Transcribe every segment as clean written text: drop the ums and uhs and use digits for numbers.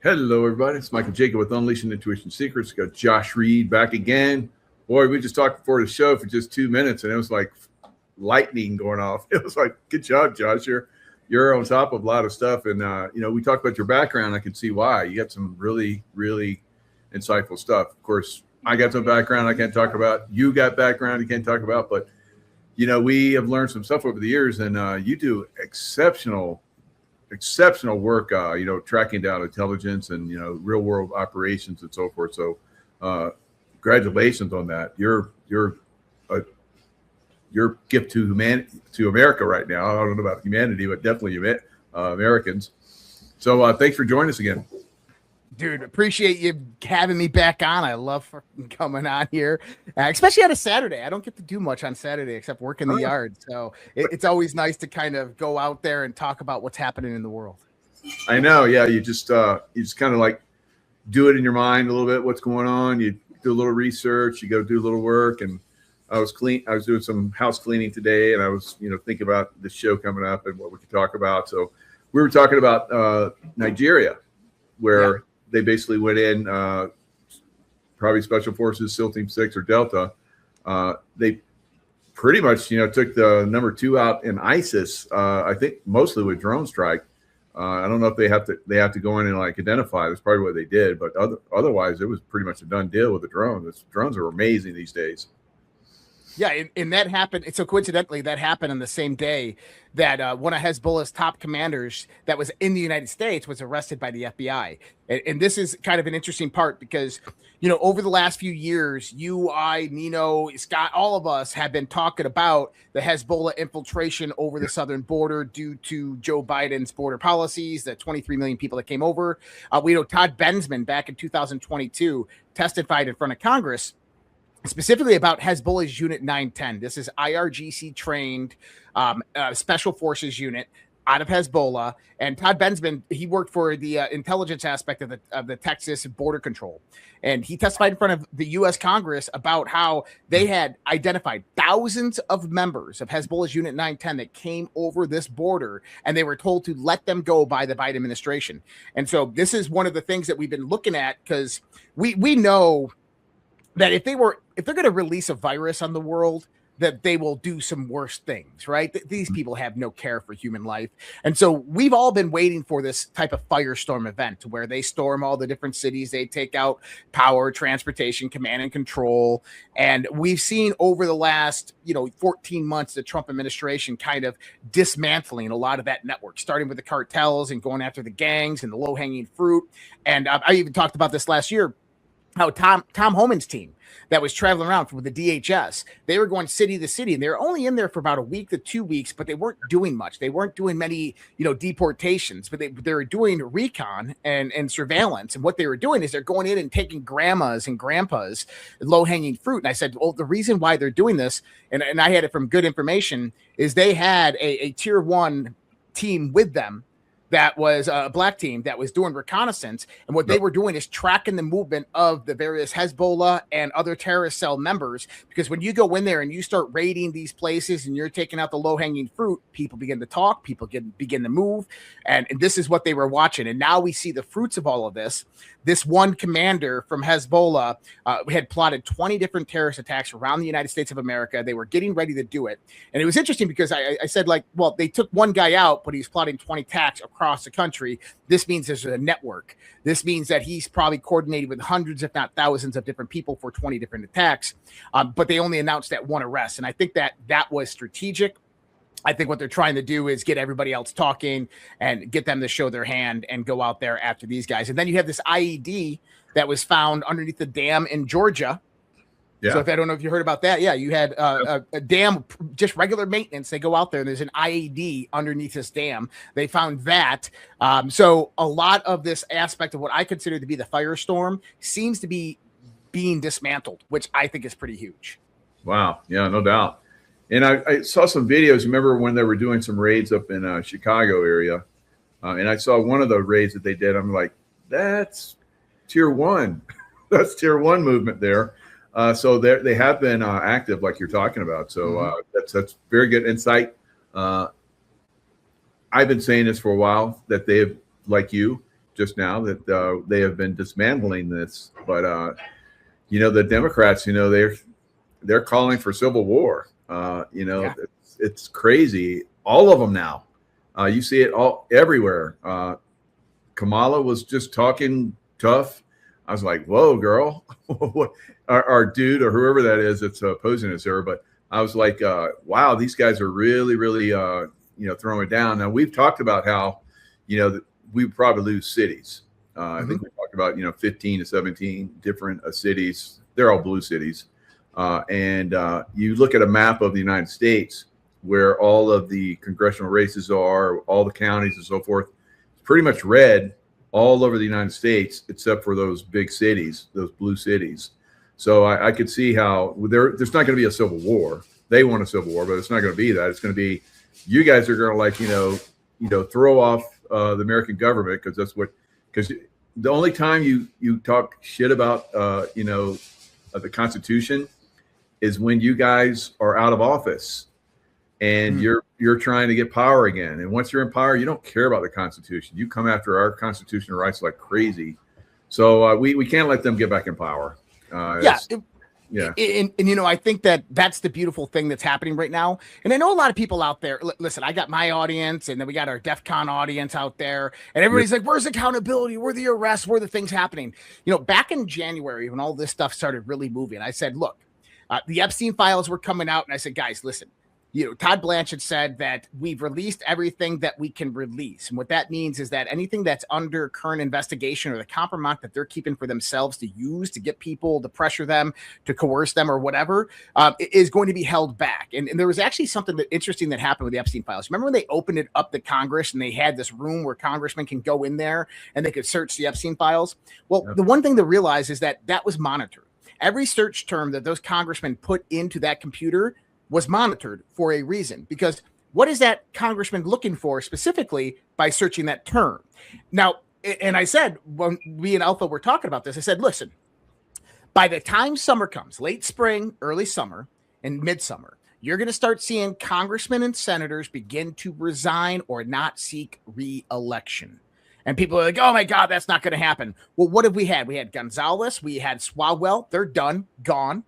Hello, everybody. It's Michael Jacob with Unleashing Intuition Secrets. Got Josh Reed back again. Boy, we just talked before the show for just 2 minutes, and it was like lightning going off. It was like, good job, Josh. You're on top of a lot of stuff, and we talked about your background. I can see why you got some really, really insightful stuff. Of course, I got some background I can't talk about. You got background you can't talk about, but we have learned some stuff over the years, and you do exceptional work, tracking down intelligence and, real world operations and so forth. So, congratulations on that. You're a your gift to humanity, to America right now. I don't know about humanity, but definitely Americans. So, thanks for joining us again. Dude, appreciate you having me back on. I love coming on here, especially on a Saturday. I don't get to do much on Saturday except work in the yard. So it's always nice to kind of go out there and talk about what's happening in the world. I know. Yeah. You just kind of like do it in your mind a little bit. What's going on? You do a little research, you go do a little work. And I was doing some house cleaning today, and I was, thinking about the show coming up and what we could talk about. So we were talking about Nigeria, where they basically went in, probably Special Forces, SEAL Team 6 or Delta. They pretty much, took the number 2 out in ISIS. I think mostly with drone strike. I don't know if they have to go in and like identify. That's probably what they did, but otherwise it was pretty much a done deal with the drone. The drones are amazing these days. Yeah, and that happened. So coincidentally, that happened on the same day that one of Hezbollah's top commanders that was in the United States was arrested by the FBI. And this is kind of an interesting part because, over the last few years, you, I, Nino, Scott, all of us have been talking about the Hezbollah infiltration over the southern border due to Joe Biden's border policies, the 23 million people that came over. We know Todd Bensman back in 2022 testified in front of Congress specifically about Hezbollah's Unit 910. This is IRGC trained special forces unit out of Hezbollah. And Todd Bensman, he worked for the intelligence aspect of the Texas border control. And he testified in front of the U.S. Congress about how they had identified thousands of members of Hezbollah's Unit 910 that came over this border, and they were told to let them go by the Biden administration. And so this is one of the things that we've been looking at, because we know that if they're going to release a virus on the world, that they will do some worse things, right? These people have no care for human life. And so we've all been waiting for this type of firestorm event where they storm all the different cities. They take out power, transportation, command and control. And we've seen over the last, 14 months, the Trump administration kind of dismantling a lot of that network, starting with the cartels and going after the gangs and the low hanging fruit. And I even talked about this last year, how Tom Homan's team that was traveling around with the DHS, they were going city to city, and they were only in there for about a week to 2 weeks, but they weren't doing much. They weren't doing many, deportations, but they were doing recon and surveillance. And what they were doing is they're going in and taking grandmas and grandpas, low hanging fruit. And I said, well, the reason why they're doing this, and I had it from good information, is they had a tier 1 team with them that was a black team that was doing reconnaissance. And what they were doing is tracking the movement of the various Hezbollah and other terrorist cell members. Because when you go in there and you start raiding these places and you're taking out the low-hanging fruit, people begin to talk, people begin to move. And this is what they were watching. And now we see the fruits of all of this. This one commander from Hezbollah had plotted 20 different terrorist attacks around the United States of America. They were getting ready to do it. And it was interesting because I said, well, they took one guy out, but he's plotting 20 attacks across the country. This means there's a network. This means that he's probably coordinated with hundreds, if not thousands, of different people for 20 different attacks. But they only announced that one arrest. And I think that was strategic. I think what they're trying to do is get everybody else talking and get them to show their hand and go out there after these guys. And then you have this IED that was found underneath the dam in Georgia. Yeah. So if I don't know if you heard about that, you had a dam, just regular maintenance. They go out there and there's an IED underneath this dam. They found that. So a lot of this aspect of what I consider to be the firestorm seems to be being dismantled, which I think is pretty huge. Wow. Yeah, no doubt. And I saw some videos. Remember when they were doing some raids up in Chicago area, and I saw one of the raids that they did. I'm like, that's tier 1. That's tier 1 movement there. So they have been active, like you're talking about. So that's very good insight. I've been saying this for a while, that they've, like you, just now that they have been dismantling this. But the Democrats, they're calling for civil war. It's crazy. All of them now. You see it all everywhere. Kamala was just talking tough. I was like, whoa, girl. our dude or whoever that is that's opposing us here. But I was like, wow, these guys are really, really, throwing it down. Now, we've talked about how, we would probably lose cities. I think we talked about, 15 to 17 different cities. They're all blue cities. And you look at a map of the United States where all of the congressional races are, all the counties and so forth, pretty much red all over the United States, except for those big cities, those blue cities. So I could see how there's not going to be a civil war. They want a civil war, but it's not going to be that. It's going to be, you guys are going to throw off the American government because the only time you talk shit about, the Constitution is when you guys are out of office and you're trying to get power again. And once you're in power, you don't care about the Constitution. You come after our constitutional rights like crazy. So we can't let them get back in power. Yeah. And I think that's the beautiful thing that's happening right now. And I know a lot of people out there, listen, I got my audience and then we got our DEF CON audience out there and everybody's like, where's accountability? Where are the arrests? Where are the things happening? Back in January, when all this stuff started really moving, I said, look, the Epstein files were coming out. And I said, guys, listen, Todd Blanchard said that we've released everything that we can release. And what that means is that anything that's under current investigation or the compromise that they're keeping for themselves to use to get people, to pressure them, to coerce them or whatever, is going to be held back. And there was actually something interesting that happened with the Epstein files. Remember when they opened it up to Congress and they had this room where congressmen can go in there and they could search the Epstein files? Well, The one thing to realize is that was monitored. Every search term that those congressmen put into that computer was monitored for a reason, because what is that congressman looking for specifically by searching that term? Now, and I said, when we and Alpha were talking about this, I said, listen, by the time summer comes, late spring, early summer, and midsummer, you're going to start seeing congressmen and senators begin to resign or not seek re-election. And people are like, oh my God, that's not going to happen. Well, what have we had? We had Gonzalez, we had Swalwell, they're done, gone.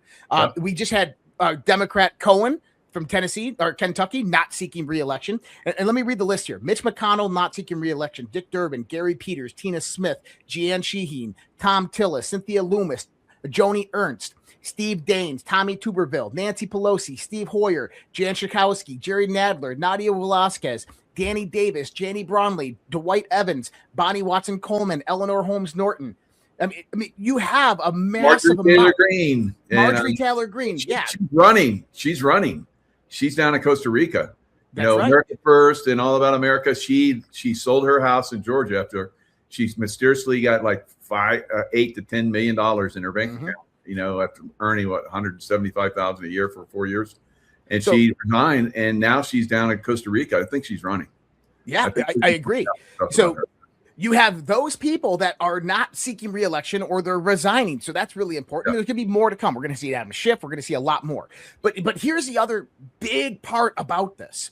We just had Democrat Cohen from Tennessee or Kentucky not seeking re-election. And let me read the list here. Mitch McConnell not seeking re-election. Dick Durbin, Gary Peters, Tina Smith, Jeanne Shaheen, Tom Tillis, Cynthia Loomis, Joni Ernst, Steve Daines, Tommy Tuberville, Nancy Pelosi, Steve Hoyer, Jan Schakowsky, Jerry Nadler, Nadia Velasquez, Danny Davis, Janie Bromley, Dwight Evans, Bonnie Watson Coleman, Eleanor Holmes Norton. I mean, you have a massive amount. Marjorie Taylor Greene. Yeah. She's running. She's down in Costa Rica. That's right. America First and All About America. She sold her house in Georgia after she mysteriously got like $8 to $10 million in her bank account, after earning $175,000 a year for 4 years. And she resigned, and now she's down in Costa Rica. I think she's running. Yeah, I agree. So you have those people that are not seeking re-election or they're resigning. So that's really important. There's going to be more to come. We're going to see Adam Schiff. We're going to see a lot more. But here's the other big part about this.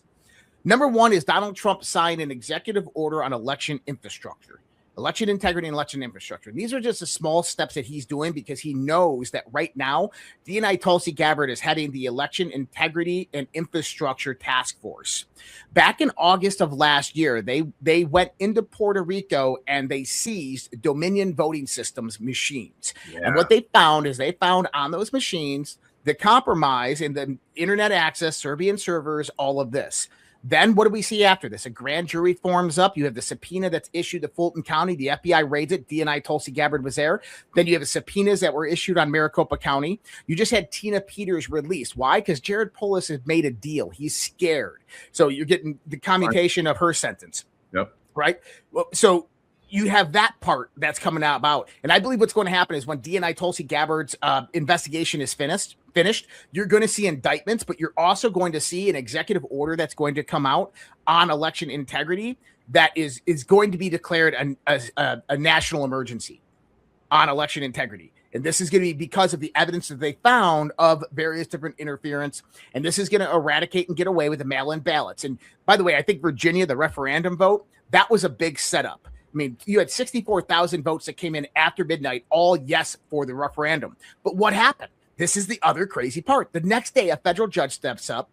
Number one is Donald Trump signed an executive order on election infrastructure. Election integrity and election infrastructure. And these are just the small steps that he's doing because he knows that right now, DNI Tulsi Gabbard is heading the Election Integrity and Infrastructure Task Force. Back in August of last year, they went into Puerto Rico and they seized Dominion voting systems machines. Yeah. And what they found is on those machines the compromise in the internet access, Serbian servers, all of this. Then what do we see after this? A grand jury forms up. You have the subpoena that's issued to Fulton County. The FBI raids it. DNI Tulsi Gabbard was there. Then you have the subpoenas that were issued on Maricopa County. You just had Tina Peters released. Why? Because Jared Polis has made a deal. He's scared. So you're getting the commutation of her sentence. Yep. Right? So you have that part that's coming out about. And I believe what's going to happen is when DNI Tulsi Gabbard's investigation is finished, you're going to see indictments, but you're also going to see an executive order that's going to come out on election integrity that is going to be declared a national emergency on election integrity. And this is going to be because of the evidence that they found of various different interference. And this is going to eradicate and get away with the mail-in ballots. And by the way, I think Virginia, the referendum vote, that was a big setup. I mean, you had 64,000 votes that came in after midnight, all yes for the referendum. But what happened? This is the other crazy part. The next day, a federal judge steps up,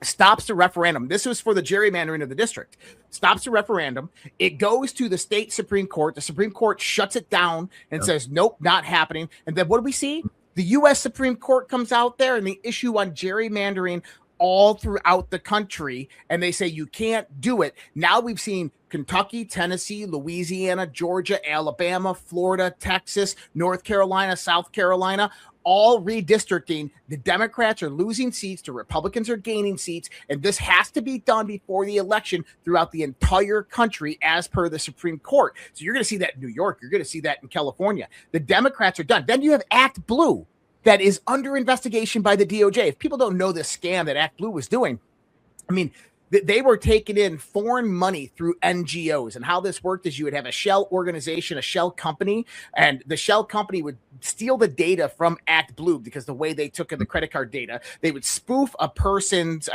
stops the referendum. This was for the gerrymandering of the district. Stops the referendum. It goes to the state Supreme Court. The Supreme Court shuts it down and says, nope, not happening. And then what do we see? The U.S. Supreme Court comes out there and the issue on gerrymandering all throughout the country, and they say you can't do it. Now we've seen Kentucky, Tennessee, Louisiana, Georgia, Alabama, Florida, Texas, North Carolina, South Carolina, all redistricting. The Democrats are losing seats, the Republicans are gaining seats, and this has to be done before the election throughout the entire country as per the Supreme Court. So you're going to see that in New York. You're going to see that in California. The Democrats are done. Then you have Act Blue that is under investigation by the DOJ. If people don't know this scam that Act Blue was doing, I mean, they were taking in foreign money through NGOs. And how this worked is you would have a shell organization, a shell company, and the shell company would steal the data from Act Blue because the way they took in the credit card data, they would spoof a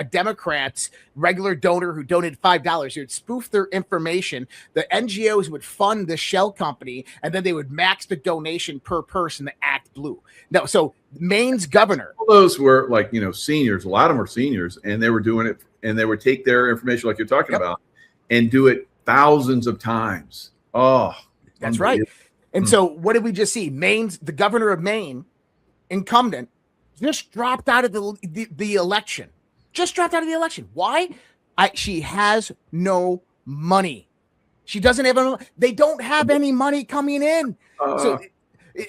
Democrat's regular donor who donated $5. They would spoof their information. The NGOs would fund the shell company, and then they would max the donation per person to Act Blue. Now, so Maine's governor. All those were like, seniors. A lot of them were seniors, and they were doing it. And they would take their information like you're talking about and do it thousands of times. Oh, that's right. And so what did we just see? The governor of Maine, incumbent, just dropped out of the election. Just dropped out of the election. Why? She has no money. She doesn't have they don't have any money coming in. So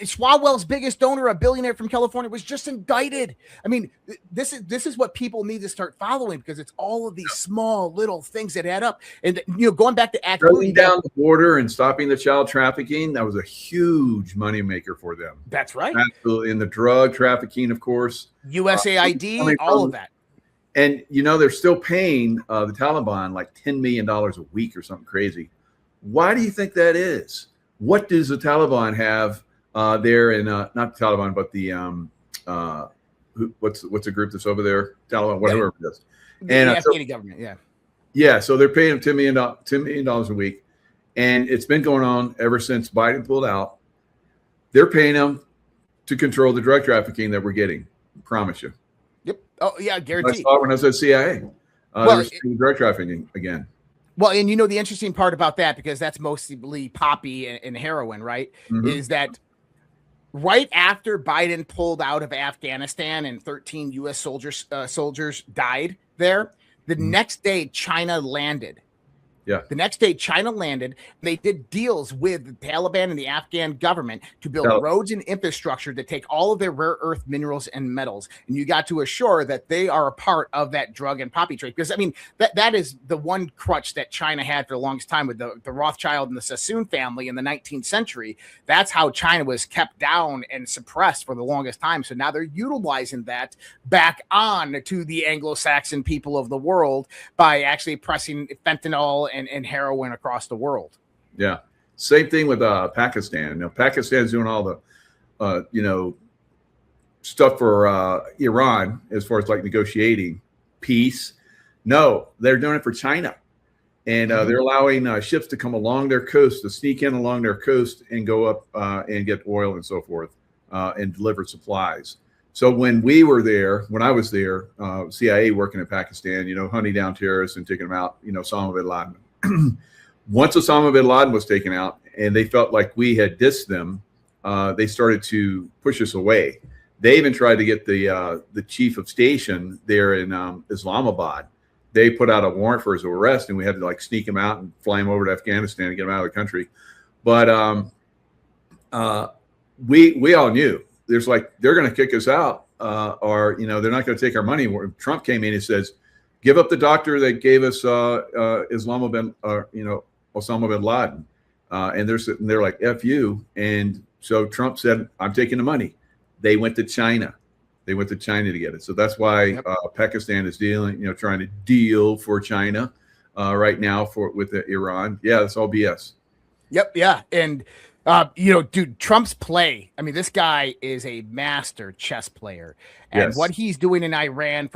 Swalwell's biggest donor, a billionaire from California, was just indicted. I mean, this is what people need to start following, because it's all of these small little things that add up. And going back to Act Blue, down the border and stopping the child trafficking, that was a huge moneymaker for them. That's right. Absolutely. And the drug trafficking, of course, USAID, all of that. And they're still paying the Taliban like $10 million a week or something crazy. Why do you think that is? What does the Taliban have? There in not the Taliban, but the what's the group that's over there? Taliban, whatever it is. And the Afghani government, yeah. So they're paying them $10 million a week, and it's been going on ever since Biden pulled out. They're paying them to control the drug trafficking that we're getting. I promise you. Yep. Oh yeah, guaranteed. I saw it when I was at CIA. They're drug trafficking again. Well, and the interesting part about that, because that's mostly poppy and heroin, right? Mm-hmm. Is that right after Biden pulled out of Afghanistan and 13 U.S. soldiers died there, the next day China landed. Yeah. The next day China landed. They did deals with the Taliban and the Afghan government to build roads and infrastructure to take all of their rare earth minerals and metals. And you got to assure that they are a part of that drug and poppy trade. Because, I mean, that is the one crutch that China had for the longest time with the Rothschild and the Sassoon family in the 19th century. That's how China was kept down and suppressed for the longest time. So now they're utilizing that back on to the Anglo-Saxon people of the world by actually pressing fentanyl and heroin across the world. Yeah. Same thing with Pakistan. Pakistan's doing all the, stuff for Iran as far as like negotiating peace. No, they're doing it for China. And they're allowing ships to come along their coast, to sneak in along their coast and go up and get oil and so forth and deliver supplies. So when I was there, CIA working in Pakistan, hunting down terrorists and taking them out, Osama bin Laden. Once Osama bin Laden was taken out and they felt like we had dissed them, they started to push us away. They even tried to get the chief of station there in Islamabad. They put out a warrant for his arrest, and we had to sneak him out and fly him over to Afghanistan and get him out of the country. But we all knew there's they're going to kick us out, or they're not going to take our money. Trump came in and says, "Give up the doctor that gave us Osama bin Laden," and they're sitting there like "F you." And so Trump said, "I'm taking the money." They went to China. They went to China to get it. So that's why Pakistan is trying to deal for China right now with Iran. Yeah, that's all BS. Yep. Yeah. And, dude, Trump's play. I mean, this guy is a master chess player. And what he's doing in Iran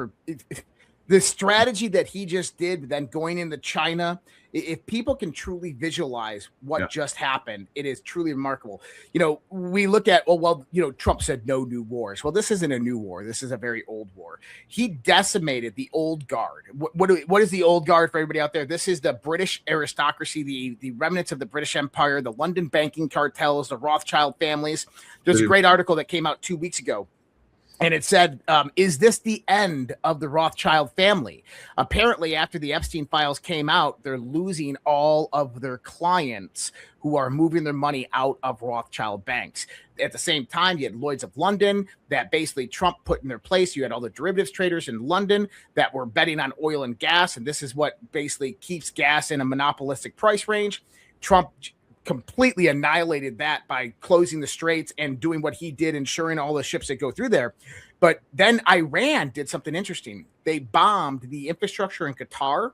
the strategy that he just did, then going into China, if people can truly visualize what just happened, it is truly remarkable. We look at, Trump said no new wars. Well, this isn't a new war. This is a very old war. He decimated the old guard. What is the old guard for everybody out there? This is the British aristocracy, the remnants of the British Empire, the London banking cartels, the Rothschild families. There's a great article that came out 2 weeks ago. And it said, is this the end of the Rothschild family? Apparently, after the Epstein files came out, they're losing all of their clients who are moving their money out of Rothschild banks. At the same time, you had Lloyds of London that basically Trump put in their place. You had all the derivatives traders in London that were betting on oil and gas. And this is what basically keeps gas in a monopolistic price range. Trump completely annihilated that by closing the straits and doing what he did, ensuring all the ships that go through there. But then Iran did something interesting. They bombed the infrastructure in Qatar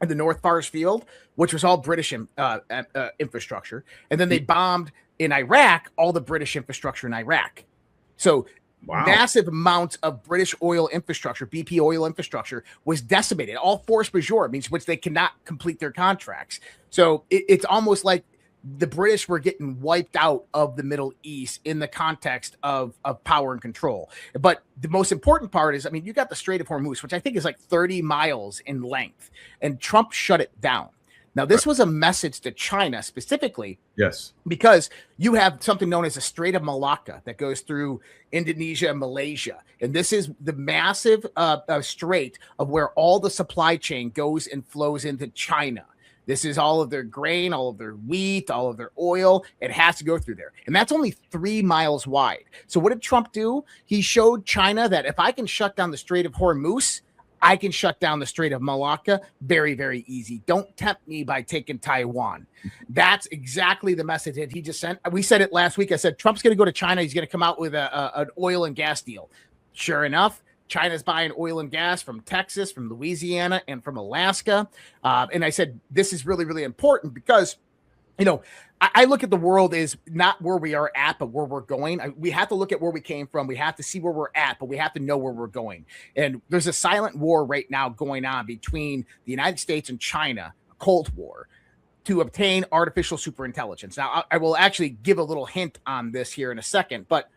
and the North Fars Field, which was all British infrastructure. And then they bombed in Iraq, all the British infrastructure in Iraq. So massive amounts of British oil infrastructure, BP oil infrastructure, was decimated. All force majeure means which they cannot complete their contracts. So it's almost like the British were getting wiped out of the Middle East in the context of power and control. But the most important part is, you got the Strait of Hormuz, which I think is like 30 miles in length, and Trump shut it down. Now, this was a message to China specifically. Yes. Because you have something known as the Strait of Malacca that goes through Indonesia and Malaysia. And this is the massive strait of where all the supply chain goes and flows into China. This is all of their grain, all of their wheat, all of their oil. It has to go through there. And that's only 3 miles wide. So what did Trump do? He showed China that if I can shut down the Strait of Hormuz, I can shut down the Strait of Malacca very, very easy. Don't tempt me by taking Taiwan. That's exactly the message that he just sent. We said it last week. I said, Trump's going to go to China. He's going to come out with an oil and gas deal. Sure enough, China's buying oil and gas from Texas, from Louisiana, and from Alaska. And I said, this is really, really important because, I look at the world as not where we are at, but where we're going. We have to look at where we came from. We have to see where we're at, but we have to know where we're going. And there's a silent war right now going on between the United States and China, a Cold War, to obtain artificial superintelligence. Now, I will actually give a little hint on this here in a second, but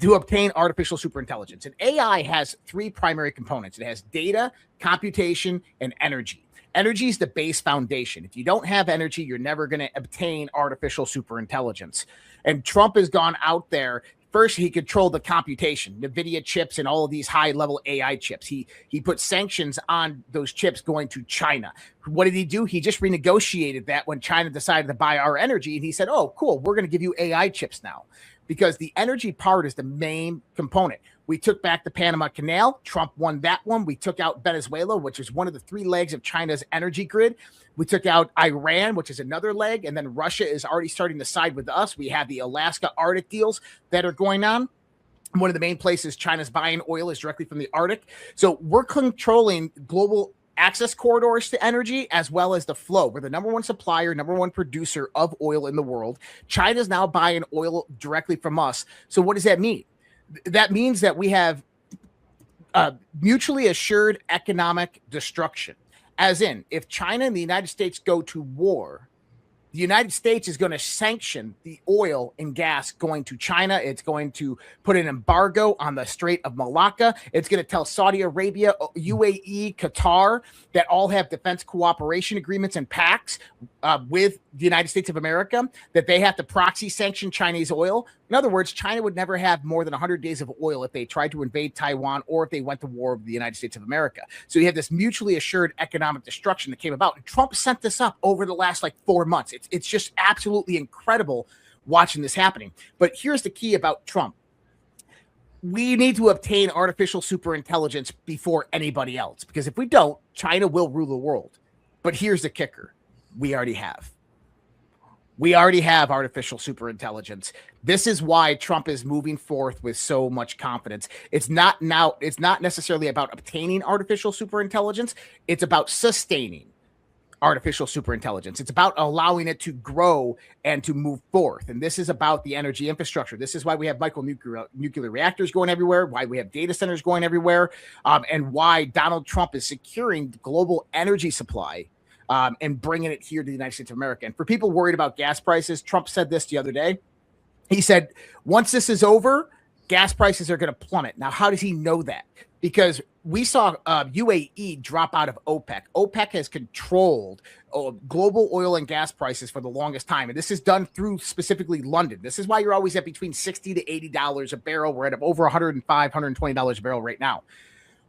to obtain artificial superintelligence. And AI has 3 primary components. It has data, computation, and energy. Energy is the base foundation. If you don't have energy, you're never going to obtain artificial superintelligence. And Trump has gone out there. First, he controlled the computation, NVIDIA chips and all of these high-level AI chips. He put sanctions on those chips going to China. What did he do? He just renegotiated that when China decided to buy our energy. And he said, oh, cool, we're going to give you AI chips now. Because the energy part is the main component. We took back the Panama Canal. Trump won that one. We took out Venezuela, which is one of the 3 legs of China's energy grid. We took out Iran, which is another leg. And then Russia is already starting to side with us. We have the Alaska Arctic deals that are going on. One of the main places China's buying oil is directly from the Arctic. So we're controlling global access corridors to energy as well as the flow. We're the number 1 supplier, number 1 producer of oil in the world. China's now buying oil directly from us. So what does that mean? That means that we have mutually assured economic destruction. As in, if China and the United States go to war, the United States is going to sanction the oil and gas going to China. It's going to put an embargo on the Strait of Malacca. It's going to tell Saudi Arabia, UAE, Qatar that all have defense cooperation agreements and pacts with the United States of America that they have to proxy sanction Chinese oil. In other words, China would never have more than 100 days of oil if they tried to invade Taiwan or if they went to war with the United States of America. So you have this mutually assured economic destruction that came about. And Trump sent this up over the last 4 months. It's just absolutely incredible watching this happening. But here's the key about Trump. We need to obtain artificial superintelligence before anybody else, because if we don't, China will rule the world. But here's the kicker. We already have. We already have artificial superintelligence. This is why Trump is moving forth with so much confidence. It's not necessarily about obtaining artificial superintelligence. It's about sustaining artificial superintelligence. It's about allowing it to grow and to move forth. And this is about the energy infrastructure. This is why we have nuclear reactors going everywhere, why we have data centers going everywhere, and why Donald Trump is securing the global energy supply and bringing it here to the United States of America. And for people worried about gas prices, Trump said this the other day. He said, once this is over, gas prices are going to plummet. Now, how does he know that? Because we saw UAE drop out of OPEC. OPEC has controlled global oil and gas prices for the longest time. And this is done through specifically London. This is why you're always at between $60 to $80 a barrel. We're at over $105, $120 a barrel right now.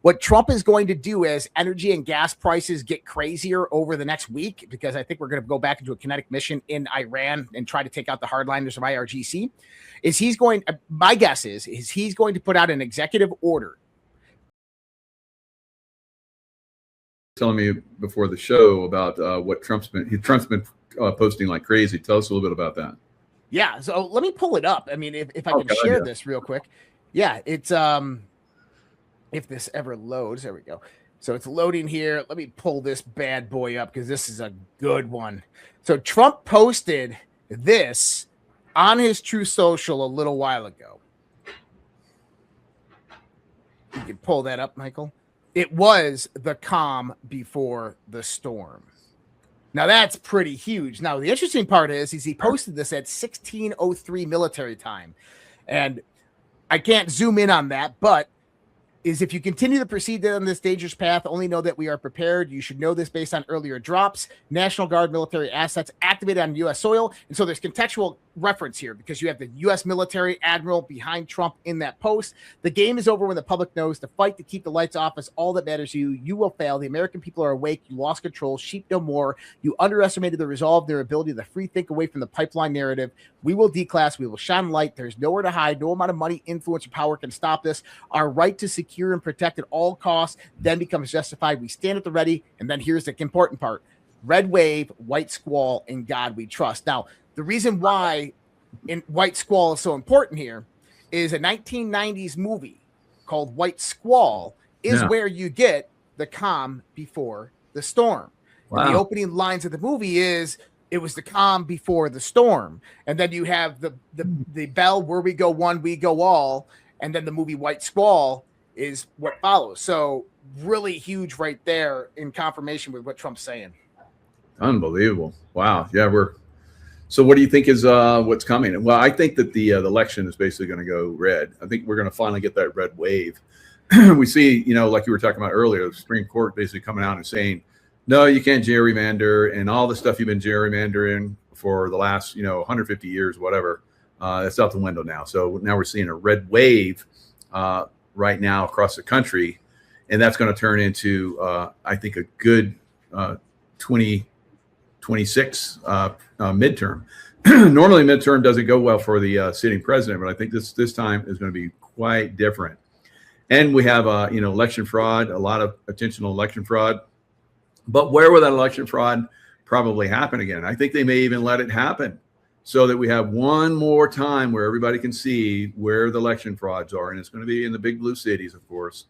What Trump is going to do as energy and gas prices get crazier over the next week, because I think we're going to go back into a kinetic mission in Iran and try to take out the hardliners of IRGC, is he's going, my guess is he's going to put out an executive order. Telling me before the show about what Trump's been posting like crazy. Tell us a little bit about that. Yeah. So let me pull it up. I mean, if I can share this real quick. Yeah. It's, if this ever loads, there we go. So it's loading here. Let me pull this bad boy up because this is a good one. So Trump posted this on his True Social a little while ago. You can pull that up, Michael. It was the calm before the storm. Now that's pretty huge. Now the interesting part is he posted this at 16:03 military time, and I can't zoom in on that, but is if you continue to proceed on this dangerous path, only know that we are prepared. You should know this based on earlier drops, National Guard military assets activated on U.S. soil. And so there's contextual reference here because you have the U.S. military admiral behind Trump in that post. The game is over when the public knows the fight to keep the lights off is all that matters to you. You will fail. The American people are awake. You lost control. Sheep no more. You underestimated the resolve, their ability to free think away from the pipeline narrative. We will declass. We will shine light. There's nowhere to hide. No amount of money, influence, or power can stop this. Our right to secure and protect at all costs then becomes justified. We stand at the ready. And then here's the important part. Red wave, white squall, in God we trust. Now, the reason why in White Squall is so important here is a 1990s movie called White Squall is where you get the calm before the storm. Wow. And the opening lines of the movie is, it was the calm before the storm. And then you have the bell, where we go one, we go all. And then the movie White Squall is what follows. So really huge right there in confirmation with what Trump's saying. Unbelievable. Wow. Yeah, so what do you think is what's coming? Well, I think that the election is basically going to go red. I think we're going to finally get that red wave. We see, like you were talking about earlier, the Supreme Court basically coming out and saying, no, you can't gerrymander, and all the stuff you've been gerrymandering for the last, 150 years, whatever, that's out the window now. So now we're seeing a red wave right now across the country, and that's going to turn into, I think, a good 2026 midterm. Normally midterm doesn't go well for the sitting president, but I think this time is going to be quite different. And we have election fraud, a lot of intentional election fraud. But where will that election fraud probably happen again? I think they may even let it happen so that we have one more time where everybody can see where the election frauds are. And it's going to be in the big blue cities, of course.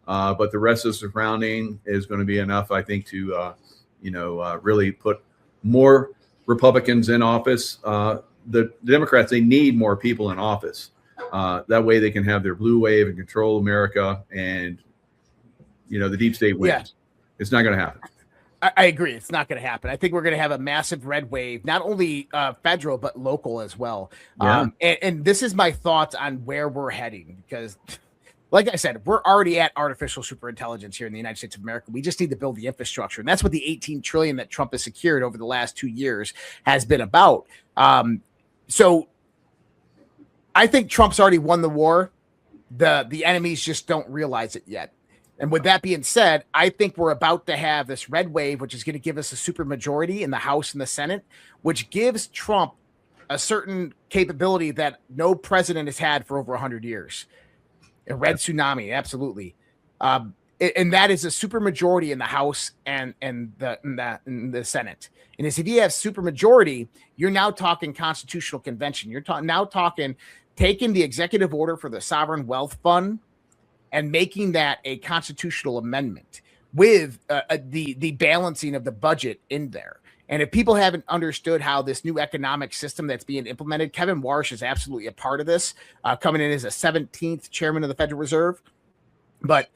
But the rest of the surrounding is going to be enough, I think, to really put more Republicans in office. The Democrats, they need more people in office. That way they can have their blue wave and control America, and the deep state wins. Yeah. It's not going to happen. I agree. It's not going to happen. I think we're going to have a massive red wave, not only federal, but local as well. Yeah. And this is my thoughts on where we're heading, because like I said, we're already at artificial superintelligence here in the United States of America. We just need to build the infrastructure. And that's what the $18 trillion that Trump has secured over the last 2 years has been about. So I think Trump's already won the war. The enemies just don't realize it yet. And with that being said, I think we're about to have this red wave, which is going to give us a super majority in the House and the Senate, which gives Trump a certain capability that no president has had for over 100 years. A red tsunami, absolutely. And that is a super majority in the House and the Senate. And if you have super majority, you're now talking constitutional convention. You're now talking taking the executive order for the Sovereign Wealth Fund and making that a constitutional amendment, with the balancing of the budget in there. And if people haven't understood how this new economic system that's being implemented, Kevin Warsh is absolutely a part of this, coming in as a 17th chairman of the Federal Reserve. But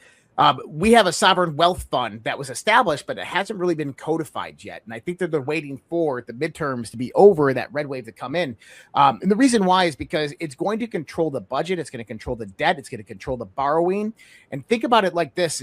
we have a sovereign wealth fund that was established, but it hasn't really been codified yet. And I think that they're waiting for the midterms to be over, that red wave to come in. And the reason why is because it's going to control the budget. It's going to control the debt. It's going to control the borrowing. And think about it like this,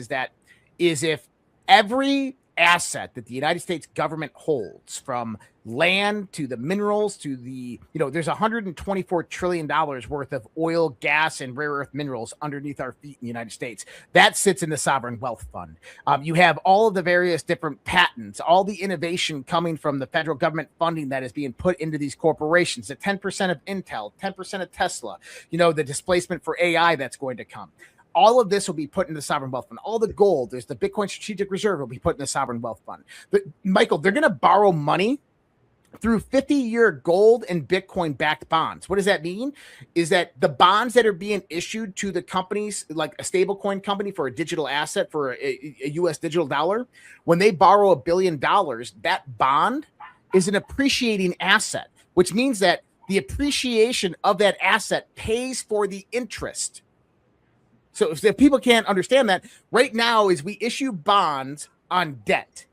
is if every asset that the United States government holds, from land to the minerals to the, there's $124 trillion worth of oil, gas, and rare earth minerals underneath our feet in the United States. That sits in the sovereign wealth fund. You have all of the various different patents, all the innovation coming from the federal government funding that is being put into these corporations, the 10% of Intel, 10% of Tesla, the displacement for AI that's going to come. All of this will be put in the sovereign wealth fund. All the gold, there's the Bitcoin strategic reserve, will be put in the sovereign wealth fund. But Michael, they're going to borrow money through 50-year gold and Bitcoin backed bonds. What does that mean? Is that the bonds that are being issued to the companies, like a stablecoin company for a digital asset, for a US digital dollar, when they borrow $1 billion, that bond is an appreciating asset, which means that the appreciation of that asset pays for the interest. So if people can't understand that, right now is we issue bonds on debt,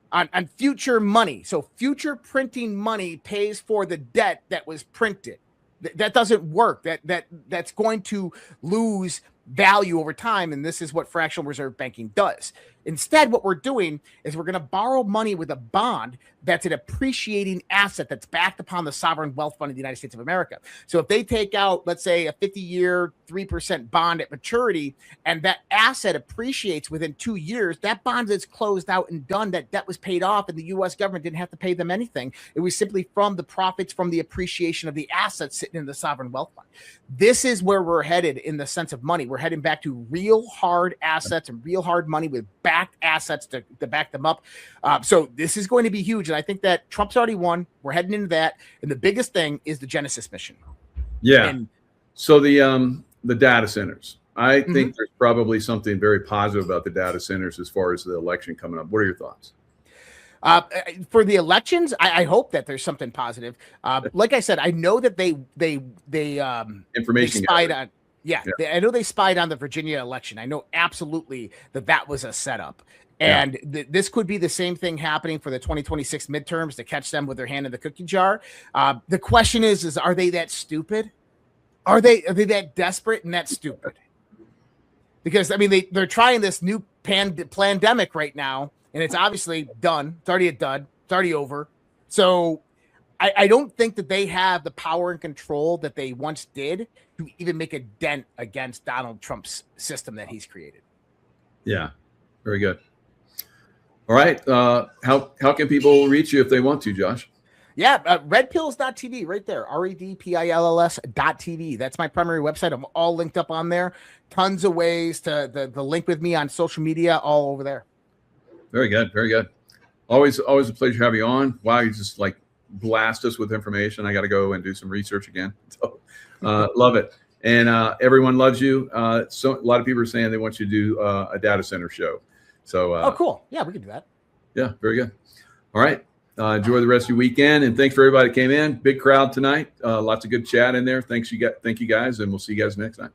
on future money. So future printing money pays for the debt that was printed. That doesn't work. That's going to lose value over time, and this is what fractional reserve banking does. Instead, what we're doing is we're going to borrow money with a bond that's an appreciating asset that's backed upon the sovereign wealth fund of the United States of America. So if they take out, let's say, a 50-year 3% bond at maturity, and that asset appreciates within 2 years, that bond is closed out and done. That debt was paid off, and the U.S. government didn't have to pay them anything. It was simply from the profits from the appreciation of the assets sitting in the sovereign wealth fund. This is where we're headed in the sense of money. We're heading back to real hard assets and real hard money with backed assets to back them up. So this is going to be huge. And I think that Trump's already won. We're heading into that. And the biggest thing is the Genesis mission. Yeah. And so the data centers, I think there's probably something very positive about the data centers as far as the election coming up. What are your thoughts? For the elections, I hope that there's something positive. Like I said, I know that they Information they spied on. I know they spied on the Virginia election. I know absolutely that was a setup. And this could be the same thing happening for the 2026 midterms to catch them with their hand in the cookie jar. The question is are they that stupid? Are they that desperate and that stupid? Because, I mean, they're trying this new pandemic right now, and it's obviously done. It's already done. It's already over. So I don't think that they have the power and control that they once did to even make a dent against Donald Trump's system that he's created. Yeah. Very good. All right. How can people reach you if they want to, Josh? Yeah, redpills.tv right there, redpills.tv. That's my primary website. I'm all linked up on there. Tons of ways to the link with me on social media, all over there. Very good. Very good. Always a pleasure to have you on. Wow, you just like blast us with information. I got to go and do some research again. So love it. And everyone loves you. So a lot of people are saying they want you to do a data center show. So oh, cool. Yeah, we can do that. Yeah, very good. All right. Enjoy the rest of your weekend, and thanks for everybody that came in. Big crowd tonight. Lots of good chat in there. Thank you guys, and we'll see you guys next time.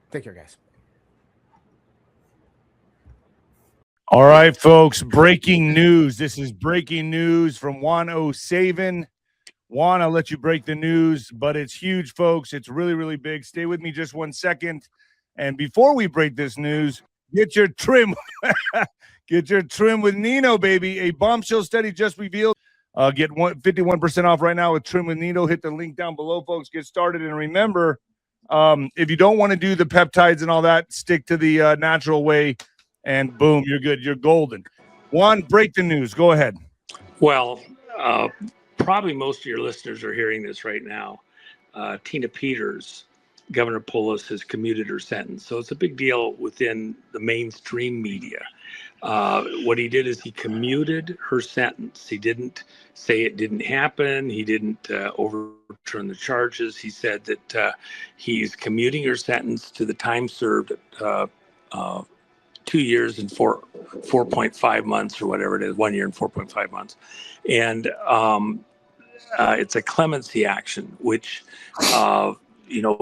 Take care, guys. All right, folks. Breaking news. This is breaking news from Juan O'Savin. Juan, I'll let you break the news, but it's huge, folks. It's really, really big. Stay with me just 1 second. And before we break this news, get your trim. Get your trim with Nino, baby. A bombshell study just revealed. Get 51% off right now with Trim with Nino. Hit the link down below, folks. Get started. And remember, if you don't want to do the peptides and all that, stick to the natural way, and boom, you're good. You're golden. Juan, break the news. Go ahead. Well, probably most of your listeners are hearing this right now. Tina Peters, Governor Polis, has commuted her sentence. So it's a big deal within the mainstream media. What he did is he commuted her sentence. He didn't say it didn't happen. He didn't overturn the charges. He said that he's commuting her sentence to the time served 2 years and 4.5 months or whatever it is, 1 year and 4.5 months. And it's a clemency action, which,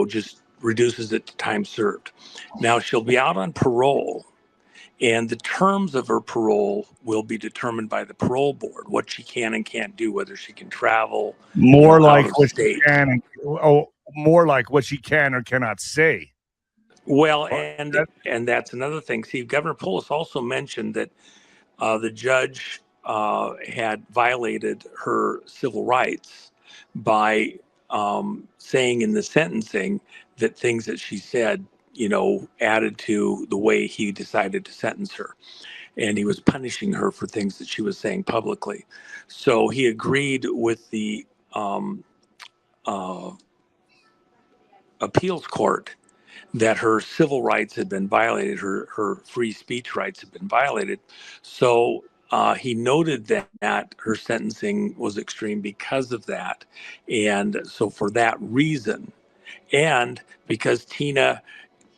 just reduces it to time served. Now she'll be out on parole, and the terms of her parole will be determined by the parole board, what she can and can't do, whether she can travel More out like of what state. she can, more like what she can or cannot say. Well, and that's another thing. See, Governor Polis also mentioned that the judge had violated her civil rights by saying in the sentencing that things that she said, added to the way he decided to sentence her. And he was punishing her for things that she was saying publicly. So he agreed with the appeals court that her civil rights had been violated, her free speech rights had been violated. So he noted that her sentencing was extreme because of that. And so for that reason, and because Tina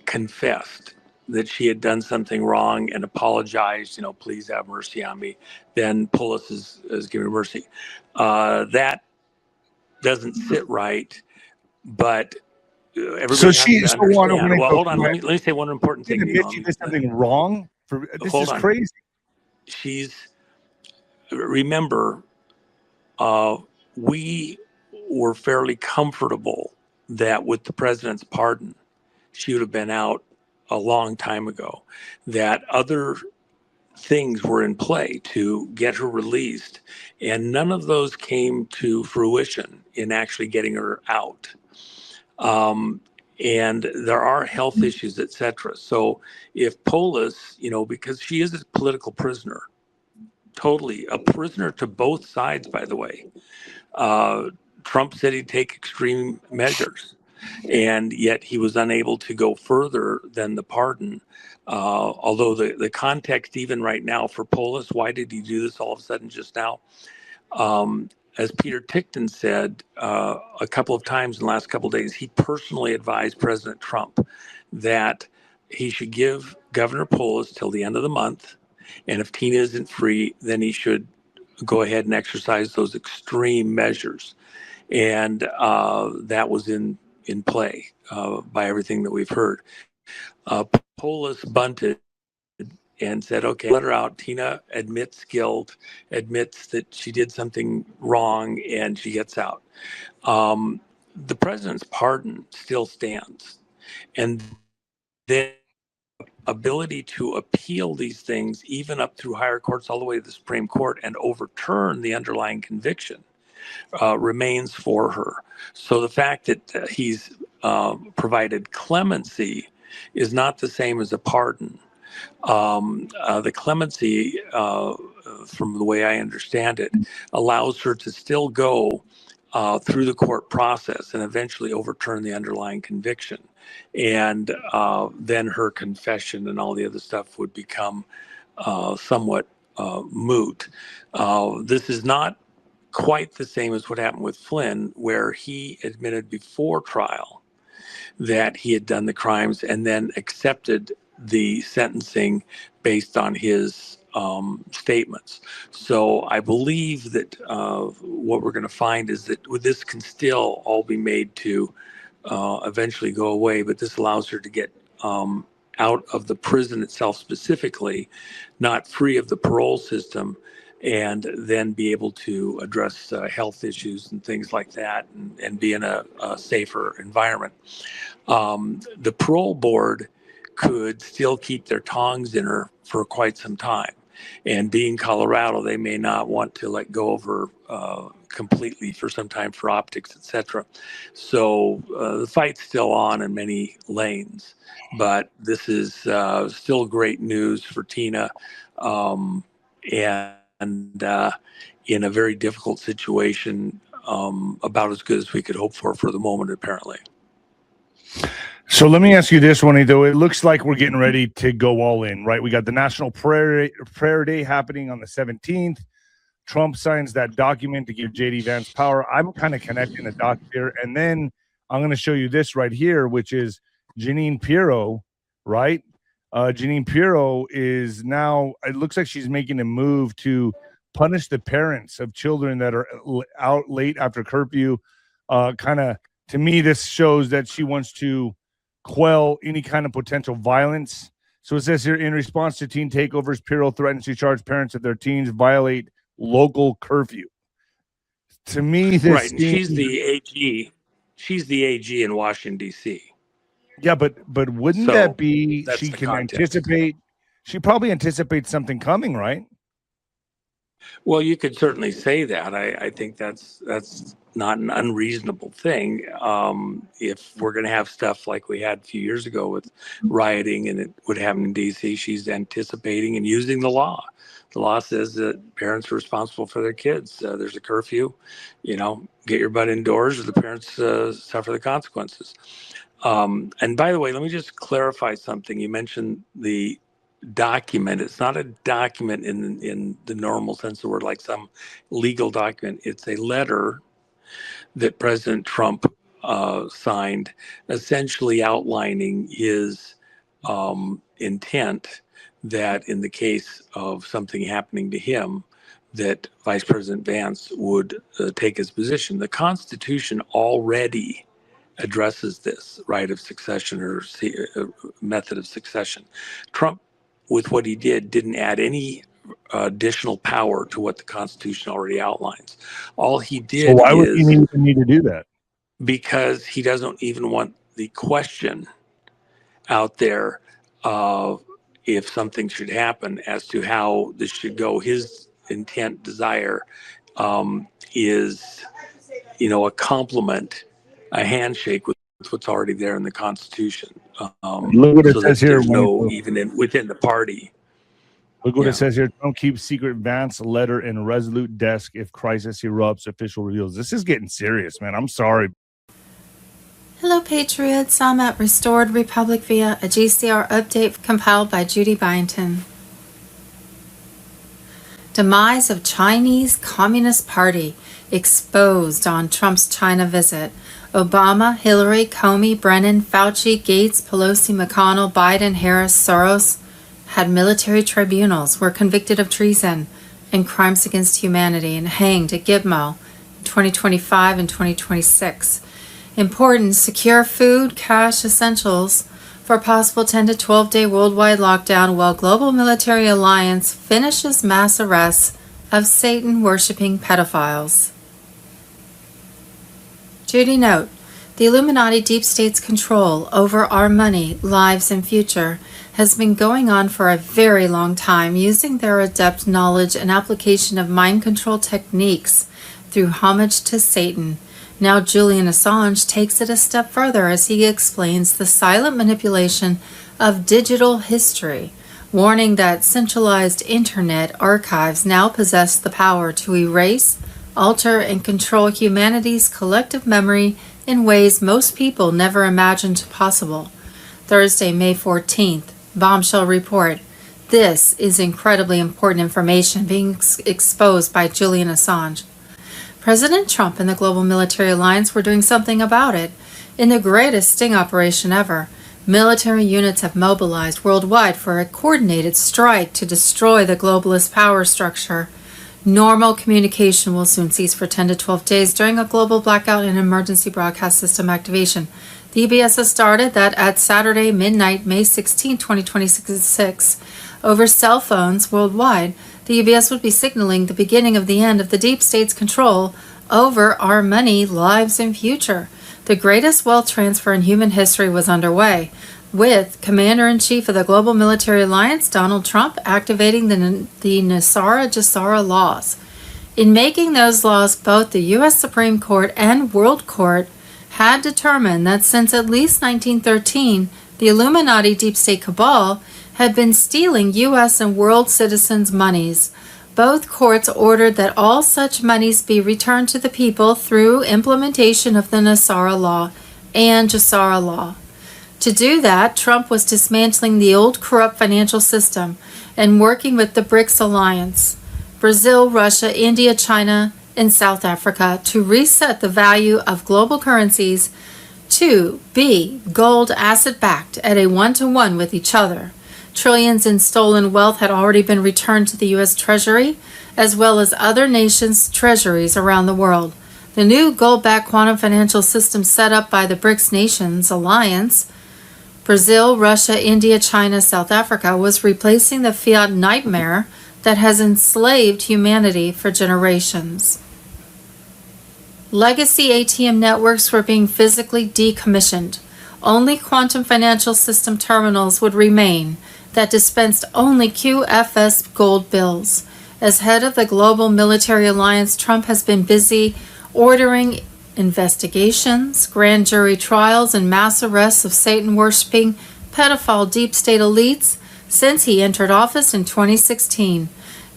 confessed that she had done something wrong and apologized, please have mercy on me, then Polis is giving her mercy. That doesn't sit right, but everybody So has she, to so Juan, understand. Well, hold on. Let me say one important you thing. admit she did something wrong. This Hold is on. crazy. Remember, we were fairly comfortable that with the president's pardon, she would have been out a long time ago. That other things were in play to get her released, and none of those came to fruition in actually getting her out. And there are health issues, etc. So if Polis, because she is a political prisoner, totally a prisoner to both sides, by the way. Trump said he'd take extreme measures, and yet he was unable to go further than the pardon. Although the context, even right now for Polis, why did he do this all of a sudden just now? As Peter Tickton said a couple of times in the last couple of days, he personally advised President Trump that he should give Governor Polis till the end of the month. And if Tina isn't free, then he should go ahead and exercise those extreme measures. And that was in play by everything that we've heard. Polis bunted and said, okay, let her out. Tina admits guilt, admits that she did something wrong, and she gets out. The president's pardon still stands. And the ability to appeal these things, even up through higher courts, all the way to the Supreme Court, and overturn the underlying conviction remains for her. So the fact that he's provided clemency is not the same as a pardon. The clemency, from the way I understand it, allows her to still go through the court process and eventually overturn the underlying conviction. And then her confession and all the other stuff would become somewhat moot. This is not quite the same as what happened with Flynn, where he admitted before trial that he had done the crimes and then accepted the sentencing based on his statements. So I believe that what we're going to find is that this can still all be made to eventually go away, but this allows her to get out of the prison itself specifically, not free of the parole system, and then be able to address health issues and things like that, and be in a safer environment. The parole board could still keep their tongs in her for quite some time. And being Colorado, they may not want to let go of her completely for some time for optics, etc. So the fight's still on in many lanes, but this is still great news for Tina, and in a very difficult situation, about as good as we could hope for the moment, apparently. So let me ask you this one, though. It looks like we're getting ready to go all in, right? We got the National Prayer Day happening on the 17th. Trump signs that document to give J.D. Vance power. I'm kind of connecting the dots here. And then I'm going to show you this right here, which is Jeanine Pirro, right? Janine Pirro is now, it looks like she's making a move to punish the parents of children that are out late after curfew. To me, this shows that she wants to quell any kind of potential violence. So it says here, in response to teen takeovers, Pirro threatens to charge parents if their teens violate local curfew. To me, this right. And she's the AG. She's the AG in Washington, D.C. Yeah, but wouldn't So that be that's she the can context. anticipate? She probably anticipates something coming, right? Well, you could certainly say that. I think that's not an unreasonable thing. If we're going to have stuff like we had a few years ago with rioting and it would happen in D.C., she's anticipating and using the law. The law says that parents are responsible for their kids. There's a curfew, get your butt indoors or the parents suffer the consequences. And by the way, let me just clarify something. You mentioned the document. It's not a document in the normal sense of the word, like some legal document. It's a letter that President Trump signed, essentially outlining his intent that in the case of something happening to him, that Vice President Vance would take his position. The Constitution already addresses this right of succession or method of succession. Trump, with what he did, didn't add any additional power to what the Constitution already outlines. All he did So why would he is even need to do that? because he doesn't even want the question out there of if something should happen as to how this should go. His intent, desire is, a complement, a handshake with what's already there in the Constitution. Look what it So says that here. there's no, even within the party. Look what it says here. Don't keep secret Vance letter in Resolute desk if crisis erupts, official reveals. This is getting serious, man. I'm sorry. Hello, Patriots. I'm at Restored Republic via a GCR update compiled by Judy Byington. Demise of Chinese Communist Party exposed on Trump's China visit. Obama, Hillary, Comey, Brennan, Fauci, Gates, Pelosi, McConnell, Biden, Harris, Soros had military tribunals, were convicted of treason and crimes against humanity, and hanged at Gitmo in 2025 and 2026. Important: secure food, cash, essentials for a possible 10 to 12-day worldwide lockdown while Global Military Alliance finishes mass arrests of Satan-worshipping pedophiles. Judy note: the Illuminati deep state's control over our money, lives, and future has been going on for a very long time, using their adept knowledge and application of mind control techniques through homage to Satan. Now Julian Assange takes it a step further as he explains the silent manipulation of digital history, warning that centralized internet archives now possess the power to erase, alter, and control humanity's collective memory in ways most people never imagined possible. Thursday, May 14th, Bombshell Report. This is incredibly important information being exposed by Julian Assange. President Trump and the Global Military Alliance were doing something about it. In the greatest sting operation ever, military units have mobilized worldwide for a coordinated strike to destroy the globalist power structure. Normal communication will soon cease for 10 to 12 days during a global blackout and emergency broadcast system activation. The EBS has started that at Saturday midnight, May 16, 2026, over cell phones worldwide. The EBS would be signaling the beginning of the end of the deep state's control over our money, lives, and future. The greatest wealth transfer in human history was underway, with Commander-in-Chief of the Global Military Alliance, Donald Trump, activating the Nasara-Jassara laws. In making those laws, both the U.S. Supreme Court and World Court had determined that since at least 1913, the Illuminati deep state cabal had been stealing U.S. and world citizens' monies. Both courts ordered that all such monies be returned to the people through implementation of the Nasara law and Jassara law. To do that, Trump was dismantling the old corrupt financial system and working with the BRICS alliance, Brazil, Russia, India, China, and South Africa, to reset the value of global currencies to be gold asset-backed at a 1-to-1 with each other. Trillions in stolen wealth had already been returned to the U.S. Treasury, as well as other nations' treasuries around the world. The new gold-backed quantum financial system set up by the BRICS Nations Alliance, Brazil, Russia, India, China, South Africa, was replacing the fiat nightmare that has enslaved humanity for generations. Legacy ATM networks were being physically decommissioned. Only quantum financial system terminals would remain that dispensed only QFS gold bills. As head of the global military alliance, Trump has been busy ordering investigations, grand jury trials, and mass arrests of Satan-worshipping pedophile deep state elites since he entered office in 2016.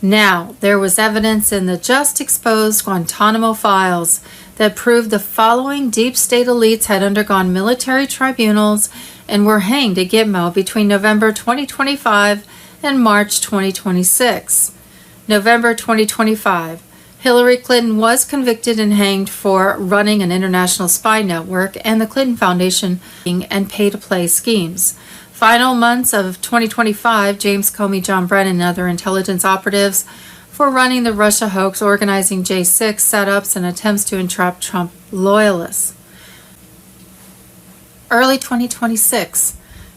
Now, there was evidence in the just exposed Guantanamo files that proved the following deep state elites had undergone military tribunals and were hanged at Gitmo between November 2025 and March 2026. November 2025. Hillary Clinton was convicted and hanged for running an international spy network and the Clinton Foundation and pay-to-play schemes. Final months of 2025, James Comey, John Brennan, and other intelligence operatives for running the Russia hoax, organizing J6 setups and attempts to entrap Trump loyalists. Early 2026,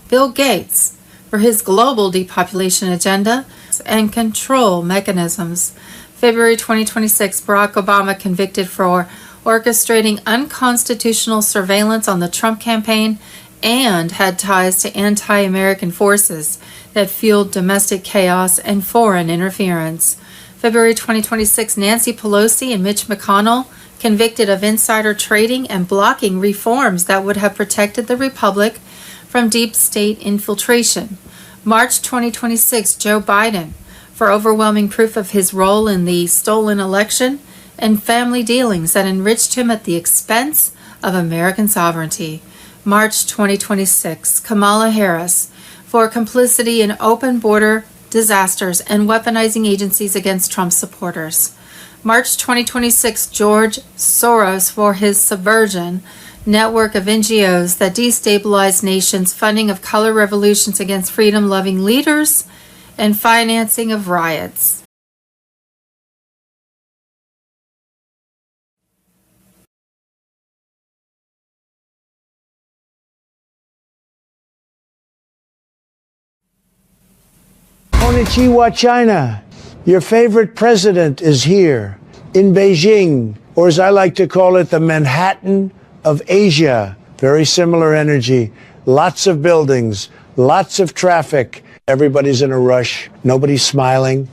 Bill Gates for his global depopulation agenda and control mechanisms. February 2026, Barack Obama convicted for orchestrating unconstitutional surveillance on the Trump campaign and had ties to anti-American forces that fueled domestic chaos and foreign interference. February 2026, Nancy Pelosi and Mitch McConnell convicted of insider trading and blocking reforms that would have protected the republic from deep state infiltration. March 2026, Joe Biden for overwhelming proof of his role in the stolen election and family dealings that enriched him at the expense of American sovereignty. March 2026, Kamala Harris for complicity in open border disasters and weaponizing agencies against Trump supporters. March 2026, George Soros for his subversion network of NGOs that destabilize nations, funding of color revolutions against freedom-loving leaders, and financing of riots. Konnichiwa, China. Your favorite president is here in Beijing, or as I like to call it, the Manhattan of Asia. Very similar energy. Lots of buildings, lots of traffic. Everybody's in a rush. Nobody's smiling.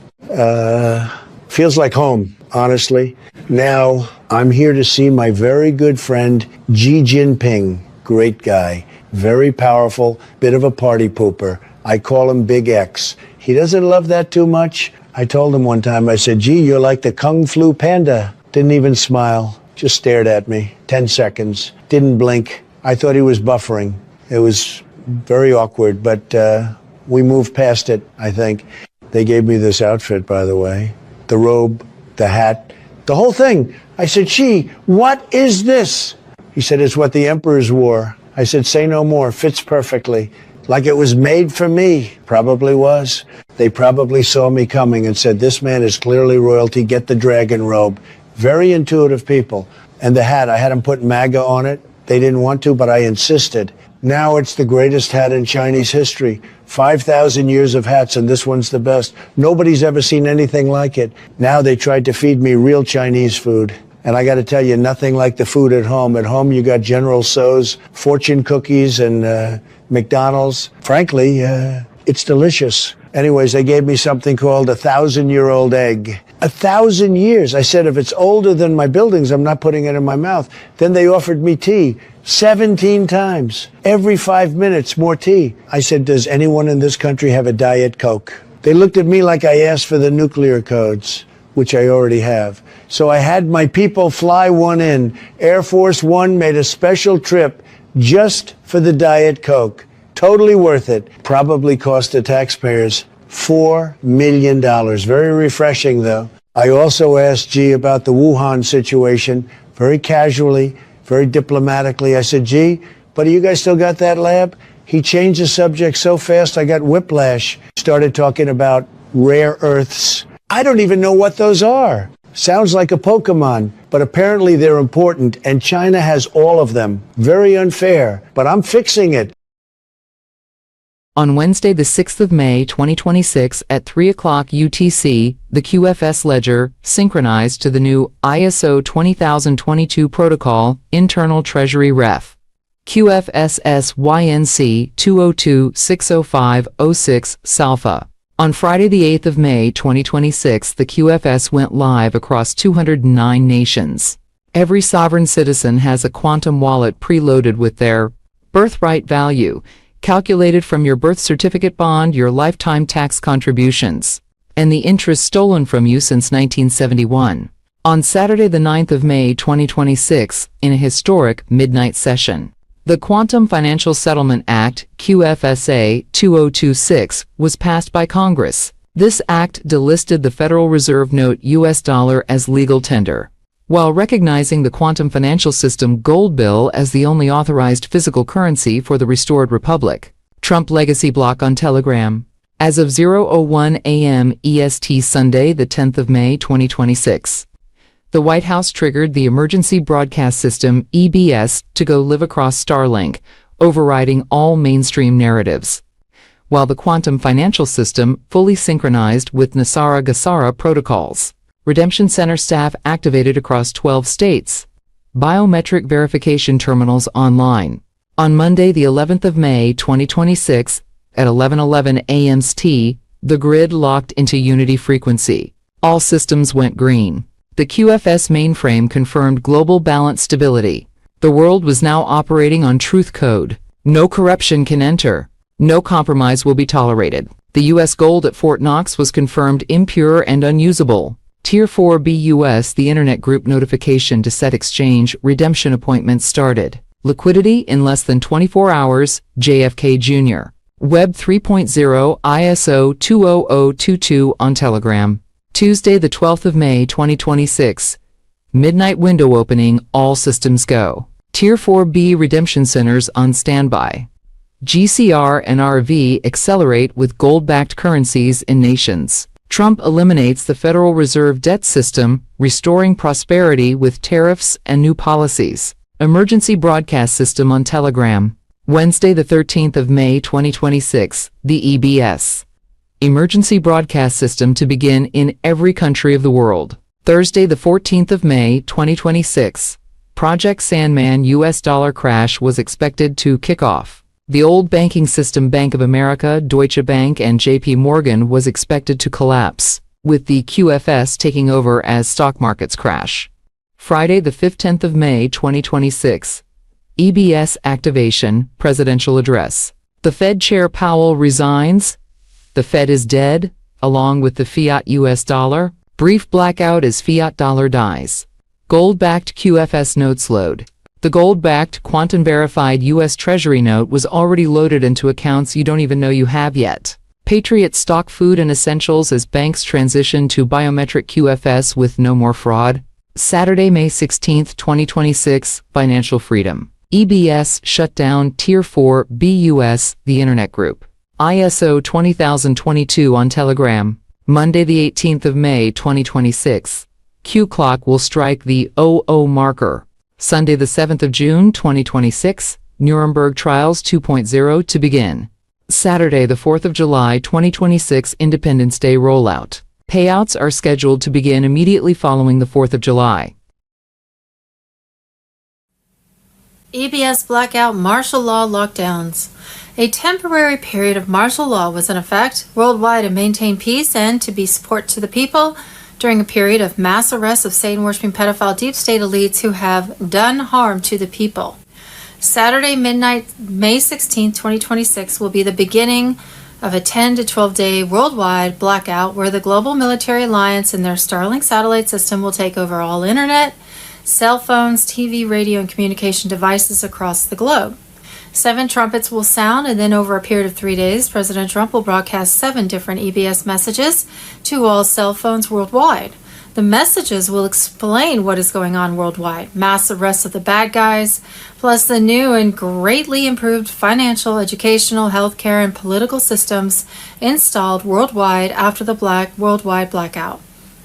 Feels like home, honestly. Now, I'm here to see my very good friend, Xi Jinping. Great guy. Very powerful. Bit of a party pooper. I call him Big X. He doesn't love that too much. I told him one time, I said, gee, you're like the Kung Flu Panda. Didn't even smile. Just stared at me. 10 seconds. Didn't blink. I thought he was buffering. It was very awkward, but we moved past it, I think. They gave me this outfit, by the way. The robe, the hat, the whole thing. I said, Xi, what is this? He said, it's what the emperors wore. I said, say no more. Fits perfectly. Like it was made for me. Probably was. They probably saw me coming and said, this man is clearly royalty. Get the dragon robe. Very intuitive people. And the hat, I had them put MAGA on it. They didn't want to, but I insisted. Now it's the greatest hat in Chinese history. 5,000 years of hats, and this one's the best. Nobody's ever seen anything like it. Now they tried to feed me real Chinese food. And I got to tell you, nothing like the food at home. At home, you got General Tso's fortune cookies and McDonald's. Frankly, it's delicious. Anyways, they gave me something called a 1,000-year-old egg. 1,000 years. I said, if it's older than my buildings, I'm not putting it in my mouth. Then they offered me tea 17 times. Every 5 minutes, more tea. I said, does anyone in this country have a Diet Coke? They looked at me like I asked for the nuclear codes, which I already have. So I had my people fly one in. Air Force One made a special trip just for the Diet Coke. Totally worth it. Probably cost the taxpayers $4 million. Very refreshing, though. I also asked Xi about the Wuhan situation, very casually, very diplomatically. I said, Xi, but you guys still got that lab? He changed the subject so fast I got whiplash. Started talking about rare earths. I don't even know what those are. Sounds like a Pokemon, but apparently they're important, and China has all of them. Very unfair, but I'm fixing it. On Wednesday, the 6th of May, 2026, at 3 o'clock UTC, the QFS ledger synchronized to the new ISO 20022 protocol, Internal Treasury Ref. QFSS-YNC 202-60506 SALFA. On Friday, the 8th of May, 2026, the QFS went live across 209 nations. Every sovereign citizen has a quantum wallet preloaded with their birthright value, calculated from your birth certificate bond, your lifetime tax contributions, and the interest stolen from you since 1971. On Saturday, the 9th of May, 2026, in a historic midnight session, the Quantum Financial Settlement Act, QFSA 2026, was passed by Congress. This act delisted the Federal Reserve note US dollar as legal tender, while recognizing the quantum financial system gold bill as the only authorized physical currency for the restored republic. Trump legacy block on Telegram. As of 0:01 a.m. EST Sunday, the 10th of May, 2026. The White House triggered the Emergency Broadcast System, EBS, to go live across Starlink, overriding all mainstream narratives. While the quantum financial system fully synchronized with NESARA-GASARA protocols. Redemption Center staff activated across 12 states. Biometric verification terminals online. On Monday, the 11th of May, 2026, at 11:11 a.m. ST, the grid locked into unity frequency. All systems went green. The QFS mainframe confirmed global balance stability. The world was now operating on truth code. No corruption can enter. No compromise will be tolerated. The U.S. gold at Fort Knox was confirmed impure and unusable. Tier 4 BUS, the Internet Group notification to set exchange redemption appointments started. Liquidity in less than 24 hours, JFK Jr. Web 3.0 ISO 20022 on Telegram. Tuesday, the 12th of May, 2026. Midnight window opening, all systems go. Tier 4B redemption centers on standby. GCR and RV accelerate with gold-backed currencies in nations. Trump eliminates the Federal Reserve debt system, restoring prosperity with tariffs and new policies. Emergency broadcast system on Telegram. Wednesday, the 13th of May, 2026, the EBS. Emergency broadcast system to begin in every country of the world. Thursday, the 14th of May, 2026, Project Sandman US dollar crash was expected to kick off. The old banking system Bank of America, Deutsche Bank, and JP Morgan was expected to collapse, with the QFS taking over as stock markets crash. Friday, the 15th of May, 2026, EBS activation, presidential address. The Fed Chair Powell resigns. The Fed is dead, along with the fiat US dollar. Brief blackout as fiat dollar dies. Gold-backed QFS notes load. The gold-backed, quantum-verified U.S. Treasury note was already loaded into accounts you don't even know you have yet. Patriot stock food and essentials as banks transition to biometric QFS with no more fraud. Saturday, May 16, 2026, Financial Freedom. EBS shut down Tier 4 BUS, the Internet Group. ISO 20022 on Telegram. Monday, the 18th of May, 2026. Q clock will strike the 00 marker. Sunday, the 7th of June, 2026. Nuremberg Trials 2.0 to begin. Saturday, the 4th of July, 2026, Independence Day rollout. Payouts are scheduled to begin immediately following the 4th of July. EBS blackout martial law lockdowns. A temporary period of martial law was in effect worldwide to maintain peace and to be support to the people during a period of mass arrests of Satan-worshipping pedophile deep state elites who have done harm to the people. Saturday midnight, May 16, 2026, will be the beginning of a 10 to 12 day worldwide blackout where the Global Military Alliance and their Starlink satellite system will take over all internet, cell phones, TV, radio, and communication devices across the globe. 7 trumpets will sound, and then over a period of 3 days, President Trump will broadcast 7 different EBS messages to all cell phones worldwide. The messages will explain what is going on worldwide, mass arrests of the bad guys, plus the new and greatly improved financial, educational, healthcare, and political systems installed worldwide after the worldwide blackout.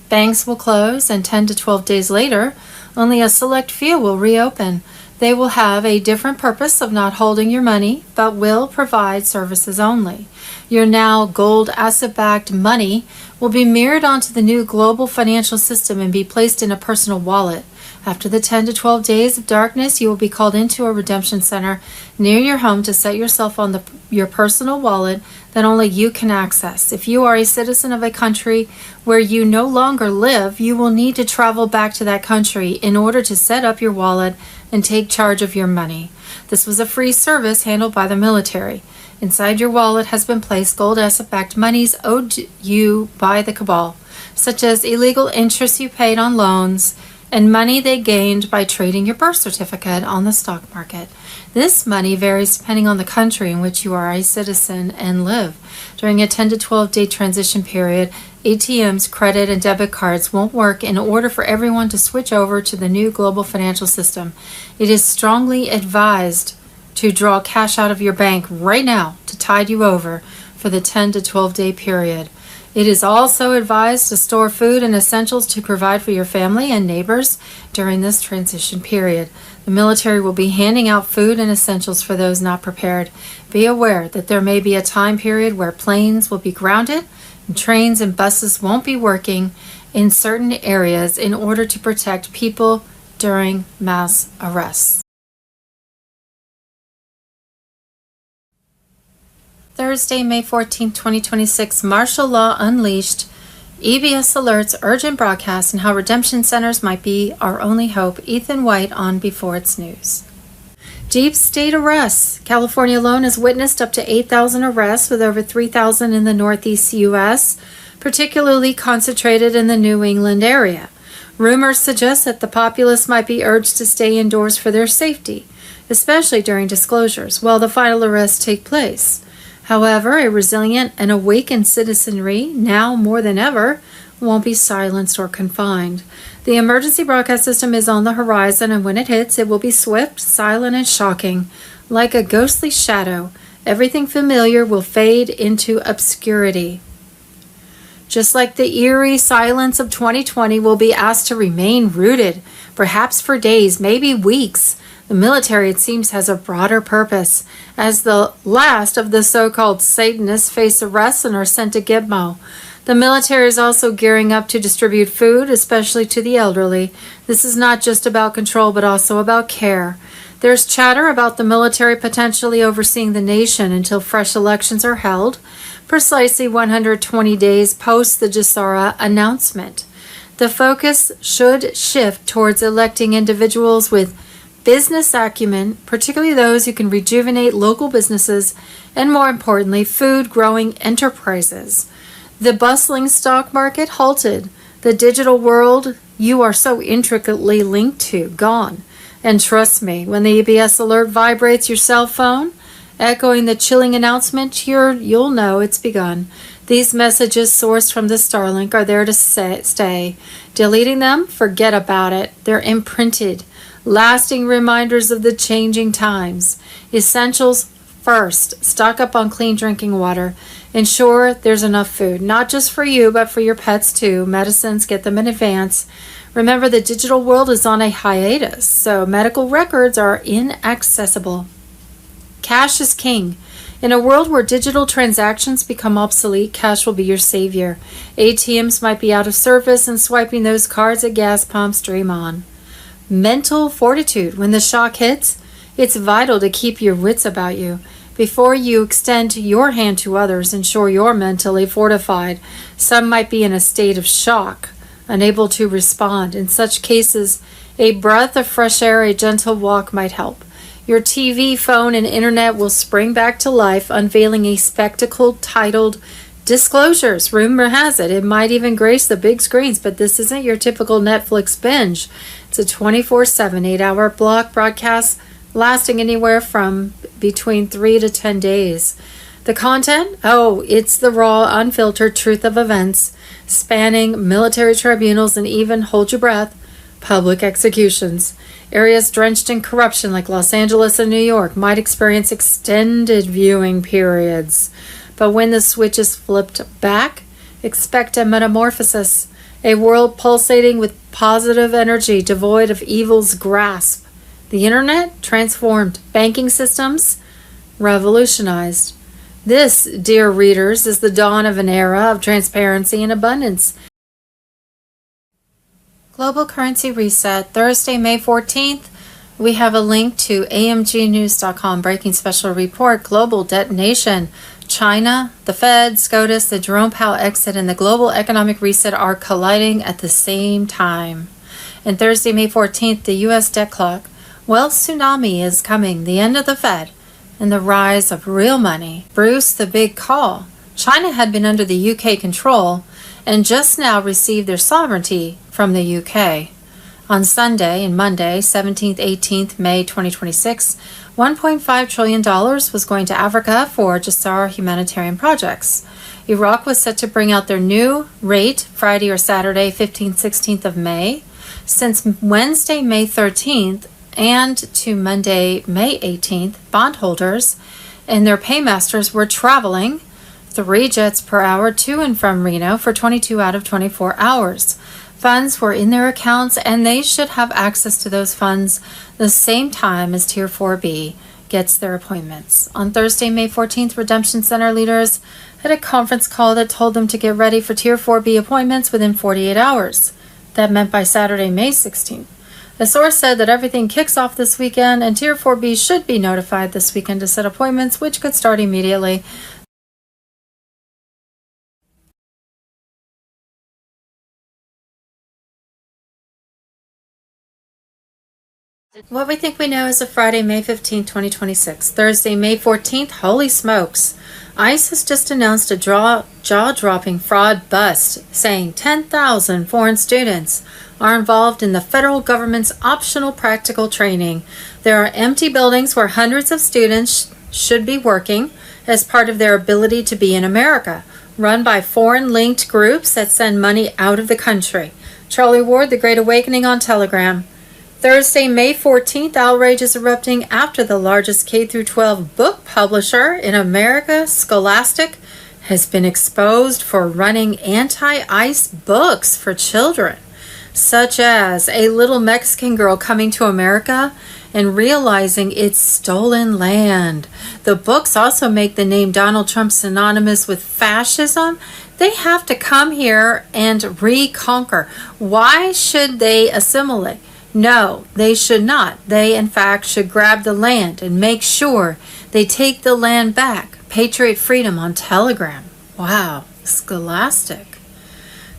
Banks will close, and 10 to 12 days later, only a select few will reopen. They will have a different purpose of not holding your money, but will provide services only. Your now gold asset-backed money will be mirrored onto the new global financial system and be placed in a personal wallet. After the 10 to 12 days of darkness, you will be called into a redemption center near your home to set yourself on your personal wallet that only you can access. If you are a citizen of a country where you no longer live, you will need to travel back to that country in order to set up your wallet and take charge of your money. This was a free service handled by the military. Inside your wallet has been placed gold asset-backed monies owed you by the cabal, such as illegal interest you paid on loans and money they gained by trading your birth certificate on the stock market. This money varies depending on the country in which you are a citizen and live. During a 10 to 12 day transition period, ATMs, credit, and debit cards won't work in order for everyone to switch over to the new global financial system. It is strongly advised to draw cash out of your bank right now to tide you over for the 10 to 12 day period. It is also advised to store food and essentials to provide for your family and neighbors during this transition period. The military will be handing out food and essentials for those not prepared. Be aware that there may be a time period where planes will be grounded and trains and buses won't be working in certain areas in order to protect people during mass arrests. Thursday, May 14, 2026, martial law unleashed. EBS alerts urgent broadcast and how redemption centers might be our only hope. Ethan White on Before It's News. Deep state arrests. California alone has witnessed up to 8,000 arrests, with over 3,000 in the Northeast U.S., particularly concentrated in the New England area. Rumors suggest that the populace might be urged to stay indoors for their safety, especially during disclosures, while the final arrests take place. However, a resilient and awakened citizenry, now more than ever, won't be silenced or confined. The emergency broadcast system is on the horizon, and when it hits, it will be swift, silent, and shocking. Like a ghostly shadow, everything familiar will fade into obscurity. Just like the eerie silence of 2020 will be asked to remain rooted, perhaps for days, maybe weeks. The military, it seems, has a broader purpose. As the last of the so-called Satanists face arrests and are sent to Gitmo. The military is also gearing up to distribute food, especially to the elderly. This is not just about control, but also about care. There's chatter about the military potentially overseeing the nation until fresh elections are held, precisely 120 days post the Jassara announcement. The focus should shift towards electing individuals with business acumen, particularly those who can rejuvenate local businesses and, more importantly, food-growing enterprises. The bustling stock market halted. The digital world you are so intricately linked to, gone. And trust me, when the EBS alert vibrates your cell phone, echoing the chilling announcement, you'll know it's begun. These messages sourced from the Starlink are there to stay. Deleting them? Forget about it. They're imprinted. Lasting reminders of the changing times. Essentials first. Stock up on clean drinking water. Ensure there's enough food, not just for you, but for your pets too. Medicines, get them in advance. Remember, the digital world is on a hiatus, so medical records are inaccessible. Cash is king. In a world where digital transactions become obsolete, cash will be your savior. ATMs might be out of service, and swiping those cards at gas pumps, dream on. Mental fortitude. When the shock hits, it's vital to keep your wits about you. Before you extend your hand to others, ensure you're mentally fortified. Some might be in a state of shock, unable to respond. In such cases, a breath of fresh air, a gentle walk might help. Your TV, phone, and internet will spring back to life, unveiling a spectacle titled Disclosures. Rumor has it might even grace the big screens, but this isn't your typical Netflix binge. It's a 24/7, 8-hour block broadcast lasting anywhere from between 3 to 10 days. The content? Oh, it's the raw, unfiltered truth of events, spanning military tribunals and even, hold your breath, public executions. Areas drenched in corruption like Los Angeles and New York might experience extended viewing periods. But when the switch is flipped back, expect a metamorphosis, a world pulsating with positive energy devoid of evil's grasp. The internet transformed, banking systems revolutionized. This, dear readers, is the dawn of an era of transparency and abundance. Global Currency Reset, Thursday, May 14th. We have a link to amgnews.com, breaking special report, global detonation. China, the Fed, SCOTUS, the Jerome Powell exit, and the global economic reset are colliding at the same time. And Thursday, May 14th, the U.S. debt clock. Wealth tsunami is coming, the end of the Fed, and the rise of real money. Bruce, the big call. China had been under the UK control and just now received their sovereignty from the UK. On Sunday and Monday, 17th, 18th May 2026, $1.5 trillion was going to Africa for Jassar humanitarian projects. Iraq was set to bring out their new rate Friday or Saturday, 15th, 16th of May. Since Wednesday, May 13th, and to Monday, May 18th, bondholders and their paymasters were traveling 3 jets per hour to and from Reno for 22 out of 24 hours. Funds were in their accounts, and they should have access to those funds the same time as Tier 4B gets their appointments. On Thursday, May 14th, Redemption Center leaders had a conference call that told them to get ready for Tier 4B appointments within 48 hours. That meant by Saturday, May 16th. A source said that everything kicks off this weekend, and Tier 4B should be notified this weekend to set appointments, which could start immediately. What we think we know is a Friday, May 15, 2026. Thursday, May 14th, holy smokes. ICE has just announced a jaw-dropping fraud bust, saying 10,000 foreign students are involved in the federal government's optional practical training. There are empty buildings where hundreds of students should be working as part of their ability to be in America, run by foreign-linked groups that send money out of the country. Charlie Ward, The Great Awakening on Telegram. Thursday, May 14th, outrage is erupting after the largest K-12 book publisher in America, Scholastic, has been exposed for running anti-ICE books for children, such as A Little Mexican Girl Coming to America and Realizing It's Stolen Land. The books also make the name Donald Trump synonymous with fascism. They have to come here and reconquer. Why should they assimilate? No, they should not. They, in fact, should grab the land and make sure they take the land back. Patriot Freedom on Telegram. Wow, Scholastic.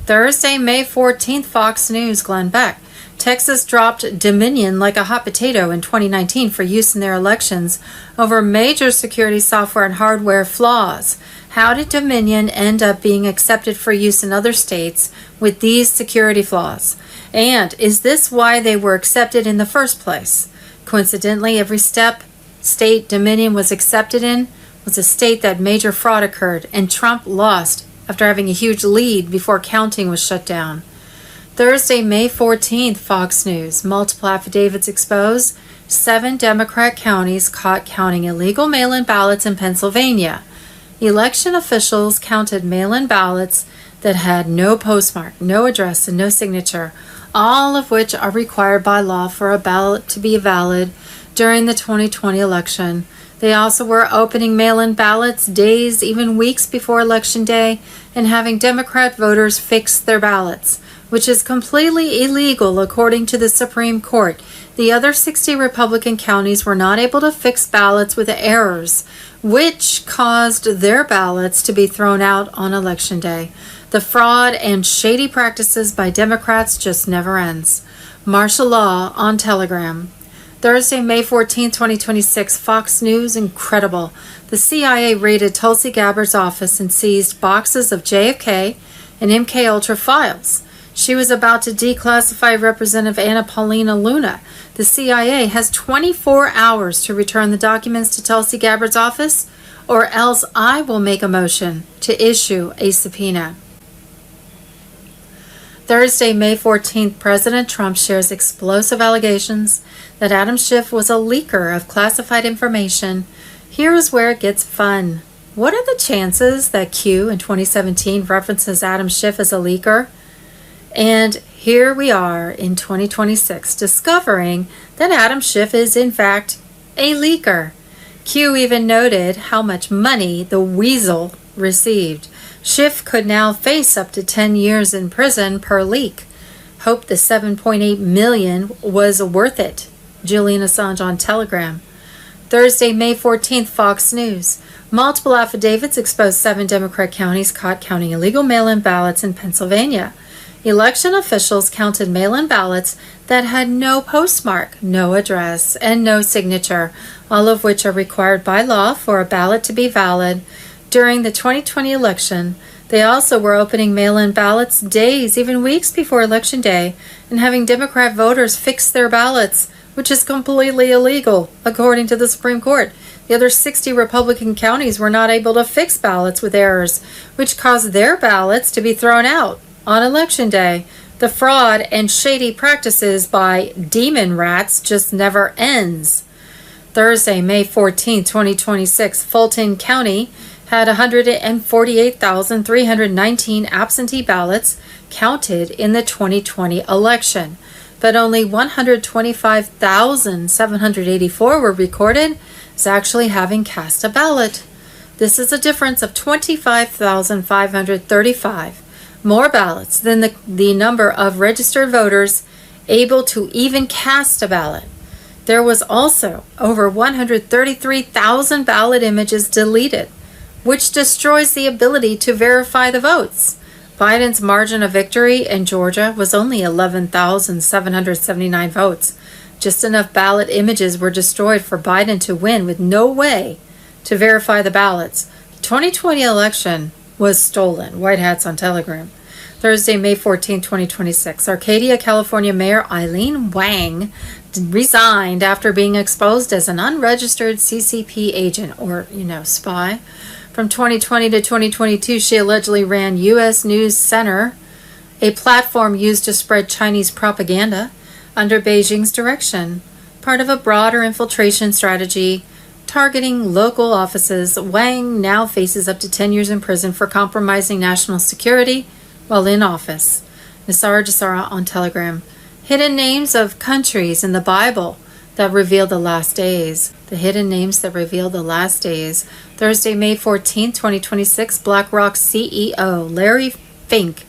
Thursday, May 14th, Fox News, Glenn Beck. Texas dropped Dominion like a hot potato in 2019 for use in their elections over major security software and hardware flaws. How did Dominion end up being accepted for use in other states with these security flaws? And is this why they were accepted in the first place? Coincidentally, every state Dominion was accepted in was a state that major fraud occurred, and Trump lost after having a huge lead before counting was shut down. Thursday, May 14th, Fox News. Multiple affidavits expose 7 Democrat counties caught counting illegal mail-in ballots in Pennsylvania. Election officials counted mail-in ballots that had no postmark, no address, and no signature, all of which are required by law for a ballot to be valid during the 2020 election. They also were opening mail-in ballots days, even weeks before Election Day, and having Democrat voters fix their ballots, which is completely illegal according to the Supreme Court. The other 60 Republican counties were not able to fix ballots with errors, which caused their ballots to be thrown out on Election Day. The fraud and shady practices by Democrats just never ends. Martial law on Telegram. Thursday, May 14, 2026, Fox News, incredible. The CIA raided Tulsi Gabbard's office and seized boxes of JFK and MKUltra files. She was about to declassify Representative Anna Paulina Luna. The CIA has 24 hours to return the documents to Tulsi Gabbard's office, or else I will make a motion to issue a subpoena. Thursday, May 14th, President Trump shares explosive allegations that Adam Schiff was a leaker of classified information. Here is where it gets fun. What are the chances that Q in 2017 references Adam Schiff as a leaker? And here we are in 2026 discovering that Adam Schiff is in fact a leaker. Q even noted how much money the weasel received. Schiff could now face up to 10 years in prison per leak. Hope the $7.8 million was worth it. Julian Assange on Telegram. Thursday, May 14th, Fox News. Multiple affidavits expose 7 Democrat counties caught counting illegal mail-in ballots in Pennsylvania. Election officials counted mail-in ballots that had no postmark, no address, and no signature, all of which are required by law for a ballot to be valid. During the 2020 election, they also were opening mail-in ballots days, even weeks before Election Day, and having Democrat voters fix their ballots, which is completely illegal, according to the Supreme Court. The other 60 Republican counties were not able to fix ballots with errors, which caused their ballots to be thrown out on Election Day. The fraud and shady practices by demon rats just never ends. Thursday, May 14, 2026, Fulton County had 148,319 absentee ballots counted in the 2020 election, but only 125,784 were recorded as actually having cast a ballot. This is a difference of 25,535 more ballots than the number of registered voters able to even cast a ballot. There was also over 133,000 ballot images deleted, which destroys the ability to verify the votes. Biden's margin of victory in Georgia was only 11,779 votes. Just enough ballot images were destroyed for Biden to win with no way to verify the ballots. The 2020 election was stolen. White Hats on Telegram. Thursday, May 14, 2026. Arcadia, California Mayor Eileen Wang resigned after being exposed as an unregistered CCP agent, or, spy. From 2020 to 2022, she allegedly ran U.S. News Center, a platform used to spread Chinese propaganda under Beijing's direction. Part of a broader infiltration strategy targeting local offices, Wang now faces up to 10 years in prison for compromising national security while in office. Nisara Jasara on Telegram. Hidden names of countries in the Bible that reveal the last days. The hidden names that reveal the last days. Thursday, May 14, 2026, BlackRock CEO Larry Fink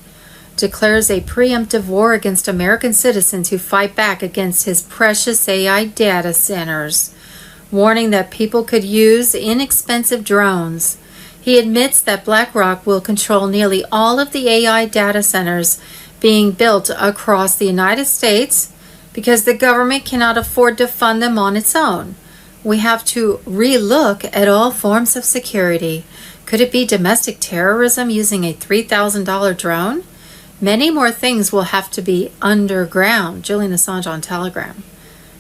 declares a preemptive war against American citizens who fight back against his precious AI data centers, warning that people could use inexpensive drones. He admits that BlackRock will control nearly all of the AI data centers being built across the United States because the government cannot afford to fund them on its own. We have to relook at all forms of security. Could it be domestic terrorism using a $3,000 drone? Many more things will have to be underground. Julian Assange on Telegram.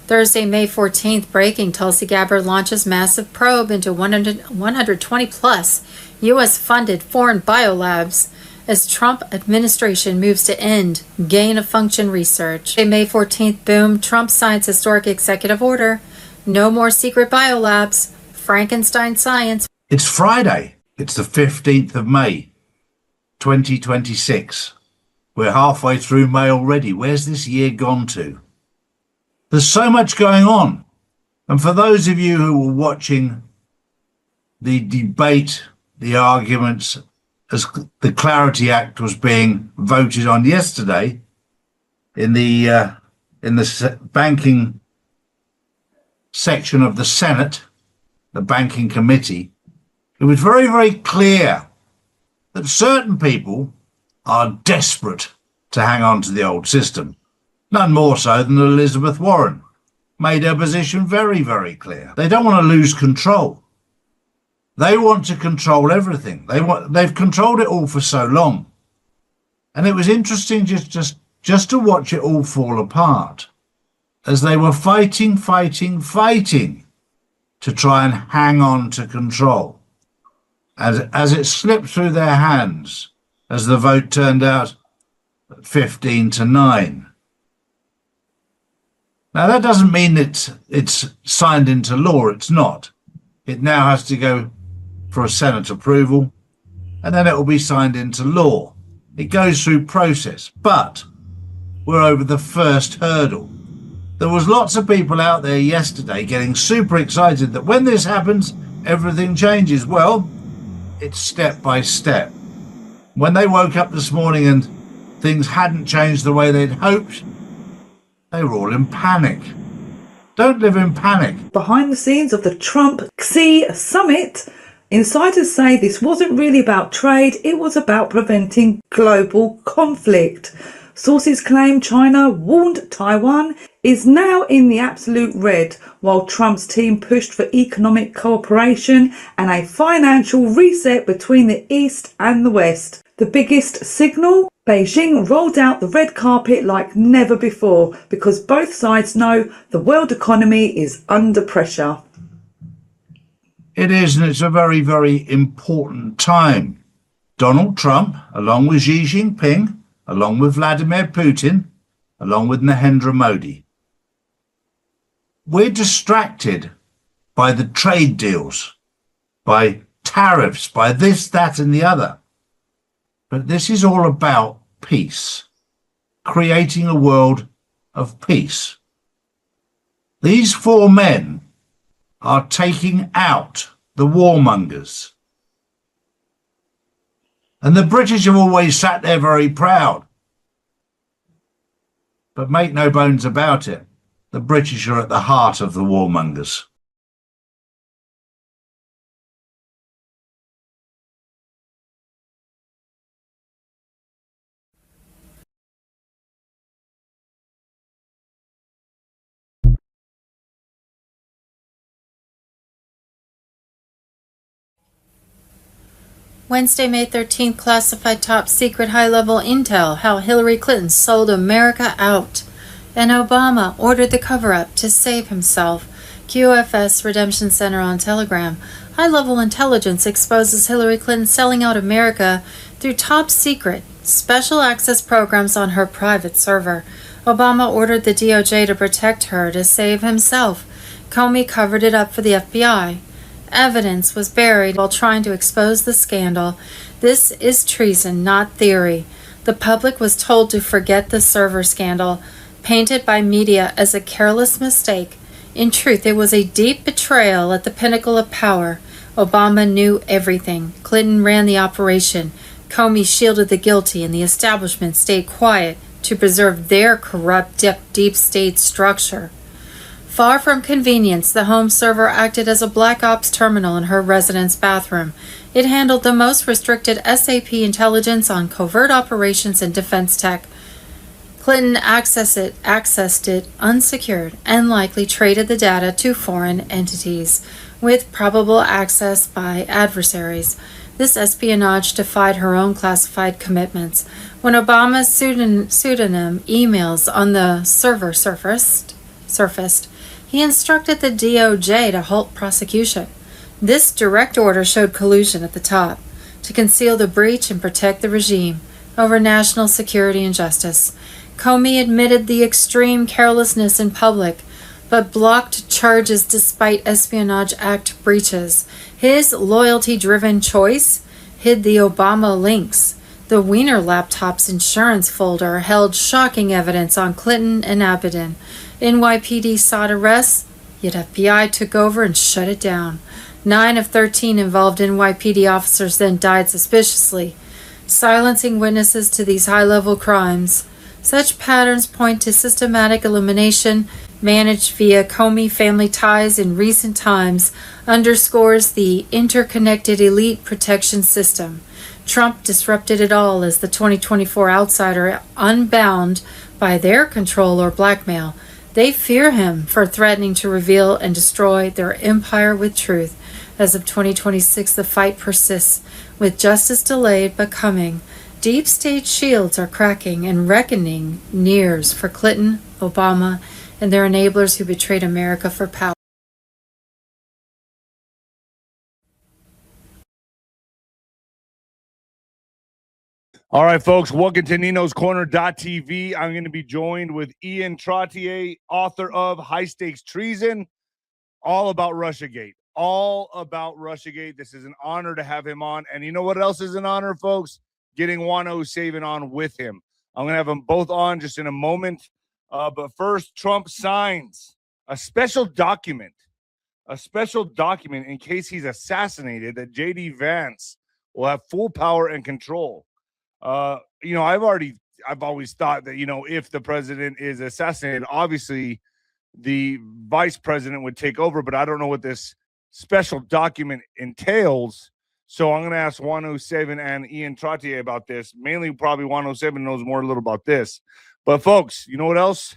Thursday, May 14th, breaking. Tulsi Gabbard launches massive probe into 120 plus U.S.-funded foreign biolabs as Trump administration moves to end gain-of-function research. May 14th, boom, Trump signs historic executive order. No more secret biolabs. Frankenstein science. It's Friday. It's the 15th of May, 2026. We're halfway through May already. Where's this year gone to? There's so much going on. And for those of you who were watching the debate, the arguments, as the Clarity Act was being voted on yesterday in the banking section of the Senate, the banking committee, it was very, very clear that certain people are desperate to hang on to the old system. None more so than Elizabeth Warren made her position very, very clear. They don't want to lose control. They want to control everything. They've controlled it all for so long. And it was interesting just to watch it all fall apart as they were fighting to try and hang on to control. as it slipped through their hands as the vote turned out at 15-9. Now, that doesn't mean it's signed into law. It's not. It now has to go for a Senate approval, and then it will be signed into law. It goes through process, but we're over the first hurdle. There was lots of people out there yesterday getting super excited that when this happens, everything changes. Well, it's step by step. When they woke up this morning and things hadn't changed the way they'd hoped, they were all in panic. Don't live in panic. Behind the scenes of the Trump-Xi summit, insiders say this wasn't really about trade, it was about preventing global conflict. Sources claim China warned Taiwan is now in the absolute red, while Trump's team pushed for economic cooperation and a financial reset between the East and the West. The biggest signal? Beijing rolled out the red carpet like never before because both sides know the world economy is under pressure. It is, and it's a very, very important time. Donald Trump, along with Xi Jinping, along with Vladimir Putin, along with Narendra Modi. We're distracted by the trade deals, by tariffs, by this, that, and the other. But this is all about peace, creating a world of peace. These four men are taking out the warmongers. And the British have always sat there very proud. But make no bones about it, the British are at the heart of the warmongers. Wednesday, May 13th, classified top secret high-level intel, how Hillary Clinton sold America out. And Obama ordered the cover-up to save himself. QFS Redemption Center on Telegram. High-level intelligence exposes Hillary Clinton selling out America through top secret, special access programs on her private server. Obama ordered the DOJ to protect her to save himself. Comey covered it up for the FBI. Evidence was buried while trying to expose the scandal. This is treason, not theory. The public was told to forget the server scandal, painted by media as a careless mistake. In truth, it was a deep betrayal at the pinnacle of power. Obama knew everything. Clinton ran the operation. Comey shielded the guilty, and the establishment stayed quiet to preserve their corrupt deep state structure. Far from convenience, the home server acted as a black ops terminal in her residence bathroom. It handled the most restricted SAP intelligence on covert operations and defense tech. Clinton accessed it unsecured and likely traded the data to foreign entities, with probable access by adversaries. This espionage defied her own classified commitments. When Obama's pseudonym emails on the server surfaced, he instructed the DOJ to halt prosecution. This direct order showed collusion at the top to conceal the breach and protect the regime over national security and justice. Comey admitted the extreme carelessness in public, but blocked charges despite Espionage Act breaches. His loyalty-driven choice hid the Obama links. The Wiener Laptop's insurance folder held shocking evidence on Clinton and Abbott. NYPD sought arrests, yet FBI took over and shut it down. 9 of 13 involved NYPD officers then died suspiciously, silencing witnesses to these high-level crimes. Such patterns point to systematic elimination managed via Comey family ties in recent times, underscores the interconnected elite protection system. Trump disrupted it all as the 2024 outsider, unbound by their control or blackmail. They fear him for threatening to reveal and destroy their empire with truth. As of 2026, the fight persists, with justice delayed but coming. Deep state shields are cracking, and reckoning nears for Clinton, Obama, and their enablers who betrayed America for power. All right, folks, welcome to Nino's Corner.tv. I'm going to be joined with Ian Trottier, author of High Stakes Treason, all about Russiagate. All about Russiagate. This is an honor to have him on. And you know what else is an honor, folks? Getting Juan O'Savin on with him. I'm going to have them both on just in a moment. But first, Trump signs a special document in case he's assassinated that J.D. Vance will have full power and control. I've always thought that, if the president is assassinated, obviously the vice president would take over, but I don't know what this special document entails. So I'm going to ask Juan O'Savin and Ian Trottier about this. Mainly, probably Juan O'Savin knows more a little about this. But folks, you know what else?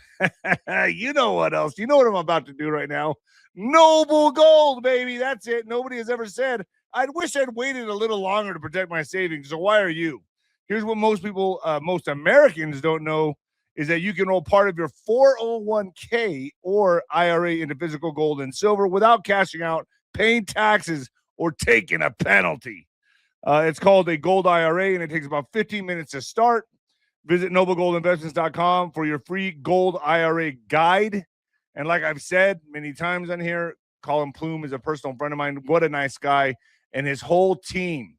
You know what else? You know what I'm about to do right now? Noble gold, baby. That's it. Nobody has ever said, I wish I'd waited a little longer to protect my savings. So why are you? Here's what most people, most Americans don't know is that you can roll part of your 401k or IRA into physical gold and silver without cashing out, paying taxes, or taking a penalty. It's called a gold IRA, and it takes about 15 minutes to start. Visit noblegoldinvestments.com for your free gold IRA guide. And like I've said many times on here, Colin Plume is a personal friend of mine. What a nice guy. And his whole team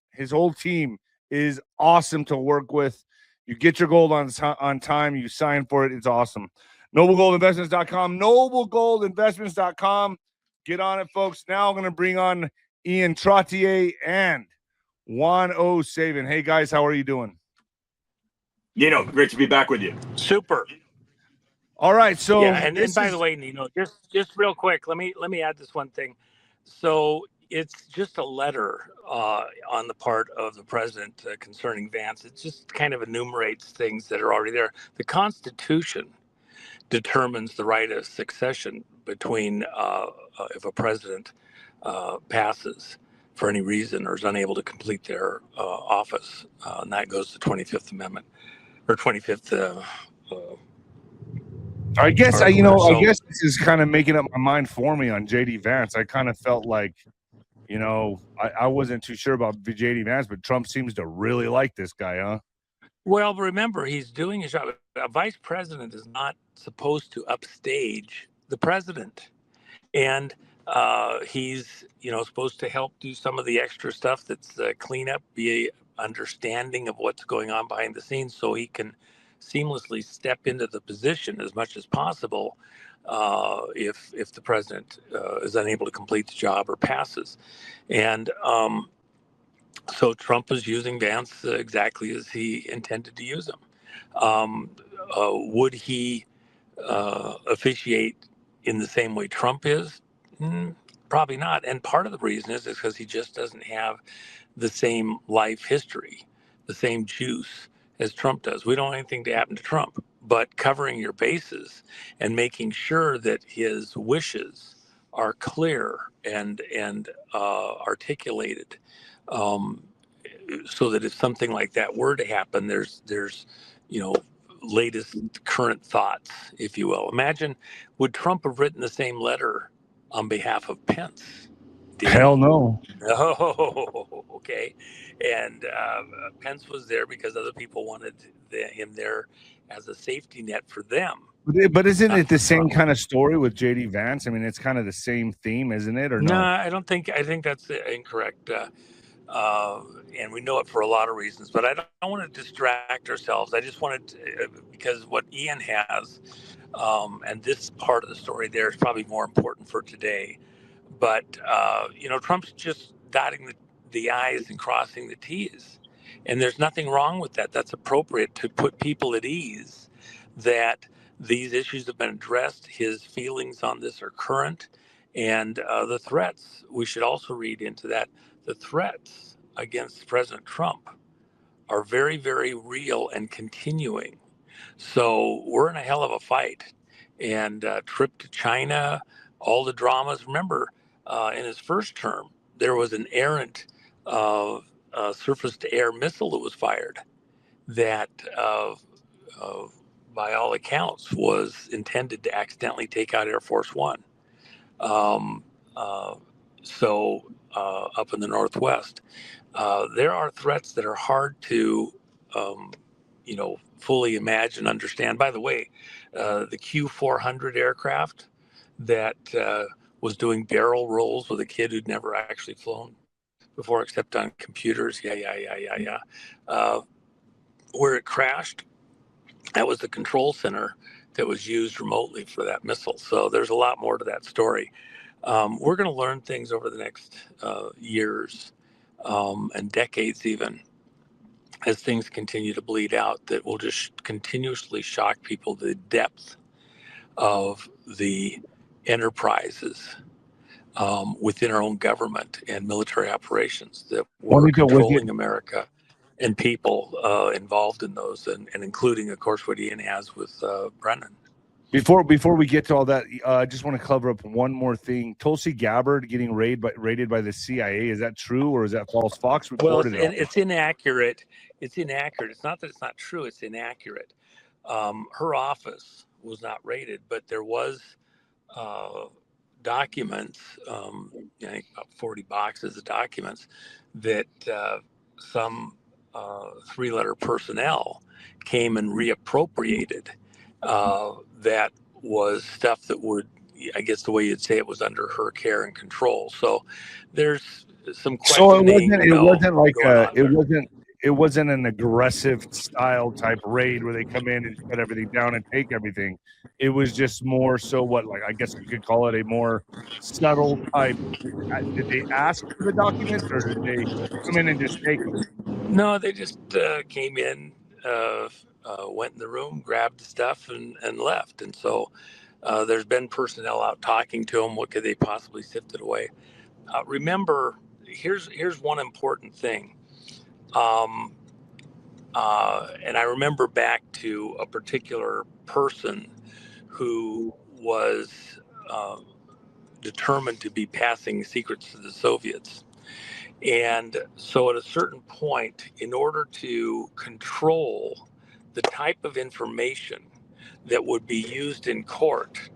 is awesome to work with. You get your gold on time. You sign for it. It's awesome. NobleGoldInvestments.com. NobleGoldInvestments.com. Get on it, folks. Now I'm going to bring on Ian Trottier and Juan O'Savin. Hey, guys, how are you doing? Great to be back with you. Super. All right. So yeah, and by the way, Nino, just real quick, let me add this one thing. So it's just a letter on the part of the president concerning Vance. It just kind of enumerates things that are already there. The Constitution determines the right of succession between if a president passes for any reason or is unable to complete their office, and that goes to 25th Amendment or 25th. I guess I guess this is kind of making up my mind for me on JD Vance. I kind of felt like, I wasn't too sure about JD Vance, but Trump seems to really like this guy, huh? Well, remember, he's doing his job. A vice president is not supposed to upstage the president, and he's supposed to help do some of the extra stuff that's cleanup, be understanding of what's going on behind the scenes, so he can seamlessly step into the position as much as possible if the president is unable to complete the job or passes. And so Trump is using Vance exactly as he intended to use him. Would he officiate in the same way Trump is? Probably not. And part of the reason is because he just doesn't have the same life history, the same juice as Trump does. We don't want anything to happen to Trump, but covering your bases and making sure that his wishes are clear and articulated, so that if something like that were to happen, there's latest current thoughts, if you will. Imagine, would Trump have written the same letter on behalf of Pence? Hell no. Oh, okay. And Pence was there because other people wanted him there as a safety net for them. But isn't it the same kind of story with JD Vance? I mean, it's kind of the same theme, isn't it? Or no? No, I don't think. I think that's incorrect. And we know it for a lot of reasons. But I don't want to distract ourselves. I just wanted to, because what Ian has, and this part of the story there is probably more important for today. But Trump's just dotting the I's and crossing the T's, and there's nothing wrong with that. That's appropriate to put people at ease that these issues have been addressed. His feelings on this are current, and the threats, we should also read into that. The threats against President Trump are very, very real and continuing. So we're in a hell of a fight. And trip to China, all the dramas. Remember, in his first term, there was an errant surface-to-air missile that was fired that, by all accounts, was intended to accidentally take out Air Force One. So up in the Northwest, there are threats that are hard to fully imagine, understand. By the way, the Q400 aircraft that was doing barrel rolls with a kid who'd never actually flown before except on computers. Where it crashed, that was the control center that was used remotely for that missile. So there's a lot more to that story. We're going to learn things over the next years and decades even, as things continue to bleed out, that will just continuously shock people, the depth of the enterprises within our own government and military operations that were controlling America, and people involved in those, and including, of course, what Ian has with Brennan. Before we get to all that, I just want to cover up one more thing. Tulsi Gabbard getting raided by the CIA. Is that true, or is that false? Fox reported it. It's inaccurate. It's inaccurate. It's not that it's not true. It's inaccurate. Her office was not raided, but there was documents, I think about 40 boxes of documents that some three-letter personnel came and reappropriated. That was stuff that would, I guess the way you'd say it, was under her care and control. So there's some questioning. So it wasn't an aggressive style type raid where they come in and shut everything down and take everything. It was just more so I guess you could call it a more subtle type. Did they ask for the documents, or did they come in and just take them? No, they just came in, went in the room, grabbed the stuff, and left. And so there's been personnel out talking to them. What could they possibly sift it away? Remember, here's one important thing. And I remember back to a particular person who was determined to be passing secrets to the Soviets. And so at a certain point, in order to control the type of information that would be used in court,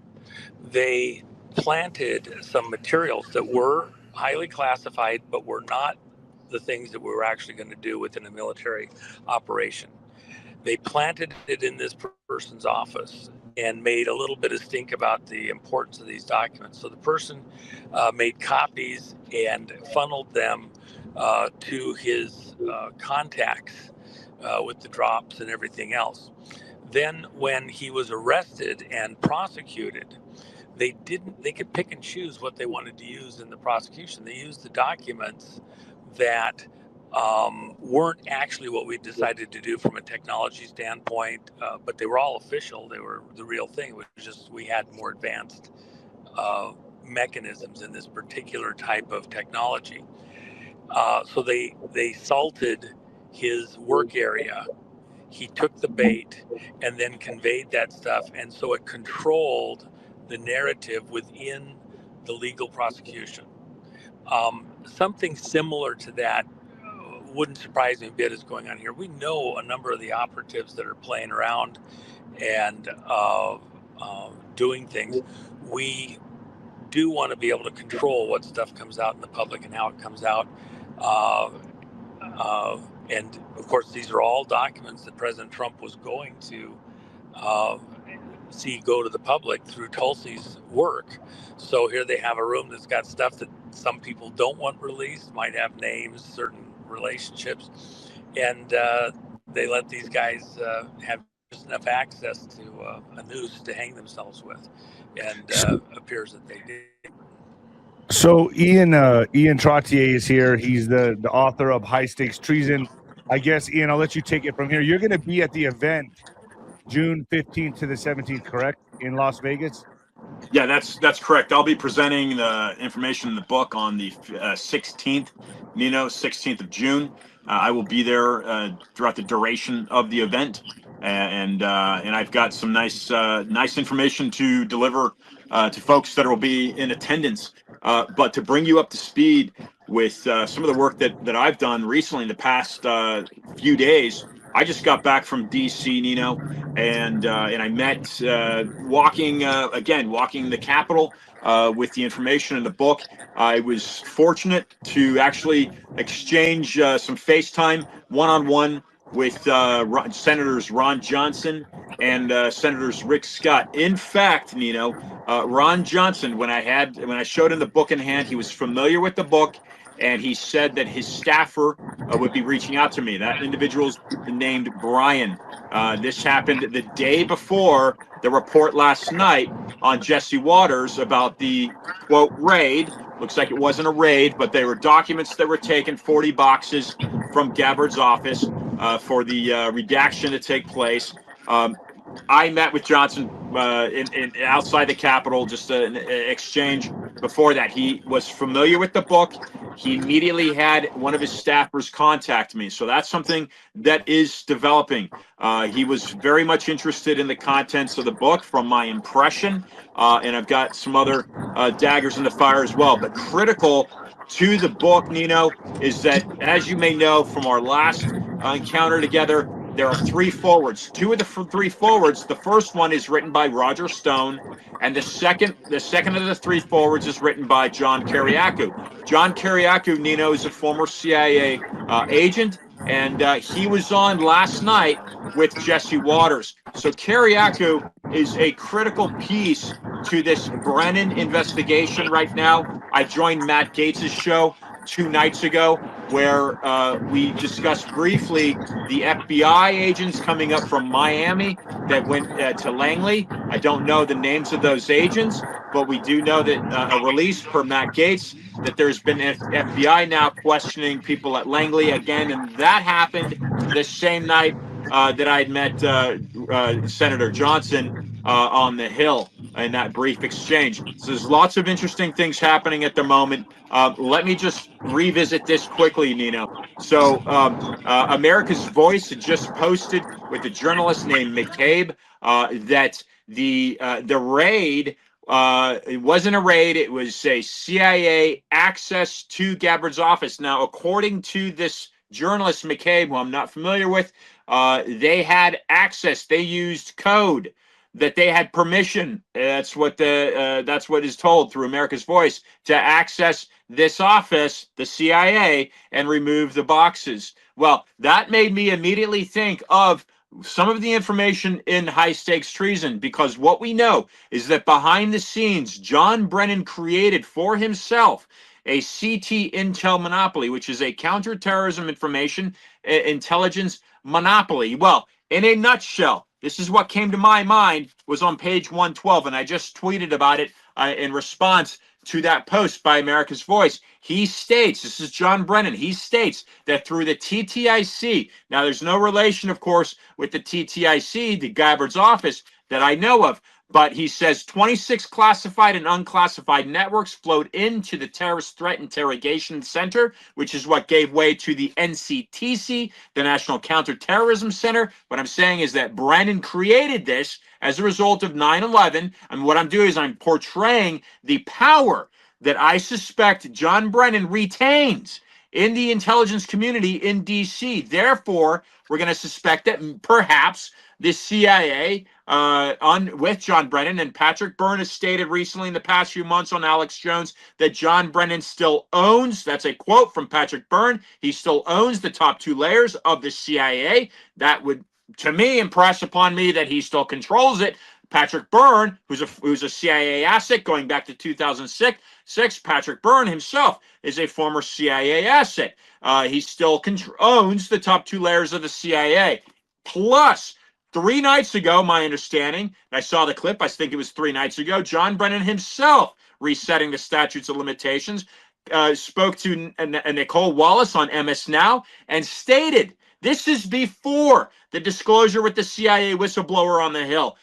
they planted some materials that were highly classified, but were not the things that we were actually going to do within a military operation. They planted it in this person's office and made a little bit of stink about the importance of these documents. So the person made copies and funneled them to his contacts with the drops and everything else. Then when he was arrested and prosecuted, they could pick and choose what they wanted to use in the prosecution. They used the documents that weren't actually what we decided to do from a technology standpoint, but they were all official. They were the real thing. It was just we had more advanced mechanisms in this particular type of technology. So they salted his work area. He took the bait and then conveyed that stuff, and so it controlled the narrative within the legal prosecution. Something similar to that wouldn't surprise me a bit is going on here. We know a number of the operatives that are playing around and doing things. We do want to be able to control what stuff comes out in the public and how it comes out. And of course, these are all documents that President Trump was going to see go to the public through Tulsi's work. So here they have a room that's got stuff that some people don't want released, might have names, certain relationships, and they let these guys have just enough access to a noose to hang themselves with, and appears that they did. So Ian Trottier is here. He's the author of High Stakes Treason. I guess, Ian, I'll let you take it from here. You're going to be at the event June 15th to the 17th, correct, in Las Vegas? Yeah, that's correct. I'll be presenting the information in the book on the 16th, 16th of June. I will be there throughout the duration of the event, and I've got some nice information to deliver to folks that will be in attendance. But to bring you up to speed with some of the work that I've done recently in the past few days, I just got back from DC, Nino, and I met walking the Capitol with the information in the book. I was fortunate to actually exchange some FaceTime one-on-one with Senators Ron Johnson and Senators Rick Scott. In fact, Nino, Ron Johnson, when I showed him the book in hand, he was familiar with the book, and he said that his staffer would be reaching out to me. That individual's named Brian. This happened the day before the report last night on Jesse Waters about the quote raid. Looks like it wasn't a raid, but they were documents that were taken, 40 boxes from Gabbard's office for the redaction to take place. I met with Johnson in outside the Capitol, just an exchange before that. He was familiar with the book. He immediately had one of his staffers contact me. So that's something that is developing. He was very much interested in the contents of the book from my impression. And I've got some other daggers in the fire as well. But critical to the book, Nino, is that, as you may know from our last encounter together, there are three forwards. Two of the three forwards, the first one is written by Roger Stone, and the second of the three forwards is written by John Kiriakou. John Kiriakou, Nino, is a former CIA agent, and he was on last night with Jesse Waters. So Kiriakou is a critical piece to this Brennan investigation right now. I joined Matt Gaetz's show 2 nights ago, where we discussed briefly the FBI agents coming up from Miami that went to Langley. I don't know the names of those agents, but we do know that a release per Matt Gaetz that there's been FBI now questioning people at Langley again, and that happened the same night that I'd met Senator Johnson on the Hill in that brief exchange. So there's lots of interesting things happening at the moment. Let me just revisit this quickly, Nino. So America's Voice had just posted with a journalist named McCabe that the raid, it wasn't a raid, it was a CIA access to Gabbard's office. Now, according to this journalist McCabe, who I'm not familiar with, they had access. They used code, that they had permission. That's what is told through America's Voice, to access this office, the CIA, and remove the boxes. Well, that made me immediately think of some of the information in high stakes treason, because what we know is that behind the scenes, John Brennan created for himself a CT intel monopoly, which is a counterterrorism information intelligence monopoly. Well, in a nutshell, this is what came to my mind, was on page 112, and I just tweeted about it in response to that post by America's Voice. He states, this is John Brennan, he states that through the TTIC, now there's no relation, of course, with the TTIC, the Gabbard's office, that I know of, but he says 26 classified and unclassified networks flowed into the Terrorist Threat Interrogation Center, which is what gave way to the NCTC, the National Counterterrorism Center. What I'm saying is that Brennan created this as a result of 9/11, and what I'm doing is I'm portraying the power that I suspect John Brennan retains in the intelligence community in D.C. Therefore, we're going to suspect that perhaps the CIA, with John Brennan, and Patrick Byrne has stated recently in the past few months on Alex Jones that John Brennan still owns, that's a quote from Patrick Byrne, he still owns the top 2 layers of the CIA. That would, to me, impress upon me that he still controls it. Patrick Byrne, who's a CIA asset going back to 2006, Patrick Byrne himself is a former CIA asset. He still owns the top 2 layers of the CIA. Plus, 3 nights ago, my understanding, I saw the clip, I think it was 3 nights ago, John Brennan himself, resetting the statutes of limitations, spoke to Nicole Wallace on MS Now and stated, this is before the disclosure with the CIA whistleblower on the Hill.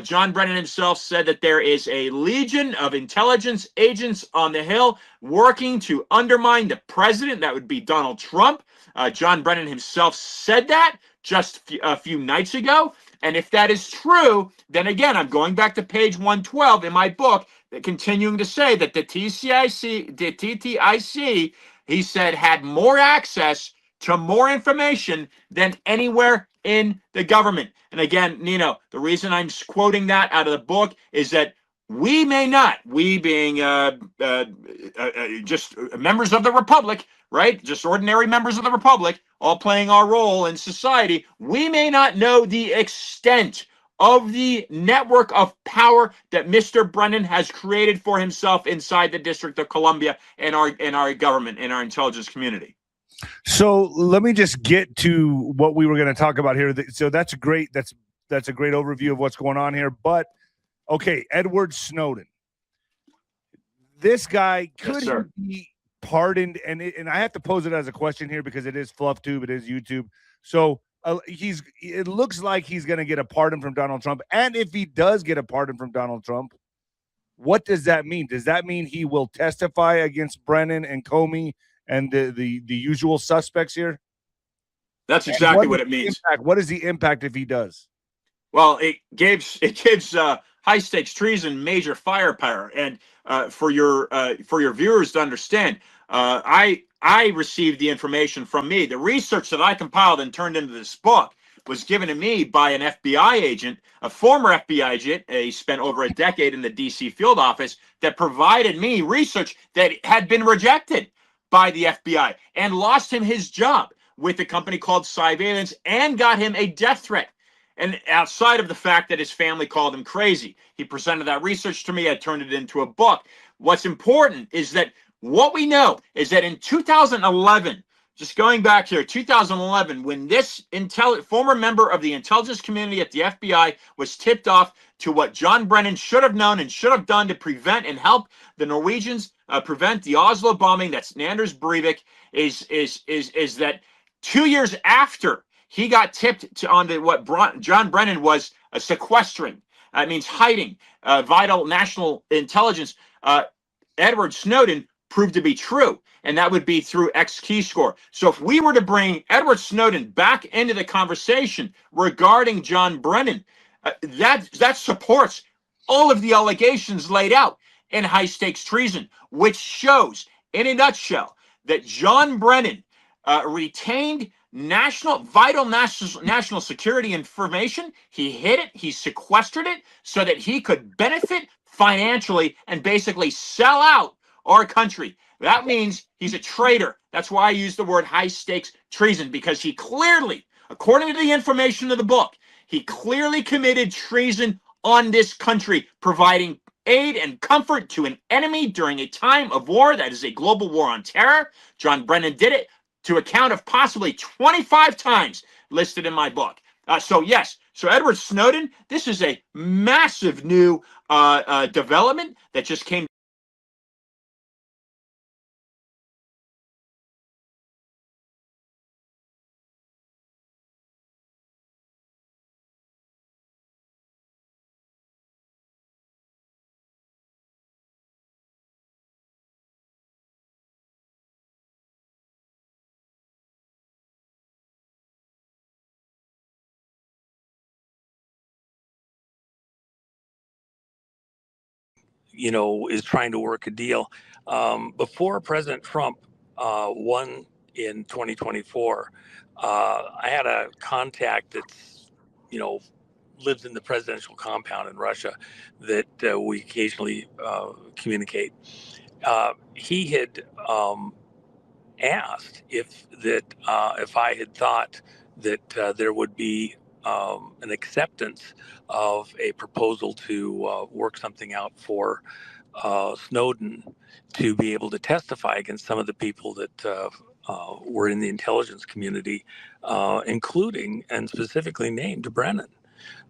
John Brennan himself said that there is a legion of intelligence agents on the Hill working to undermine the president. That would be Donald Trump. John Brennan himself said that just a few nights ago. And if that is true, then again, I'm going back to page 112 in my book, continuing to say that the TTIC, he said, had more access to more information than anywhere in the government. And again, Nino, the reason I'm quoting that out of the book is that we may not, we being just members of the Republic, right? Just ordinary members of the Republic, all playing our role in society, we may not know the extent of the network of power that Mr. Brennan has created for himself inside the District of Columbia and our government and our intelligence community. So let me just get to what we were going to talk about here. So that's great. That's a great overview of what's going on here. But okay, Edward Snowden. This guy, could he be pardoned? And I have to pose it as a question here because it is FluffTube, it is YouTube. So it looks like he's going to get a pardon from Donald Trump. And if he does get a pardon from Donald Trump, what does that mean? Does that mean he will testify against Brennan and Comey and the usual suspects here? That's exactly what it means. What is the impact if he does? Well, it gives high stakes treason major firepower, and for your viewers to understand, I received the information from me. The research that I compiled and turned into this book was given to me by an FBI agent, a former FBI agent. He spent over a decade in the DC field office that provided me research that had been rejected by the FBI and lost him his job with a company called Cyvalence and got him a death threat. And outside of the fact that his family called him crazy, he presented that research to me. I turned it into a book. What's important is that what we know is that in 2011, just going back here, 2011, when this former member of the intelligence community at the FBI was tipped off to what John Brennan should have known and should have done to prevent and help the Norwegians prevent the Oslo bombing, that's Anders Breivik, is that 2 years after he got tipped onto what John Brennan was sequestering. That means hiding vital national intelligence. Edward Snowden proved to be true, and that would be through X-Keyscore. So if we were to bring Edward Snowden back into the conversation regarding John Brennan, that supports all of the allegations laid out in high-stakes treason, which shows, in a nutshell, that John Brennan retained vital national security information. He hid it, he sequestered it so that he could benefit financially and basically sell out our country. That means he's a traitor. That's why I use the word high stakes treason, because he clearly, according to the information of the book, he clearly committed treason on this country, providing aid and comfort to an enemy during a time of war that is a global war on terror. John Brennan did it to a count of possibly 25 times listed in my book. So Edward Snowden, this is a massive new development that just came. Is trying to work a deal. Before President Trump won in 2024, I had a contact that's, lives in the presidential compound in Russia that we occasionally communicate. He had asked if I had thought that there would be an acceptance of a proposal to work something out for Snowden to be able to testify against some of the people that were in the intelligence community, including and specifically named Brennan.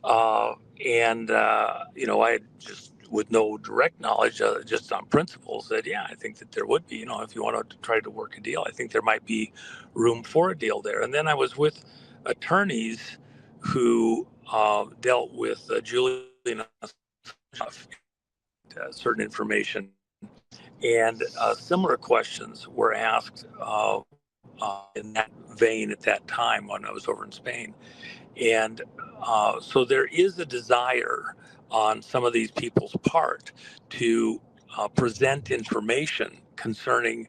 I had just, with no direct knowledge, just on principle, said, yeah, I think that there would be, if you want to try to work a deal, I think there might be room for a deal there. And then I was with attorneys who dealt with Julian certain information, and similar questions were asked in that vein at that time when I was over in Spain. And so there is a desire on some of these people's part to present information concerning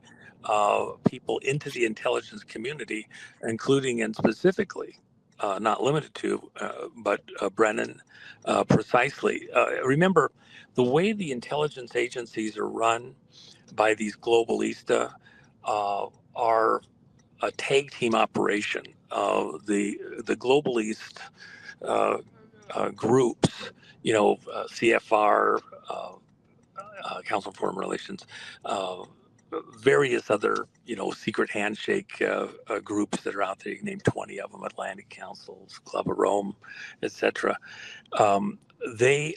people into the intelligence community, including and specifically, not limited to, but Brennan precisely. Remember, the way the intelligence agencies are run by these globalista are a tag team operation. The Global East groups, CFR, Council on Foreign Relations, various other, secret handshake groups that are out there. You can name 20 of them: Atlantic Councils, Club of Rome, etc. They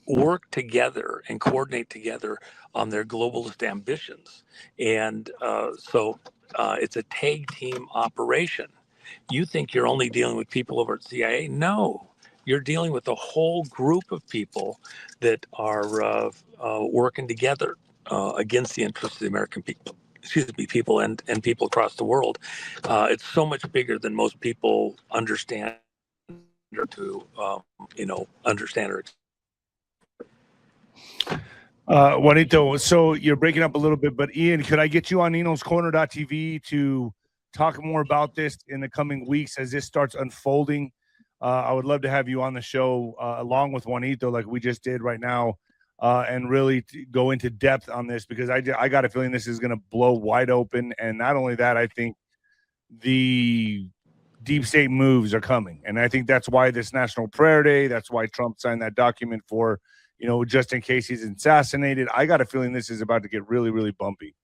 work together and coordinate together on their globalist ambitions, and so it's a tag team operation. You think you're only dealing with people over at CIA? No, you're dealing with a whole group of people that are working together against the interests of the American people. Excuse me, people and people across the world. It's so much bigger than most people understand or to understand or. Juanito, so you're breaking up a little bit, but Ian, could I get you on Nino'sCorner.tv to talk more about this in the coming weeks as this starts unfolding? I would love to have you on the show along with Juanito, like we just did right now, and really go into depth on this, because I got a feeling this is going to blow wide open. And not only that, I think the deep state moves are coming. And I think that's why this National Prayer Day, that's why Trump signed that document for, just in case he's assassinated. I got a feeling this is about to get really, really bumpy.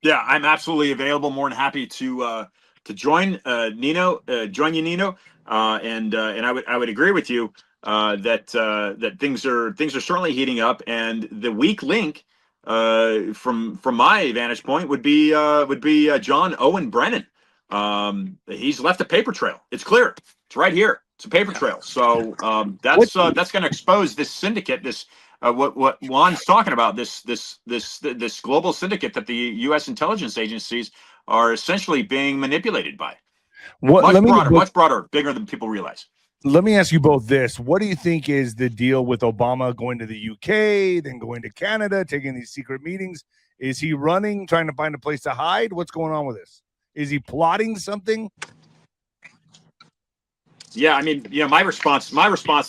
Yeah, I'm absolutely available. More than happy to join Nino, join you, Nino. And I would agree with you that things are certainly heating up. And the weak link from my vantage point would be John Owen Brennan. He's left a paper trail. It's clear. It's right here. It's a paper trail. So that's going to expose this syndicate. This what Juan's talking about. This global syndicate that the U.S. intelligence agencies are essentially being manipulated by. Much broader, bigger than people realize. Let me ask you both this. What do you think is the deal with Obama going to the UK, then going to Canada, taking these secret meetings? Is he running, trying to find a place to hide? What's going on with this? Is he plotting something? Yeah, I mean, my response to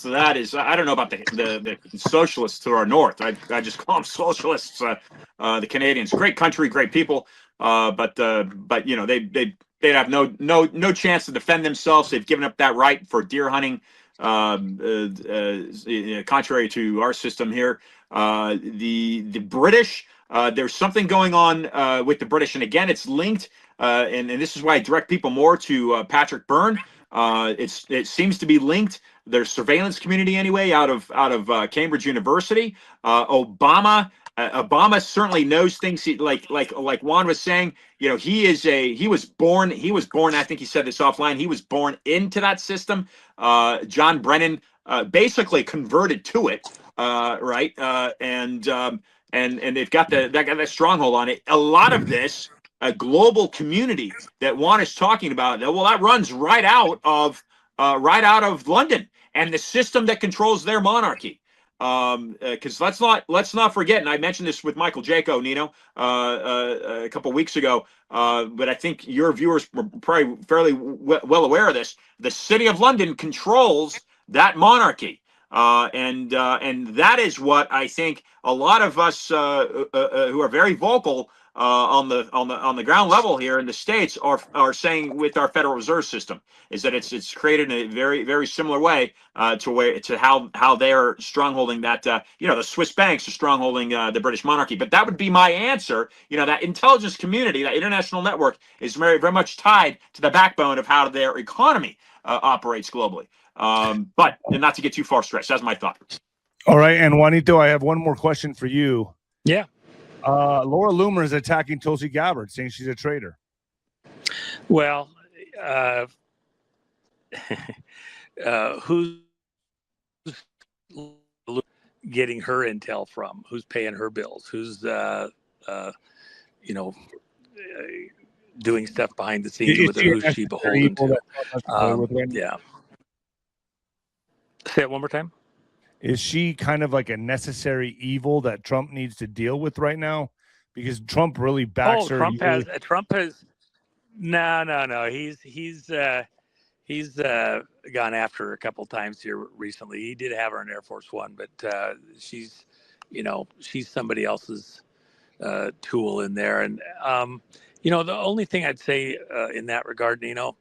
that is I don't know about the socialists to our north. I just call them socialists. The Canadians, great country, great people, but they'd have no chance to defend themselves. They've given up that right for deer hunting, contrary to our system here. The British, there's something going on with the British, and again, it's linked, and this is why I direct people more to Patrick Byrne. It seems to be linked. There's surveillance community anyway out of Cambridge University. Obama certainly knows things. Like Juan was saying, he was born. I think he said this offline. He was born into that system. John Brennan basically converted to it, right? And they've got that stronghold on it. A lot of this. A global community that Juan is talking about, well, that runs right out of London and the system that controls their monarchy. Because let's not forget, and I mentioned this with Michael Jaco, Nino, a couple of weeks ago, but I think your viewers were probably fairly well aware of this. The City of London controls that monarchy. And that is what I think a lot of us who are very vocal on the ground level here in the States are saying with our Federal Reserve System, is that it's created in a very, very similar way to how they are strongholding that the Swiss banks are strongholding the British monarchy. But that would be my answer. That intelligence community, that international network, is very, very much tied to the backbone of how their economy operates globally. But not to get too far stretched. That's my thought. All right, and Juanito, I have one more question for you. Yeah. Laura Loomer is attacking Tulsi Gabbard, saying she's a traitor. Well, who's getting her intel from? Who's paying her bills? Who's doing stuff behind the scenes with her? Who's she beholden to? Yeah. Say it one more time. Is she kind of like a necessary evil that Trump needs to deal with right now? Because Trump really backs her. Trump has no. He's gone after her a couple times here recently. He did have her in Air Force One, but she's somebody else's tool in there. And the only thing I'd say in that regard, Nino,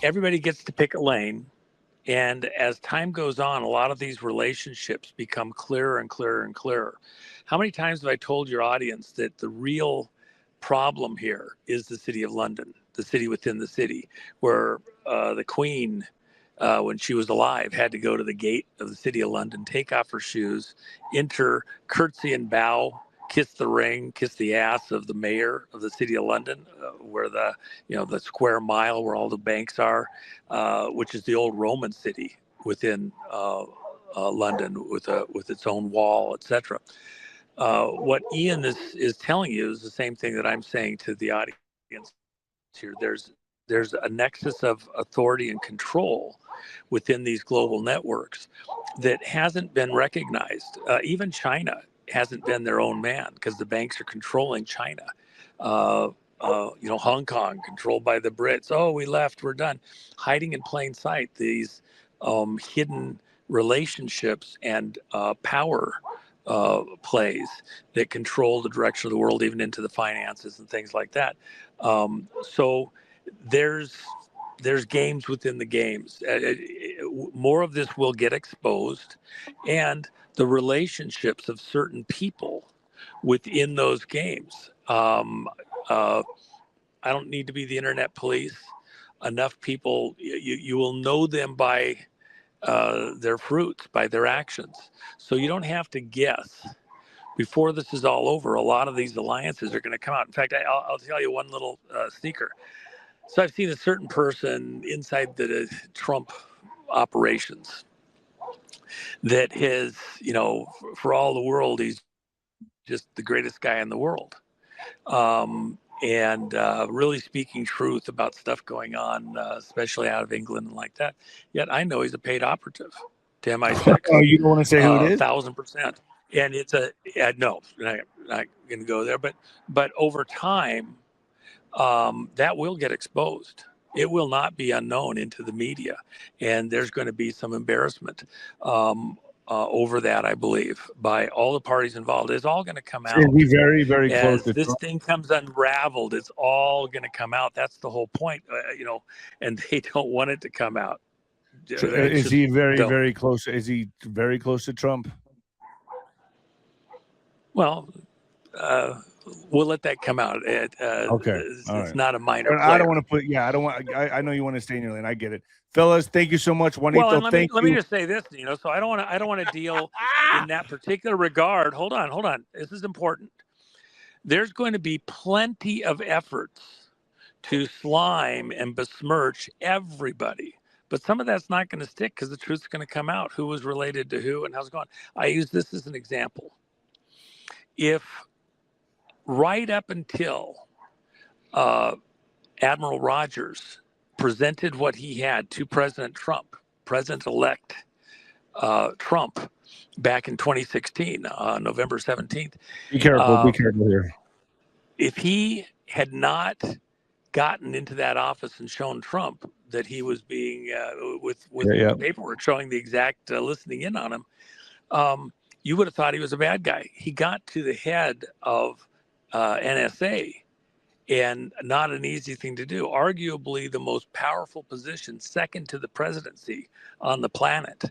everybody gets to pick a lane. And as time goes on, a lot of these relationships become clearer and clearer and clearer. How many times have I told your audience that the real problem here is the City of London, the city within the city, where the Queen, when she was alive, had to go to the gate of the City of London, take off her shoes, enter, curtsy and bow, kiss the ring, kiss the ass of the mayor of the City of London, where the square mile where all the banks are, which is the old Roman city within London with its own wall, etc. What Ian is telling you is the same thing that I'm saying to the audience here. There's a nexus of authority and control within these global networks that hasn't been recognized. Even China hasn't been their own man because the banks are controlling China. Hong Kong controlled by the Brits. Oh, we left, we're done. Hiding in plain sight, these hidden relationships and power plays that control the direction of the world, even into the finances and things like that. So there's games within the games. More of this will get exposed, and the relationships of certain people within those games. I don't need to be the internet police. Enough people, you will know them by their fruits, by their actions. So you don't have to guess. Before this is all over, a lot of these alliances are going to come out. In fact, I'll tell you one little sneaker. So I've seen a certain person inside the Trump operations that has, for all the world, he's just the greatest guy in the world. And really speaking truth about stuff going on, especially out of England and like that. Yet I know he's a paid operative to MI6. Oh, you don't want to say who it is? 1,000%. And it's no, I'm not going to go there. But over time, that will get exposed. It will not be unknown into the media, and there's going to be some embarrassment over that, I believe, by all the parties involved. It's all going to come out. Is he very, very close As to this Trump? thing comes unraveled, it's all going to come out. That's the whole point, and they don't want it to come out. Is he very close? Is he very close to Trump? Well, we'll let that come out. Okay, it's not a minor player. I don't want to put. Yeah, I don't want. I know you want to stay in your lane. I get it, fellas. Thank you so much, Juanito. Well, let me just say this. So I don't want to deal in that particular regard. Hold on. This is important. There's going to be plenty of efforts to slime and besmirch everybody. But some of that's not going to stick because the truth's going to come out. Who was related to who and how's it going? I use this as an example. If right up until Admiral Rogers presented what he had to President Trump, President-elect Trump, back in 2016, November 17th. Be careful here. If he had not gotten into that office and shown Trump that he was being, with the paperwork showing the exact listening in on him, you would have thought he was a bad guy. He got to the head of NSA, and not an easy thing to do. Arguably the most powerful position, second to the presidency on the planet,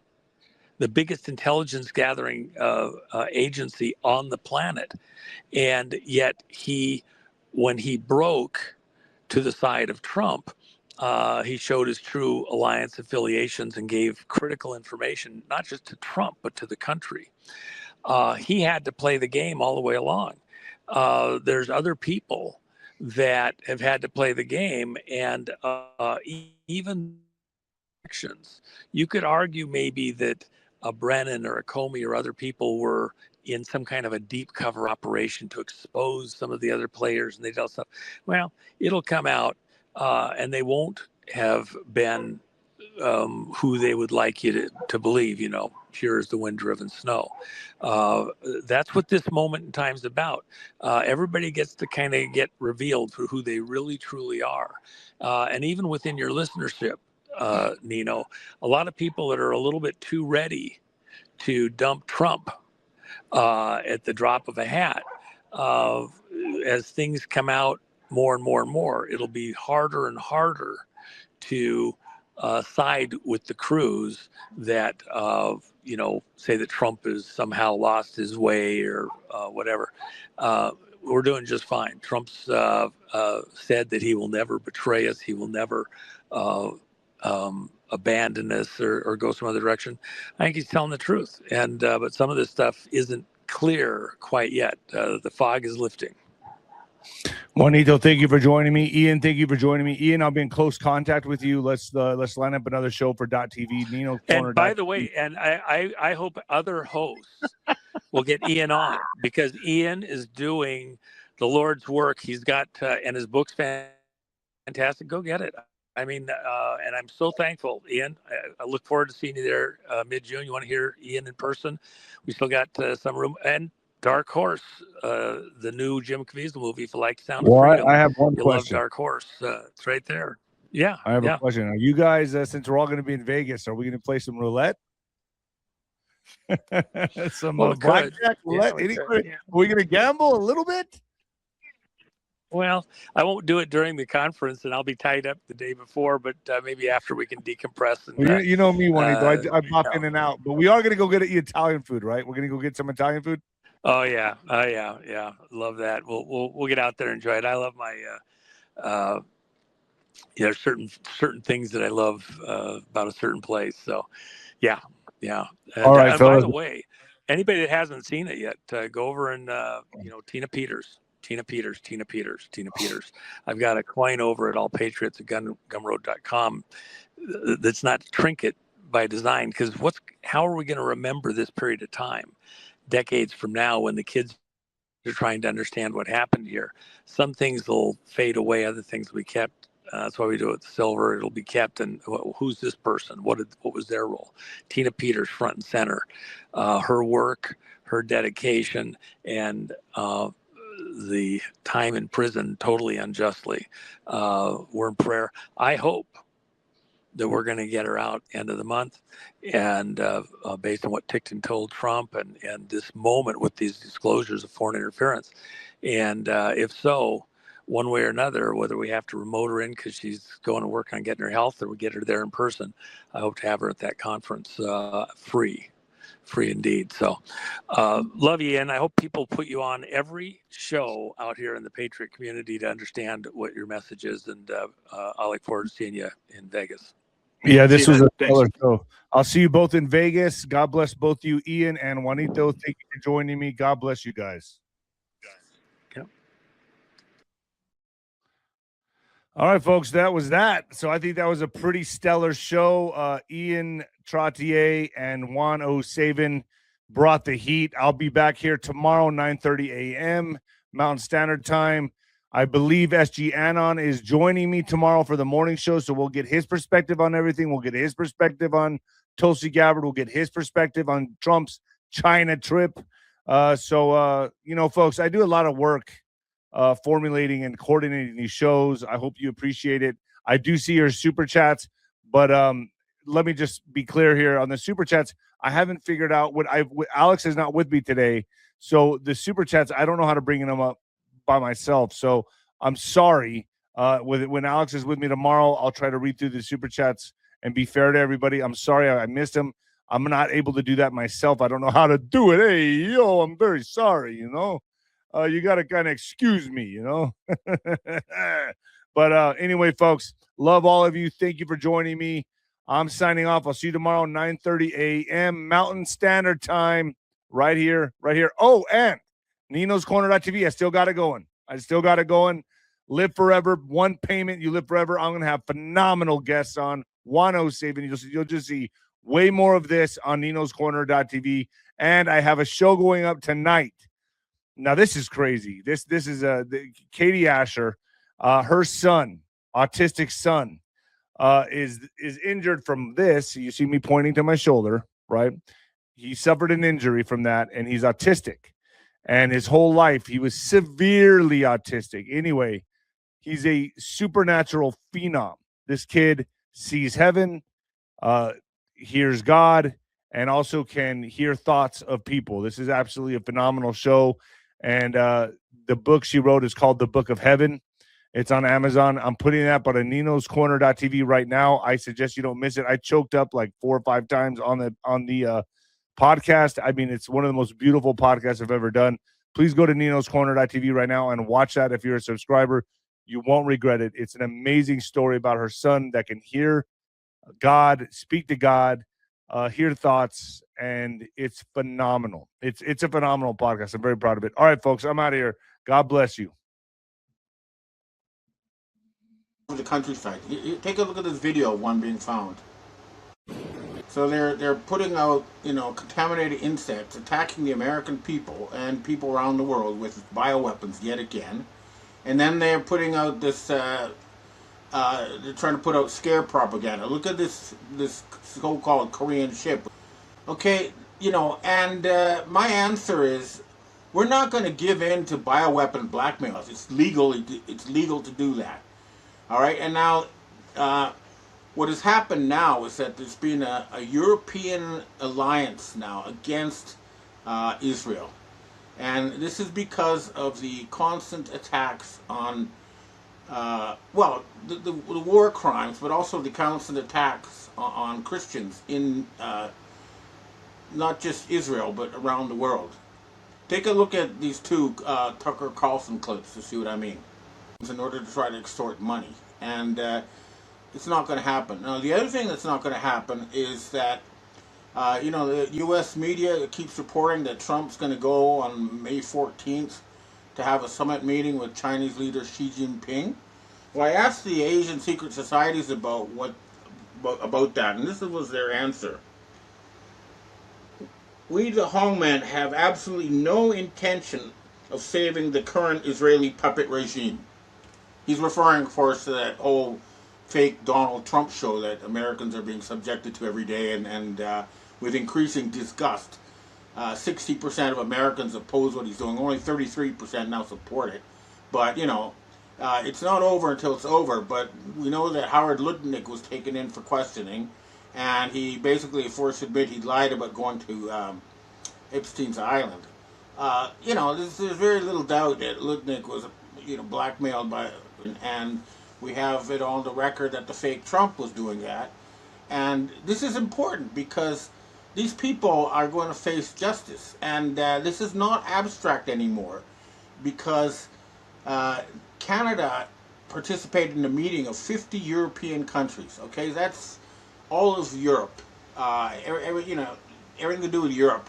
the biggest intelligence gathering agency on the planet. And yet when he broke to the side of Trump, he showed his true alliance affiliations and gave critical information, not just to Trump, but to the country. He had to play the game all the way along. There's other people that have had to play the game, and even actions. You could argue maybe that a Brennan or a Comey or other people were in some kind of a deep cover operation to expose some of the other players, and they tell stuff. Well, it'll come out, and they won't have been who they would like you to believe, pure as the wind-driven snow. That's what this moment in time is about. Everybody gets to kind of get revealed for who they really, truly are. And even within your listenership, Nino, a lot of people that are a little bit too ready to dump Trump at the drop of a hat. As things come out more and more and more, it'll be harder and harder to side with the crews that say that Trump has somehow lost his way or whatever. We're doing just fine. Trump's said that he will never betray us. He will never abandon us or go some other direction. I think he's telling the truth. And but some of this stuff isn't clear quite yet. The fog is lifting. Juanito, thank you for joining me. Ian, thank you for joining me. Ian, I'll be in close contact with you. Let's line up another show for .tv. Nino's Corner. And by the way, and I hope other hosts will get Ian on, because Ian is doing the Lord's work. He's got and his book's fantastic. Go get it. I mean, and I'm so thankful, Ian. I look forward to seeing you there mid-June. You want to hear Ian in person? We still got some room. And Dark Horse, the new Jim Caviezel movie, if you like Sound of Freedom. I have one you question. Love Dark Horse. It's right there. Yeah. I have a question. Are you guys, since we're all going to be in Vegas, are we going to play some roulette? Some blackjack roulette? Are we going to gamble a little bit? Well, I won't do it during the conference, and I'll be tied up the day before, but maybe after we can decompress. And, well, you know me, Juanito. I pop in and out. But we are going to go get Italian food, right? We're going to go get some Italian food? Oh, yeah. Yeah. Love that. We'll get out there and enjoy it. I love my there's certain things that I love about a certain place. So, yeah. All right, and by the way, anybody that hasn't seen it yet, go over and Tina Peters. I've got a coin over at All Patriots at gumroad.com that's not trinket by design, because how are we going to remember this period of time decades from now when the kids are trying to understand what happened here? Some things will fade away, other things will be kept. That's why we do it with silver. It'll be kept. And who's this person? What was their role? Tina Peters, front and center. Her work, her dedication, and the time in prison totally unjustly. We're in prayer. I hope that we're going to get her out end of the month, and based on what Tickton told Trump and this moment with these disclosures of foreign interference. And if so, one way or another, whether we have to remote her in because she's going to work on getting her health, or we get her there in person, I hope to have her at that conference free indeed. So love you, and I hope people put you on every show out here in the Patriot community to understand what your message is. And I look forward to seeing you in Vegas. Yeah, this was a stellar show. I'll see you both in Vegas. God bless both you, Ian and Juanito. Thank you for joining me. God bless you guys. All right, folks, that was that. So I think that was a pretty stellar show. Ian Trottier and Juan O'Savin brought the heat. I'll be back here tomorrow, 9:30 a.m. Mountain Standard Time. I believe SG Anon is joining me tomorrow for the morning show, so we'll get his perspective on everything. We'll get his perspective on Tulsi Gabbard. We'll get his perspective on Trump's China trip. Folks, I do a lot of work formulating and coordinating these shows. I hope you appreciate it. I do see your super chats, but let me just be clear here on the super chats. I haven't figured out Alex is not with me today, so the super chats, I don't know how to bring them up by myself. So I'm sorry. When Alex is with me tomorrow, I'll try to read through the super chats and be fair to everybody. I'm sorry I missed him. I'm not able to do that myself. I don't know how to do it. Hey, I'm very sorry, you got to kind of excuse me, But anyway, folks, love all of you. Thank you for joining me. I'm signing off. I'll see you tomorrow, 9:30 a.m. Mountain Standard Time, right here. Oh, and Nino's Corner.tv. I still got it going. Live forever. One payment. You live forever. I'm going to have phenomenal guests on. Juan O'Savin. You'll just see way more of this on Nino's Corner.tv. And I have a show going up tonight. Now, this is crazy. This is Katie Asher. Her son, autistic son, is injured from this. You see me pointing to my shoulder, right? He suffered an injury from that, and he's autistic. And his whole life, he was severely autistic. Anyway, he's a supernatural phenom. This kid sees heaven, hears God, and also can hear thoughts of people. This is absolutely a phenomenal show. And the book she wrote is called The Book of Heaven. It's on Amazon. I'm putting that up on ninoscorner.tv right now. I suggest you don't miss it. I choked up like 4 or 5 times on the podcast. I mean, it's one of the most beautiful podcasts I've ever done. Please go to ninoscorner.tv right now and watch that. If you're a subscriber, you won't regret it. It's an amazing story about her son that can hear God, speak to God, hear thoughts, and it's phenomenal. It's a phenomenal podcast. I'm very proud of it. All right, folks, I'm out of here. God bless you. The countryside. Take a look at this video of one being found. So they're putting out, contaminated insects, attacking the American people and people around the world with bioweapons yet again. And then they're putting out this, they're trying to put out scare propaganda. Look at this so-called Korean ship. Okay, and my answer is, we're not going to give in to bioweapon blackmails. It's legal to do that. All right, and now what has happened now is that there's been a European alliance now against Israel. And this is because of the constant attacks on, the war crimes, but also the constant attacks on Christians in not just Israel, but around the world. Take a look at these 2 Tucker Carlson clips to see what I mean. In order to try to extort money. And it's not going to happen. Now, the other thing that's not going to happen is that, the U.S. media keeps reporting that Trump's going to go on May 14th to have a summit meeting with Chinese leader Xi Jinping. Well, I asked the Asian secret societies about that, and this was their answer. We, the Hongmen, have absolutely no intention of saving the current Israeli puppet regime. He's referring, of course, to that whole fake Donald Trump show that Americans are being subjected to every day, and with increasing disgust. 60% of Americans oppose what he's doing. Only 33% now support it. But, it's not over until it's over. But we know that Howard Lutnick was taken in for questioning, and he basically forced to admit he lied about going to Epstein's Island. There's very little doubt that Lutnick was, blackmailed by... And we have it on the record that the fake Trump was doing that. And this is important because these people are going to face justice. And this is not abstract anymore because Canada participated in a meeting of 50 European countries. Okay, that's all of Europe. Everything to do with Europe.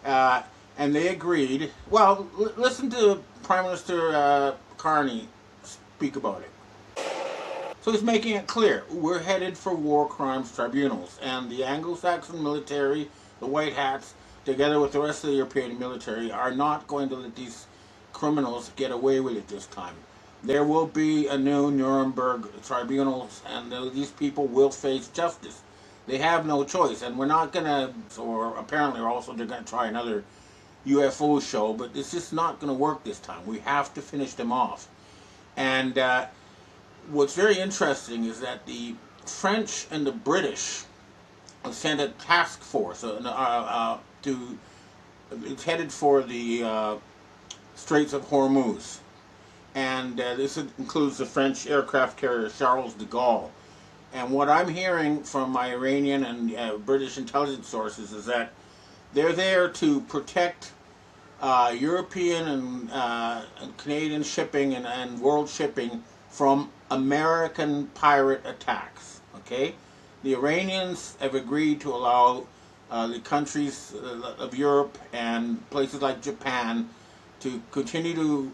And they agreed. Well, listen to Prime Minister Carney speak about it. So he's making it clear, we're headed for war crimes tribunals, and the Anglo-Saxon military, the White Hats, together with the rest of the European military, are not going to let these criminals get away with it this time. There will be a new Nuremberg tribunals, and these people will face justice. They have no choice, and we're not going to, or apparently also they're going to try another UFO show, but it's just not going to work this time. We have to finish them off. And what's very interesting is that the French and the British sent a task force it's headed for the Straits of Hormuz. And this includes the French aircraft carrier Charles de Gaulle. And what I'm hearing from my Iranian and British intelligence sources is that they're there to protect European and Canadian shipping and world shipping from American pirate attacks. Okay, the Iranians have agreed to allow the countries of Europe and places like Japan to continue to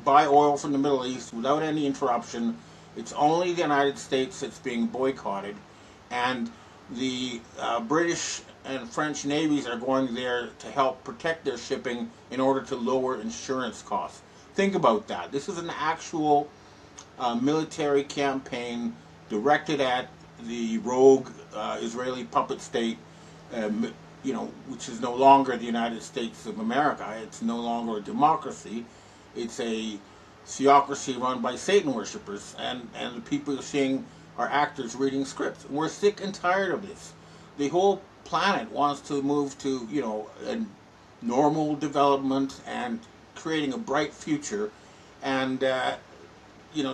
buy oil from the Middle East without any interruption. It's only the United States that's being boycotted, and the British and French navies are going there to help protect their shipping in order to lower insurance costs. Think about that. This is an actual military campaign directed at the rogue Israeli puppet state, which is no longer the United States of America. It's no longer a democracy. It's a theocracy run by Satan worshippers, and the people you're seeing are actors reading scripts. We're sick and tired of this. The whole planet wants to move to, a normal development and creating a bright future. And,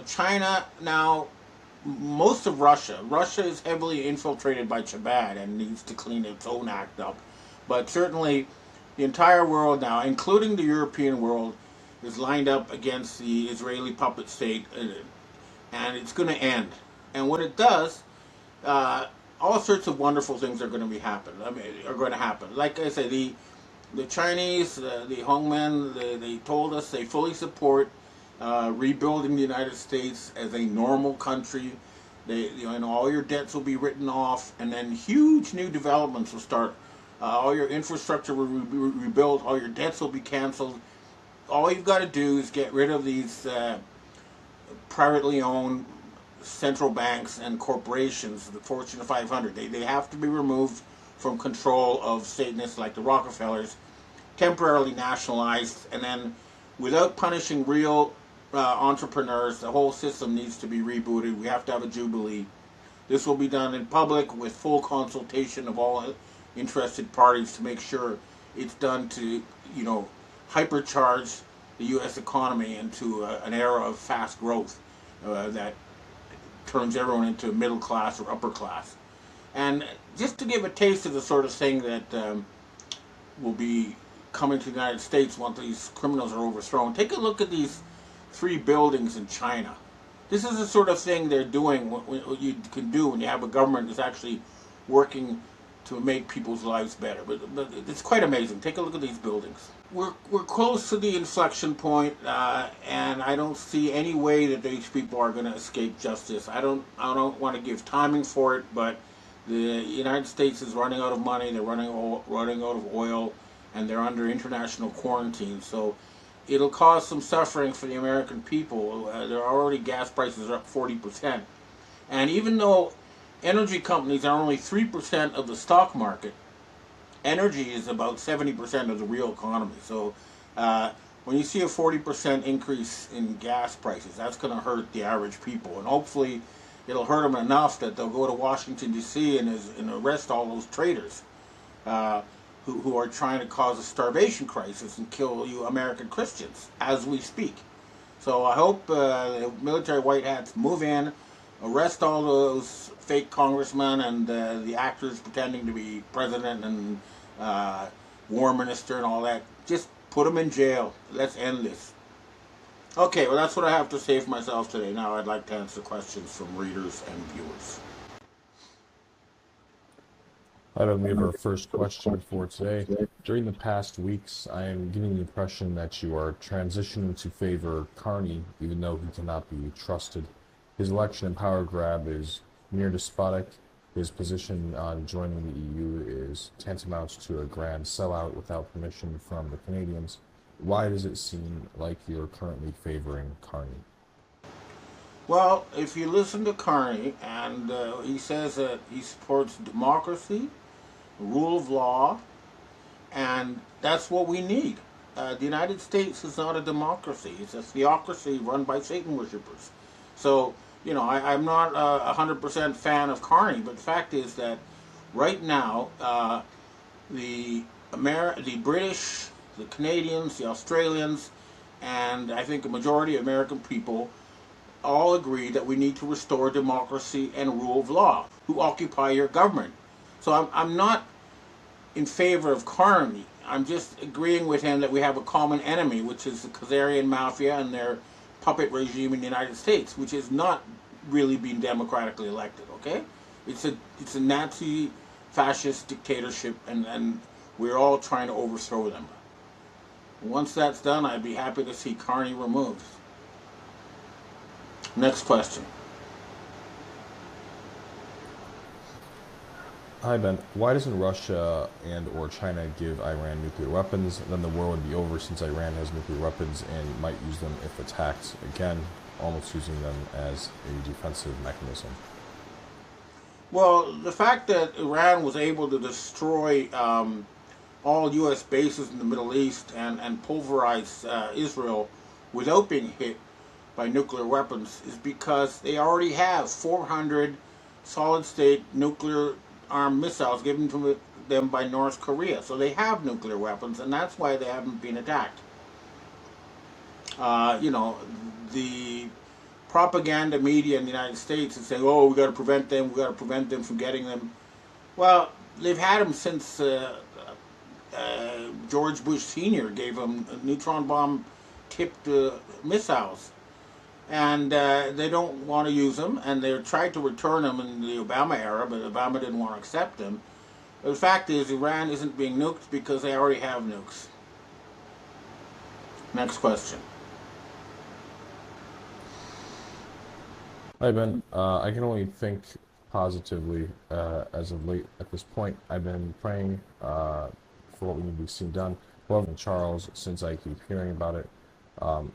China now, most of Russia is heavily infiltrated by Chabad and needs to clean its own act up. But certainly the entire world now, including the European world, is lined up against the Israeli puppet state, and it's going to end. And when it does, all sorts of wonderful things are going to happen. Like I say, the Chinese, the Hongmen, they told us they fully support rebuilding the United States as a normal country. And all your debts will be written off, and then huge new developments will start. All your infrastructure will be rebuilt. All your debts will be canceled. All you've got to do is get rid of these privately owned central banks and corporations, the Fortune 500. They have to be removed from control of Satanists like the Rockefellers, temporarily nationalized, and then without punishing real entrepreneurs, the whole system needs to be rebooted. We have to have a jubilee. This will be done in public with full consultation of all interested parties to make sure it's done to, hypercharge the U.S. economy into an era of fast growth that turns everyone into middle class or upper class. And just to give a taste of the sort of thing that will be coming to the United States once these criminals are overthrown, take a look at these 3 buildings in China. This is the sort of thing they're doing, what you can do when you have a government that's actually working to make people's lives better. But it's quite amazing. Take a look at these buildings. We're close to the inflection point, and I don't see any way that these people are going to escape justice. I don't want to give timing for it, but the United States is running out of money. They're running out of oil, and they're under international quarantine. So it'll cause some suffering for the American people. There are already gas prices are up 40%, and even though energy companies are only 3% of the stock market, energy is about 70% of the real economy. So when you see a 40% increase in gas prices, that's going to hurt the average people. And hopefully it'll hurt them enough that they'll go to Washington, D.C. and arrest all those traitors who are trying to cause a starvation crisis and kill you American Christians as we speak. So I hope the military white hats move in, arrest all those fake congressmen and the actors pretending to be president and war minister and all that. Just put them in jail. Let's end this. Okay, well, that's what I have to say for myself today. Now I'd like to answer questions from readers and viewers. I don't have our first question for today. During the past weeks, I am getting the impression that you are transitioning to favor Carney, even though he cannot be trusted. His election and power grab is near despotic. His position on joining the EU is tantamount to a grand sellout without permission from the Canadians. Why does it seem like you're currently favoring Carney? Well, if you listen to Carney, and he says that he supports democracy, rule of law, and that's what we need. The United States is not a democracy. It's a theocracy run by Satan worshippers. So, I'm not a 100% fan of Carney, but the fact is that right now, the British, the Canadians, the Australians, and I think a majority of American people all agree that we need to restore democracy and rule of law, who occupy your government. So I'm not in favor of Carney. I'm just agreeing with him that we have a common enemy, which is the Khazarian mafia and their puppet regime in the United States, which is not really being democratically elected, okay? It's a Nazi fascist dictatorship, and we're all trying to overthrow them. Once that's done, I'd be happy to see Carney removed. Next question. Hi, Ben. Why doesn't Russia and or China give Iran nuclear weapons? Then the war would be over, since Iran has nuclear weapons and might use them if attacked again, almost using them as a defensive mechanism. Well, the fact that Iran was able to destroy all U.S. bases in the Middle East and pulverize Israel without being hit by nuclear weapons is because they already have 400 solid-state nuclear armed missiles given them by North Korea. So they have nuclear weapons, and that's why they haven't been attacked. The propaganda media in the United States is saying, "Oh, we got to prevent them. We got to prevent them from getting them." Well, they've had them since George Bush Sr. gave them neutron bomb tipped missiles, and they don't want to use them. And they tried to return them in the Obama era, but Obama didn't want to accept them. But the fact is, Iran isn't being nuked because they already have nukes. Next question. Hi, Ben. I can only think positively as of late at this point. I've been praying for what we need to be seen done. Well, Charles, since I keep hearing about it,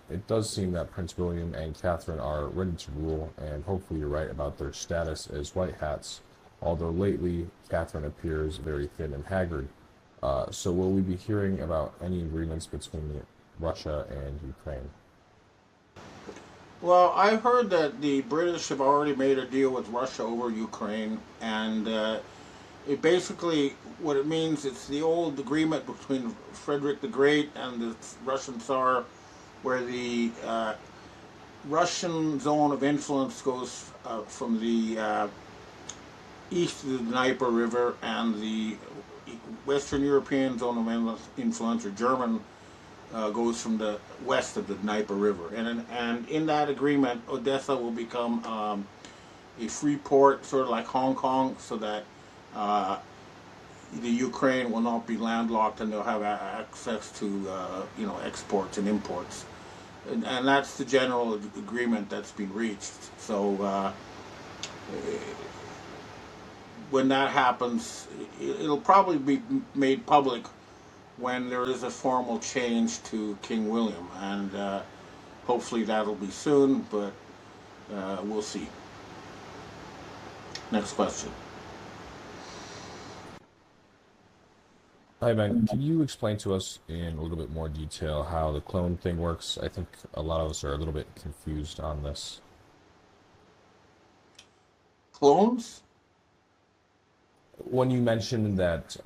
it does seem that Prince William and Catherine are ready to rule, and hopefully you're right about their status as white hats, although lately Catherine appears very thin and haggard. So will we be hearing about any agreements between Russia and Ukraine? Well, I heard that the British have already made a deal with Russia over Ukraine, and it basically, what it means, it's the old agreement between Frederick the Great and the Russian Tsar, where the Russian zone of influence goes from the east of the Dnieper River, and the Western European zone of influence, or German, goes from the west of the Dnieper River. And in that agreement, Odessa will become a free port, sort of like Hong Kong, so that the Ukraine will not be landlocked, and they'll have access to exports and imports. And that's the general agreement that's been reached. So when that happens, it'll probably be made public when there is a formal change to King William, and hopefully that'll be soon, but we'll see. Next question. Hi, Ben. Can you explain to us in a little bit more detail how the clone thing works? I think a lot of us are a little bit confused on this. Clones? When you mentioned that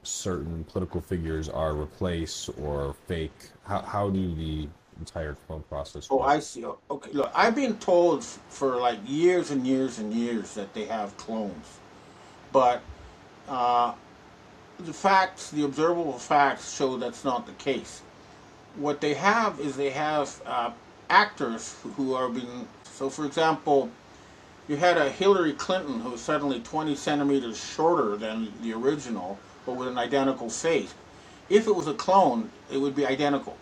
certain political figures are replaced or fake, how do the entire clone process Oh, work? I see. Okay, look, I've been told for like years and years and years that they have clones, but the observable facts show that's not the case. What they have is they have actors who are being. So, for example, you had a Hillary Clinton who was suddenly 20 centimeters shorter than the original, but with an identical face. If it was a clone, it would be identical.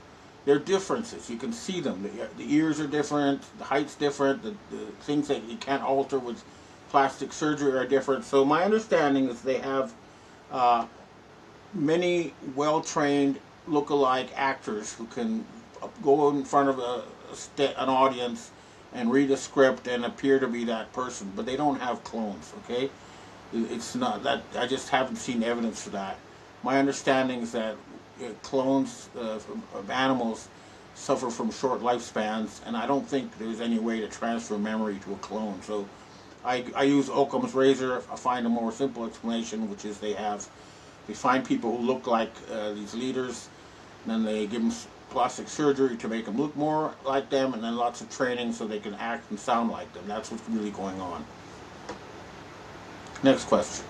There are differences. You can see them. The ears are different, the height's different, the things that you can't alter with plastic surgery are different. So my understanding is they have many well-trained look-alike actors who can go in front of an audience and read a script and appear to be that person, but they don't have clones, okay? It's not that, I just haven't seen evidence for that. My understanding is that clones of animals suffer from short lifespans, and I don't think there's any way to transfer memory to a clone. So I use Occam's razor. I find a more simple explanation, which is they find people who look like these leaders, and then they give them plastic surgery to make them look more like them, and then lots of training so they can act and sound like them. That's what's really going on. Next question.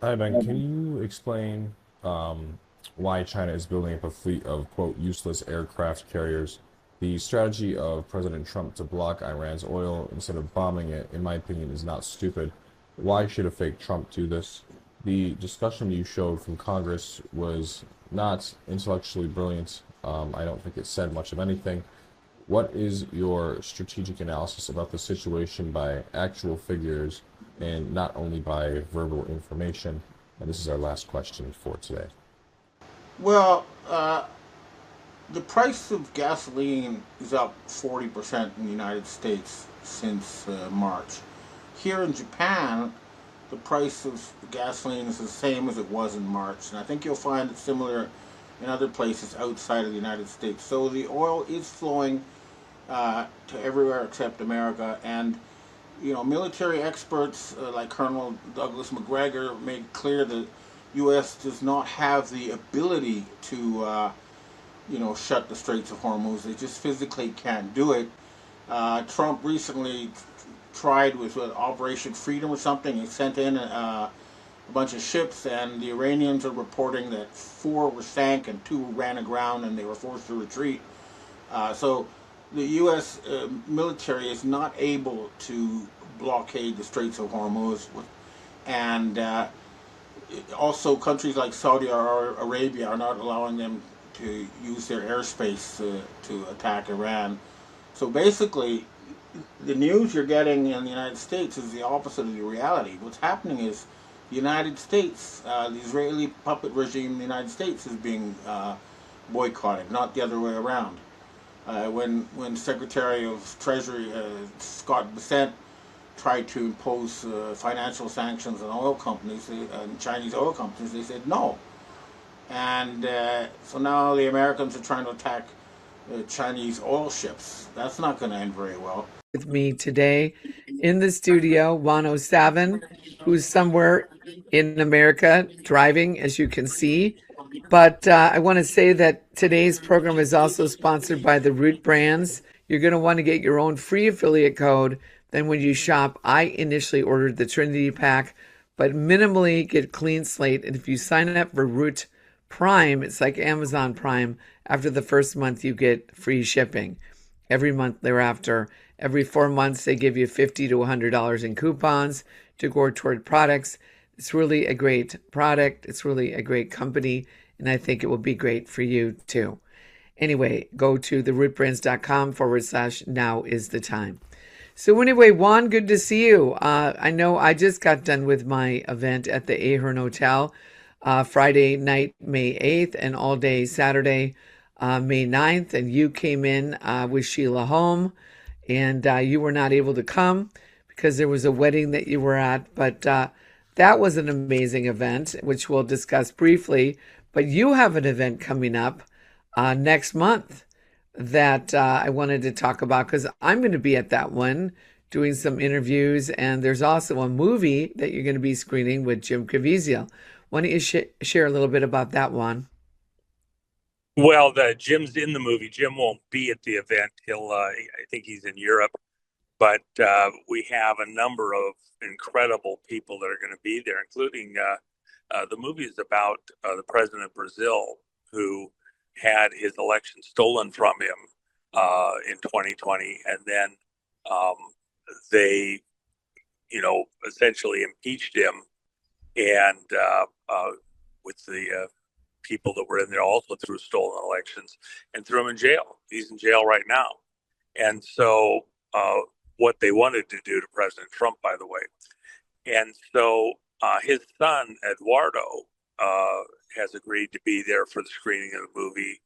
Hi, Ben. Can you explain why China is building up a fleet of, quote, useless aircraft carriers? The strategy of President Trump to block Iran's oil instead of bombing it, in my opinion, is not stupid. Why should a fake Trump do this? The discussion you showed from Congress was not intellectually brilliant. I don't think it said much of anything. What is your strategic analysis about the situation by actual figures and not only by verbal information? And this is our last question for today. Well, the price of gasoline is up 40% in the United States since March. Here in Japan, the price of gasoline is the same as it was in March, and I think you'll find it similar in other places outside of the United States. So the oil is flowing to everywhere except America, and military experts like Colonel Douglas McGregor made clear that U.S. does not have the ability to, shut the Straits of Hormuz. They just physically can't do it. Trump recently tried with Operation Freedom or something. He sent in a bunch of ships, and the Iranians are reporting that 4 were sank and 2 ran aground, and they were forced to retreat. So the U.S. Military is not able to blockade the Straits of Hormuz, and also countries like Saudi Arabia are not allowing them to use their airspace to attack Iran. So basically, the news you're getting in the United States is the opposite of the reality. What's happening is the United States, the Israeli puppet regime in the United States is being boycotted, not the other way around. When Secretary of Treasury Scott Bessent tried to impose financial sanctions on oil companies, Chinese oil companies, they said no. And so now the Americans are trying to attack Chinese oil ships. That's not going to end very well. With me today in the studio, 107, who's somewhere in America driving, as you can see. But I want to say that today's program is also sponsored by the Root Brands. You're going to want to get your own free affiliate code. Then when you shop, I initially ordered the Trinity Pack, but minimally get clean slate. And if you sign up for Root Prime, it's like Amazon Prime. After the first month, you get free shipping. Every month thereafter, every 4 months, they give you $50 to $100 in coupons to go toward products. It's really a great product. It's really a great company, and I think it will be great for you too. Anyway, go to therootbrands.com/now is the time. So anyway, Juan, good to see you. I know I just got done with my event at the Ahern Hotel Friday night, May 8th, and all day Saturday, May 9th, and you came in with Sheila Home, and you were not able to come because there was a wedding that you were at, but that was an amazing event, which we'll discuss briefly. But you have an event coming up next month that I wanted to talk about because I'm going to be at that one doing some interviews, and there's also a movie that you're going to be screening with Jim Caviezel. Why don't you share a little bit about that one? Well, Jim's in the movie. Jim won't be at the event. I think he's in Europe, but we have a number of incredible people that are going to be there, including the movie is about the president of Brazil who had his election stolen from him in 2020, and then they, essentially impeached him, and with the people that were in there also threw stolen elections and threw him in jail. He's in jail right now. And so what they wanted to do to President Trump, by the way. And so his son, Eduardo, has agreed to be there for the screening of the movie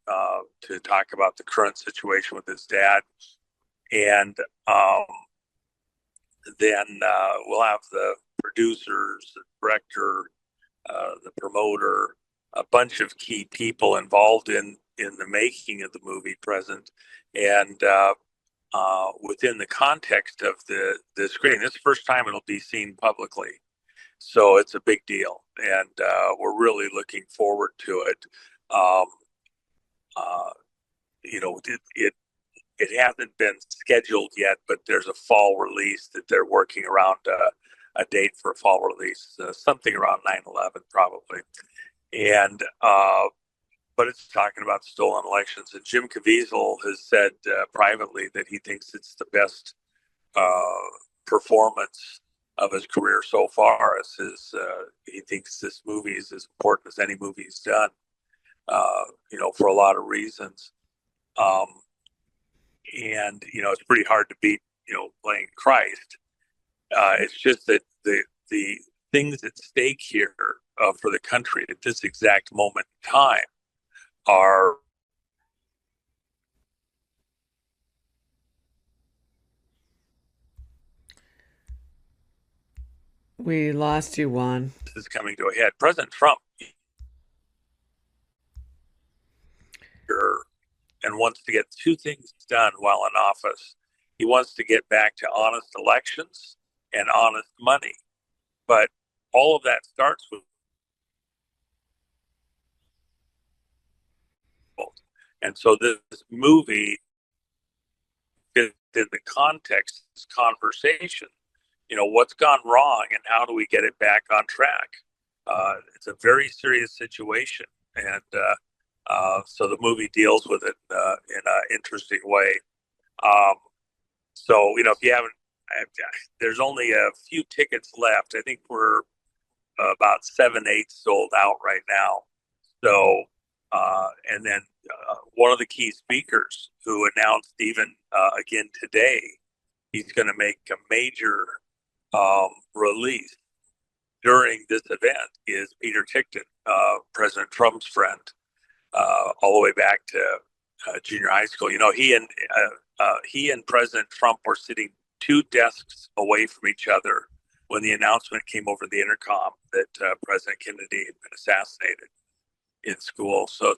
to talk about the current situation with his dad. And then we'll have the producers, the director, the promoter, a bunch of key people involved in the making of the movie present, and within the context of the screening. This is the first time it'll be seen publicly, so it's a big deal, and we're really looking forward to it. It hasn't been scheduled yet, but there's a fall release that they're working around a date for a fall release, something around 9/11 probably. And but it's talking about stolen elections. And Jim Caviezel has said privately that he thinks it's the best performance of his career so far. He thinks this movie is as important as any movie he's done, for a lot of reasons. And it's pretty hard to beat, playing Christ. It's just that the things at stake here for the country at this exact moment in time are We lost you, Juan. This is coming to a head. President Trump and wants to get two things done while in office. He wants to get back to honest elections, and honest money. But all of that starts with, and so this movie is in the context of this conversation. What's gone wrong and how do we get it back on track? It's a very serious situation, and so the movie deals with it in an interesting way. So, if you haven't, there's only a few tickets left. I think we're about 7/8 sold out right now. So, and then one of the key speakers who announced even again today, he's going to make a major release during this event is Peter Tickton, President Trump's friend, all the way back to junior high school. He and President Trump were sitting 2 desks away from each other when the announcement came over the intercom that President Kennedy had been assassinated in school. So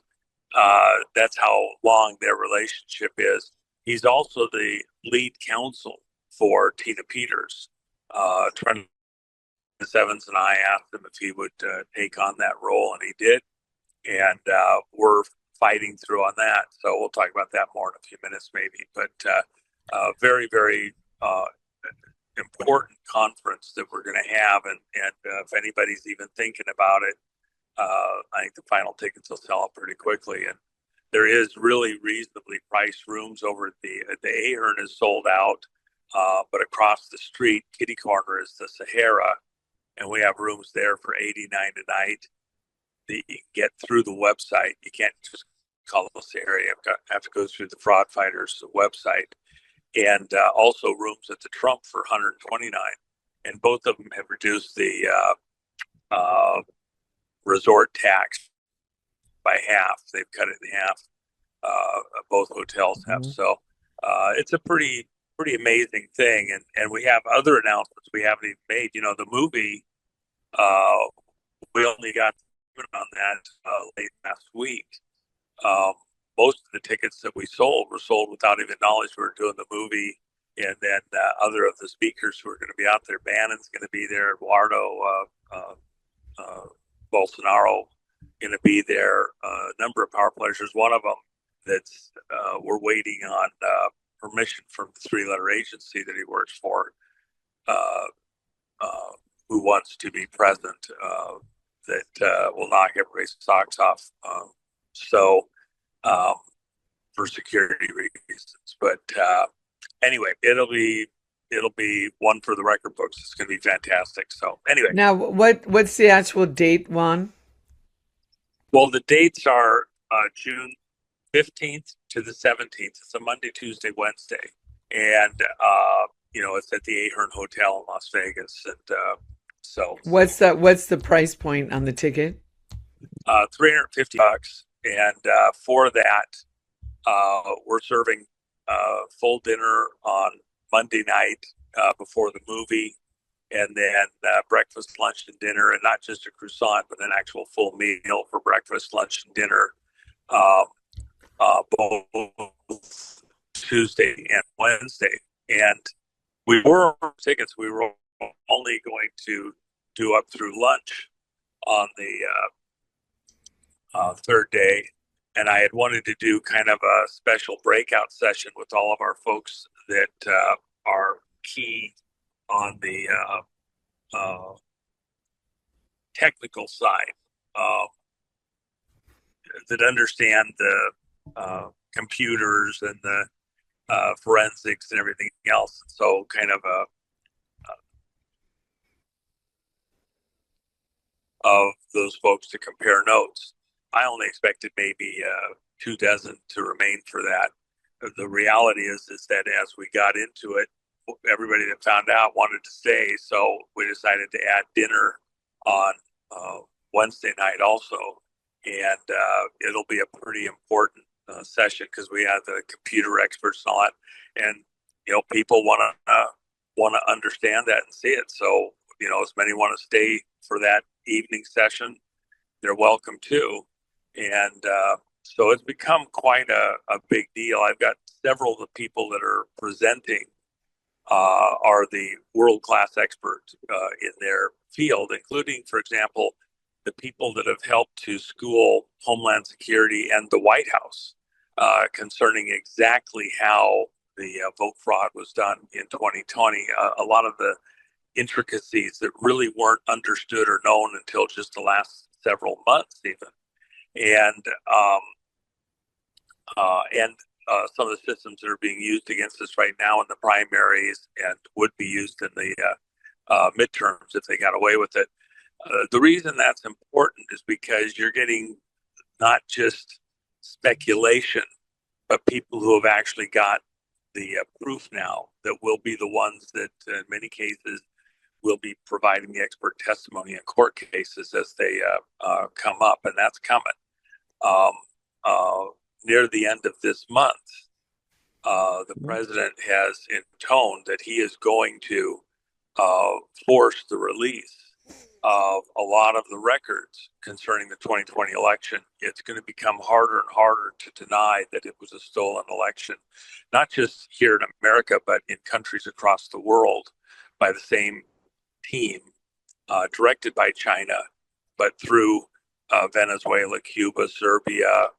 that's how long their relationship is. He's also the lead counsel for Tina Peters. Trent Evans and I asked him if he would take on that role, and he did. And we're fighting through on that. So we'll talk about that more in a few minutes, maybe. But very, very important conference that we're going to have. And if anybody's even thinking about it, I think the final tickets will sell out pretty quickly. And there is really reasonably priced rooms over at the Ahern is sold out. But across the street, kitty corner is the Sahara. And we have rooms there for $89 a night that you can get through the website. You can't just call the Sahara. You have to go through the Fraud Fighters website. And also rooms at the Trump for $129. And both of them have reduced the resort tax by half. They've cut it in half. Both hotels have. So it's a pretty amazing thing. And we have other announcements we haven't even made. The movie, we only got on that late last week. Most of the tickets that we sold were sold without even knowledge we were doing the movie. And then other of the speakers who are going to be out there, Bannon's going to be there, Eduardo Bolsonaro going to be there, a number of power players. There's one of them that's we're waiting on permission from the 3-letter agency that he works for, who wants to be present, that will knock everybody's socks off. For security reasons. But anyway, it'll be one for the record books. It's going to be fantastic. So anyway. Now, what's the actual date, Juan? Well, the dates are June 15th to the 17th. It's a Monday, Tuesday, Wednesday. And, it's at the Ahern Hotel in Las Vegas. And so. What's the price point on the ticket? $350. And for that, we're serving full dinner on Monday night before the movie, and then breakfast, lunch, and dinner, and not just a croissant, but an actual full meal for breakfast, lunch, and dinner, both Tuesday and Wednesday. And we were only going to do up through lunch on the third day. And I had wanted to do kind of a special breakout session with all of our folks that are key on the technical side, that understand the computers and the forensics and everything else. So kind of of those folks to compare notes. I only expected maybe 2 dozen to remain for that. The reality is that as we got into it, everybody that found out wanted to stay. So we decided to add dinner on Wednesday night also. And it'll be a pretty important session because we have the computer experts and all that. And, people want to understand that and see it. So, as many want to stay for that evening session, they're welcome too. And so it's become quite a big deal. I've got several of the people that are presenting are the world-class experts in their field, including, for example, the people that have helped to school Homeland Security and the White House concerning exactly how the vote fraud was done in 2020. A lot of the intricacies that really weren't understood or known until just the last several months, even, and some of the systems that are being used against us right now in the primaries and would be used in the midterms if they got away with it. The reason that's important is because you're getting not just speculation, but people who have actually got the proof now that will be the ones that, in many cases, will be providing the expert testimony in court cases as they come up, and that's coming. Near the end of this month, the president has intoned that he is going to force the release of a lot of the records concerning the 2020 election. It's going to become harder and harder to deny that it was a stolen election, not just here in America, but in countries across the world by the same team, directed by China, but through Venezuela, Cuba, Serbia,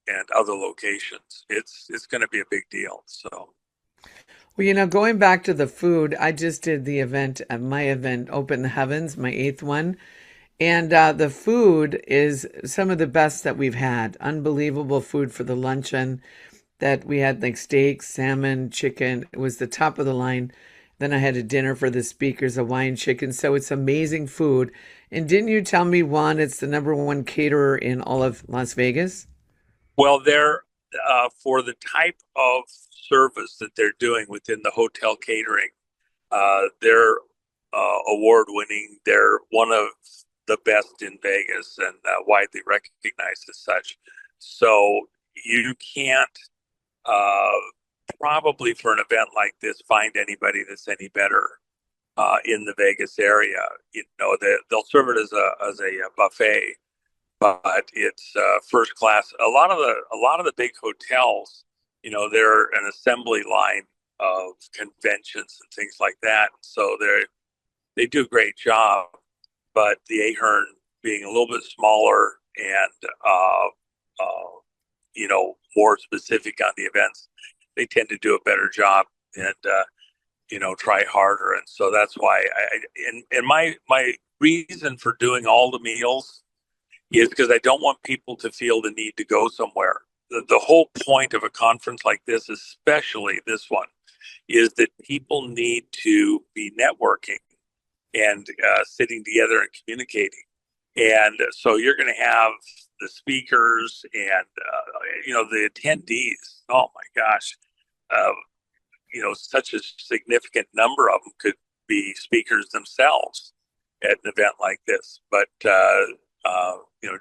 and other locations. It's going to be a big deal. So. Well, going back to the food, I just did the event at my event, Open the Heavens, my 8th one. And the food is some of the best that we've had. Unbelievable food for the luncheon that we had, like steak, salmon, chicken. It was the top of the line. Then I had a dinner for the speakers, Hawaiian chicken. So it's amazing food. And didn't you tell me, Juan, it's the #1 caterer in all of Las Vegas? Well, they're for the type of service that they're doing within the hotel catering. They're award-winning. They're one of the best in Vegas and widely recognized as such. So you can't probably for an event like this find anybody that's any better in the Vegas area. They'll serve it as a buffet, but it's first class. A lot of the big hotels, they're an assembly line of conventions and things like that. So they do a great job, but the Ahern being a little bit smaller and more specific on the events, they tend to do a better job and try harder. And so that's why my reason for doing all the meals is because I don't want people to feel the need to go somewhere. The whole point of a conference like this, especially this one, is that people need to be networking and sitting together and communicating. And so you're going to have the speakers and, the attendees. Oh my gosh. Such a significant number of them could be speakers themselves at an event like this. But,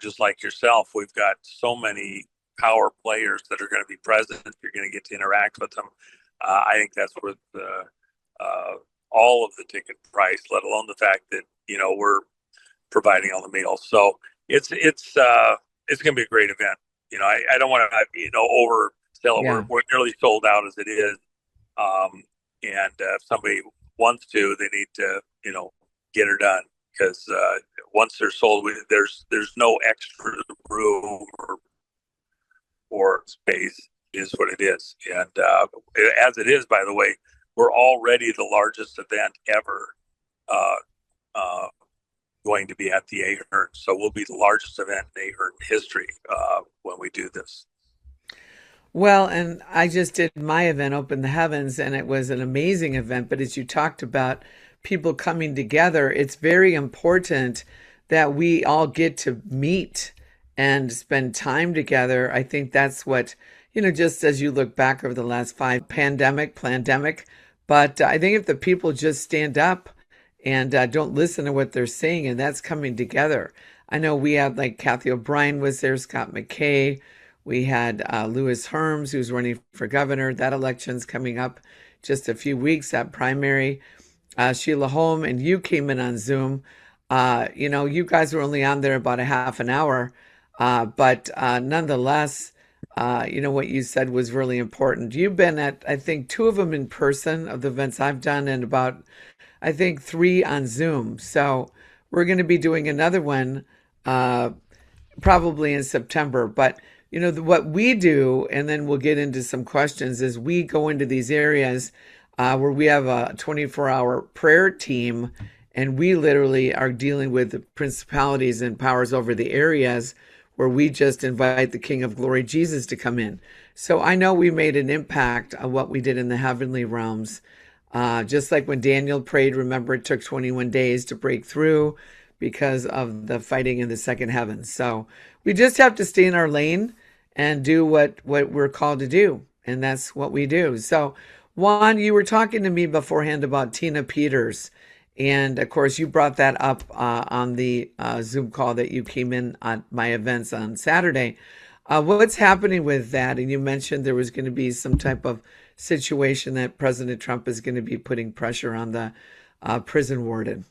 just like yourself, we've got so many power players that are going to be present. You're going to get to interact with them. I think that's worth all of the ticket price, let alone the fact that, we're providing all the meals. So it's going to be a great event. I don't want to, oversell it. Yeah. We're nearly sold out as it is. And if somebody wants to, they need to, get her done, because once they're sold, there's no extra room or space. Is what it is. And as it is, by the way, we're already the largest event ever going to be at the Ahern. So we'll be the largest event in Ahern history when we do this. Well, and I just did my event, Open the Heavens, and it was an amazing event. But as you talked about people coming together, it's very important that we all get to meet and spend time together. I think that's what, just as you look back over the last 5 pandemic, but I think if the people just stand up and don't listen to what they're saying, and that's coming together. I know we had, like, Kathy O'Brien was there, Scott McKay. We had Lewis Herms, who's running for governor. That election's coming up just a few weeks, that primary. Sheila Holm, and you came in on Zoom. You guys were only on there about a half an hour. But nonetheless, what you said was really important. You've been at, I think, 2 of them in person of the events I've done, and about, I think, 3 on Zoom. So we're going to be doing another one probably in September. But what we do, and then we'll get into some questions, is we go into these areas where we have a 24-hour prayer team, and we literally are dealing with the principalities and powers over the areas where we just invite the King of Glory, Jesus, to come in. So I know we made an impact on what we did in the heavenly realms. Just like when Daniel prayed, remember, it took 21 days to break through because of the fighting in the second heaven. So we just have to stay in our lane and do what we're called to do. And that's what we do. So, Juan, you were talking to me beforehand about Tina Peters. And of course, you brought that up on the Zoom call that you came in on my events on Saturday. What's happening with that? And you mentioned there was going to be some type of situation that President Trump is going to be putting pressure on the prison warden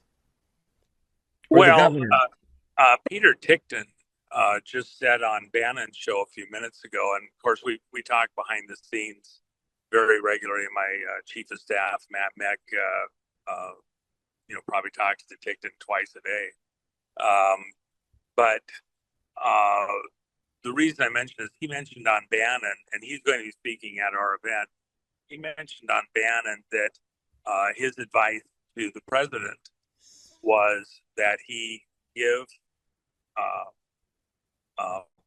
or the governor. Peter Tickton just said on Bannon's show a few minutes ago, and of course we talk behind the scenes very regularly. My chief of staff, Matt Meck, probably talks to Tickton twice a day. But the reason I mentioned is he mentioned on Bannon, and he's going to be speaking at our event. He mentioned on Bannon that his advice to the president was that he give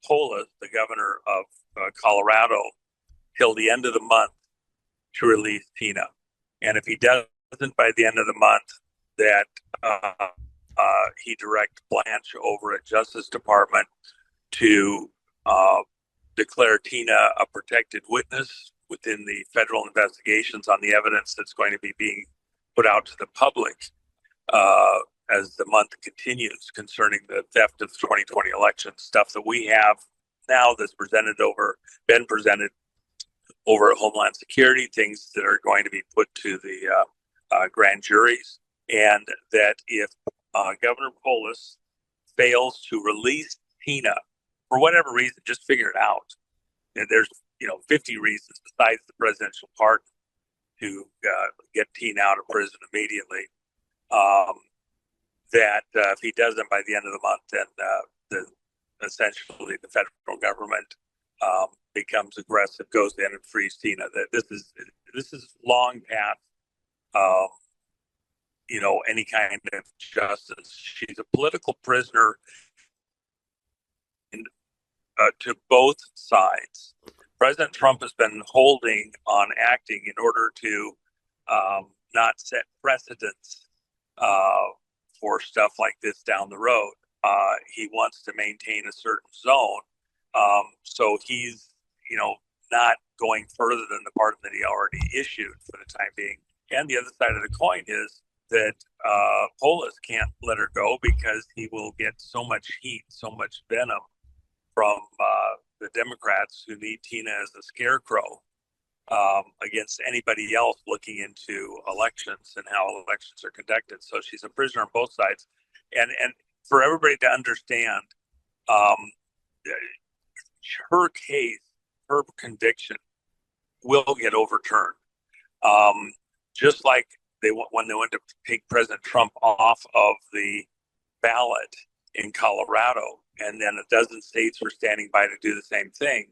Polis, the governor of Colorado, till the end of the month to release Tina. And if he doesn't by the end of the month, that he direct Blanche over at Justice Department to declare Tina a protected witness within the federal investigations on the evidence that's going to be being put out to the public as the month continues concerning the theft of the 2020 election, stuff that we have now that's been presented over at Homeland Security, things that are going to be put to the grand juries, and that if Governor Polis fails to release Tina for whatever reason, just figure it out. And there's 50 reasons besides the presidential pardon to get Tina out of prison immediately. That if he doesn't by the end of the month, then essentially the federal government becomes aggressive, goes in and frees Tina. That this is long past any kind of justice. She's a political prisoner to both sides. President Trump has been holding on acting in order to not set precedents for stuff like this down the road. He wants to maintain a certain zone. So he's, not going further than the pardon that he already issued for the time being. And the other side of the coin is that Polis can't let her go because he will get so much heat, so much venom from the Democrats who need Tina as a scarecrow against anybody else looking into elections and how elections are conducted. So she's a prisoner on both sides. And for everybody to understand, her case, her conviction will get overturned. Just like when they went to take President Trump off of the ballot in Colorado, and then a dozen states were standing by to do the same thing.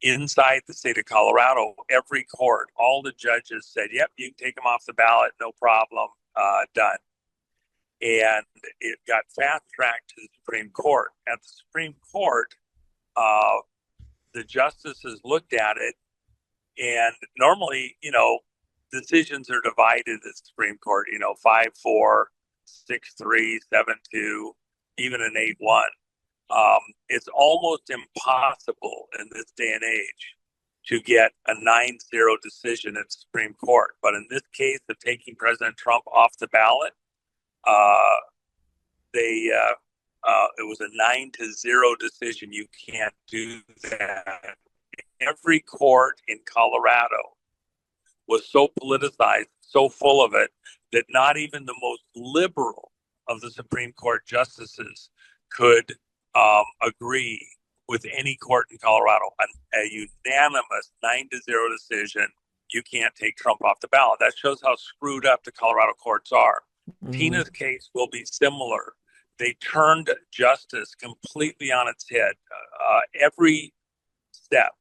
Inside the state of Colorado, every court, all the judges said, yep, you can take him off the ballot, no problem, done. And it got fast-tracked to the Supreme Court. At the Supreme Court, the justices looked at it, and normally, decisions are divided at the Supreme Court, 5-4, 6-3, 7-2, even an 8-1. It's almost impossible in this day and age to get a 9-0 decision at the Supreme Court. But in this case of taking President Trump off the ballot, it was a 9-0 decision. You can't do that. Every court in Colorado was so politicized, so full of it, that not even the most liberal of the Supreme Court justices could agree with any court in Colorado. A unanimous 9-0 decision. You can't take Trump off the ballot. That shows how screwed up the Colorado courts are. Tina's case will be similar. They turned justice completely on its head. Every step,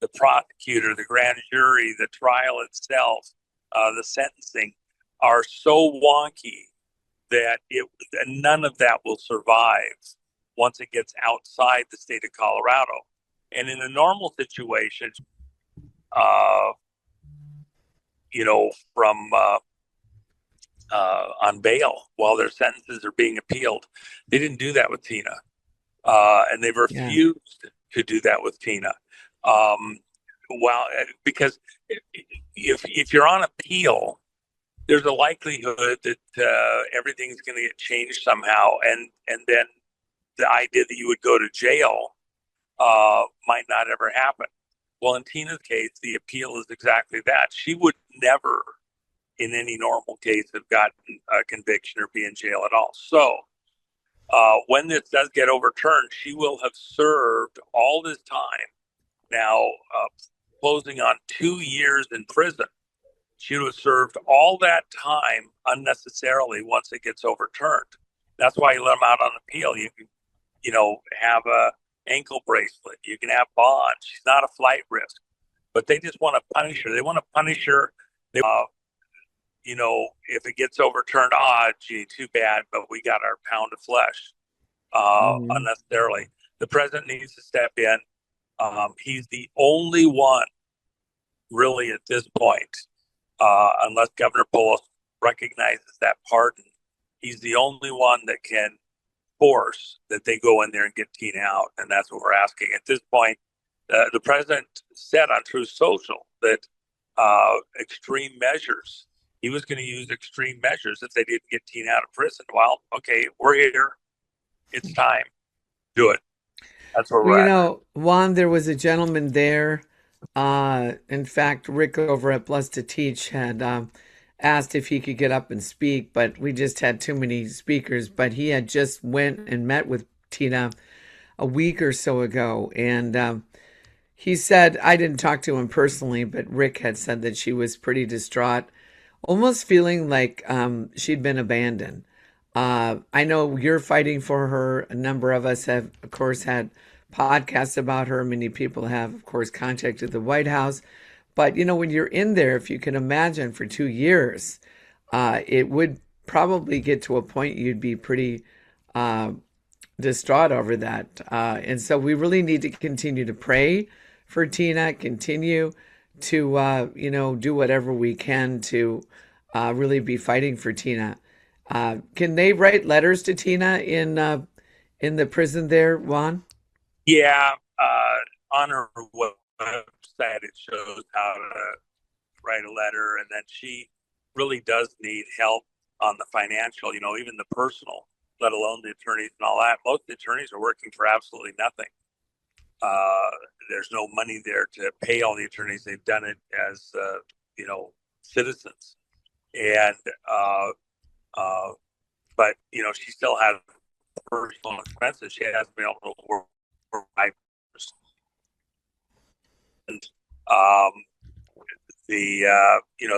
the prosecutor, the grand jury, the trial itself, the sentencing, are so wonky that none of that will survive once it gets outside the state of Colorado. And in a normal situation, from on bail while their sentences are being appealed, they didn't do that with Tina, and they've refused to do that with Tina. Because if you're on appeal, there's a likelihood that everything's going to get changed somehow, and then the idea that you would go to jail might not ever happen. Well, in Tina's case, the appeal is exactly that. She would never, in any normal case, have gotten a conviction or be in jail at all. So when this does get overturned, she will have served all this time, now closing on 2 years in prison. She would have served all that time unnecessarily once it gets overturned. That's why you let them out on appeal. You can, have a ankle bracelet. You can have bonds. She's not a flight risk, but they just want to punish her. They want to punish her. They, if it gets overturned, gee, too bad, but we got our pound of flesh unnecessarily. The president needs to step in. He's the only one, really, at this point, unless Governor Polis recognizes that pardon, he's the only one that can force that they go in there and get Tina out, and that's what we're asking. At this point, the president said on Truth Social that extreme measures, he was going to use extreme measures if they didn't get Tina out of prison. Well, okay, we're here. It's time. Do it. That's where we're at. Juan, there was a gentleman there. In fact, Rick over at Blessed to Teach had asked if he could get up and speak, but we just had too many speakers. But he had just went and met with Tina a week or so ago, and he said, I didn't talk to him personally, but Rick had said that she was pretty distraught, almost feeling like she'd been abandoned. I know you're fighting for her. A number of us have, of course, had podcasts about her. Many people have, of course, contacted the White House. But, when you're in there, if you can imagine, for 2 years, it would probably get to a point you'd be pretty distraught over that. And so we really need to continue to pray for Tina, continue to, do whatever we can to really be fighting for Tina. Can they write letters to Tina in the prison there, Juan? Yeah, on her website it shows how to write a letter, and then she really does need help on the financial, even the personal, let alone the attorneys and all that. Most of the attorneys are working for absolutely nothing. There's no money there to pay all the attorneys. They've done it as citizens, and but she still has personal expenses. She hasn't been able to work for 5 years. And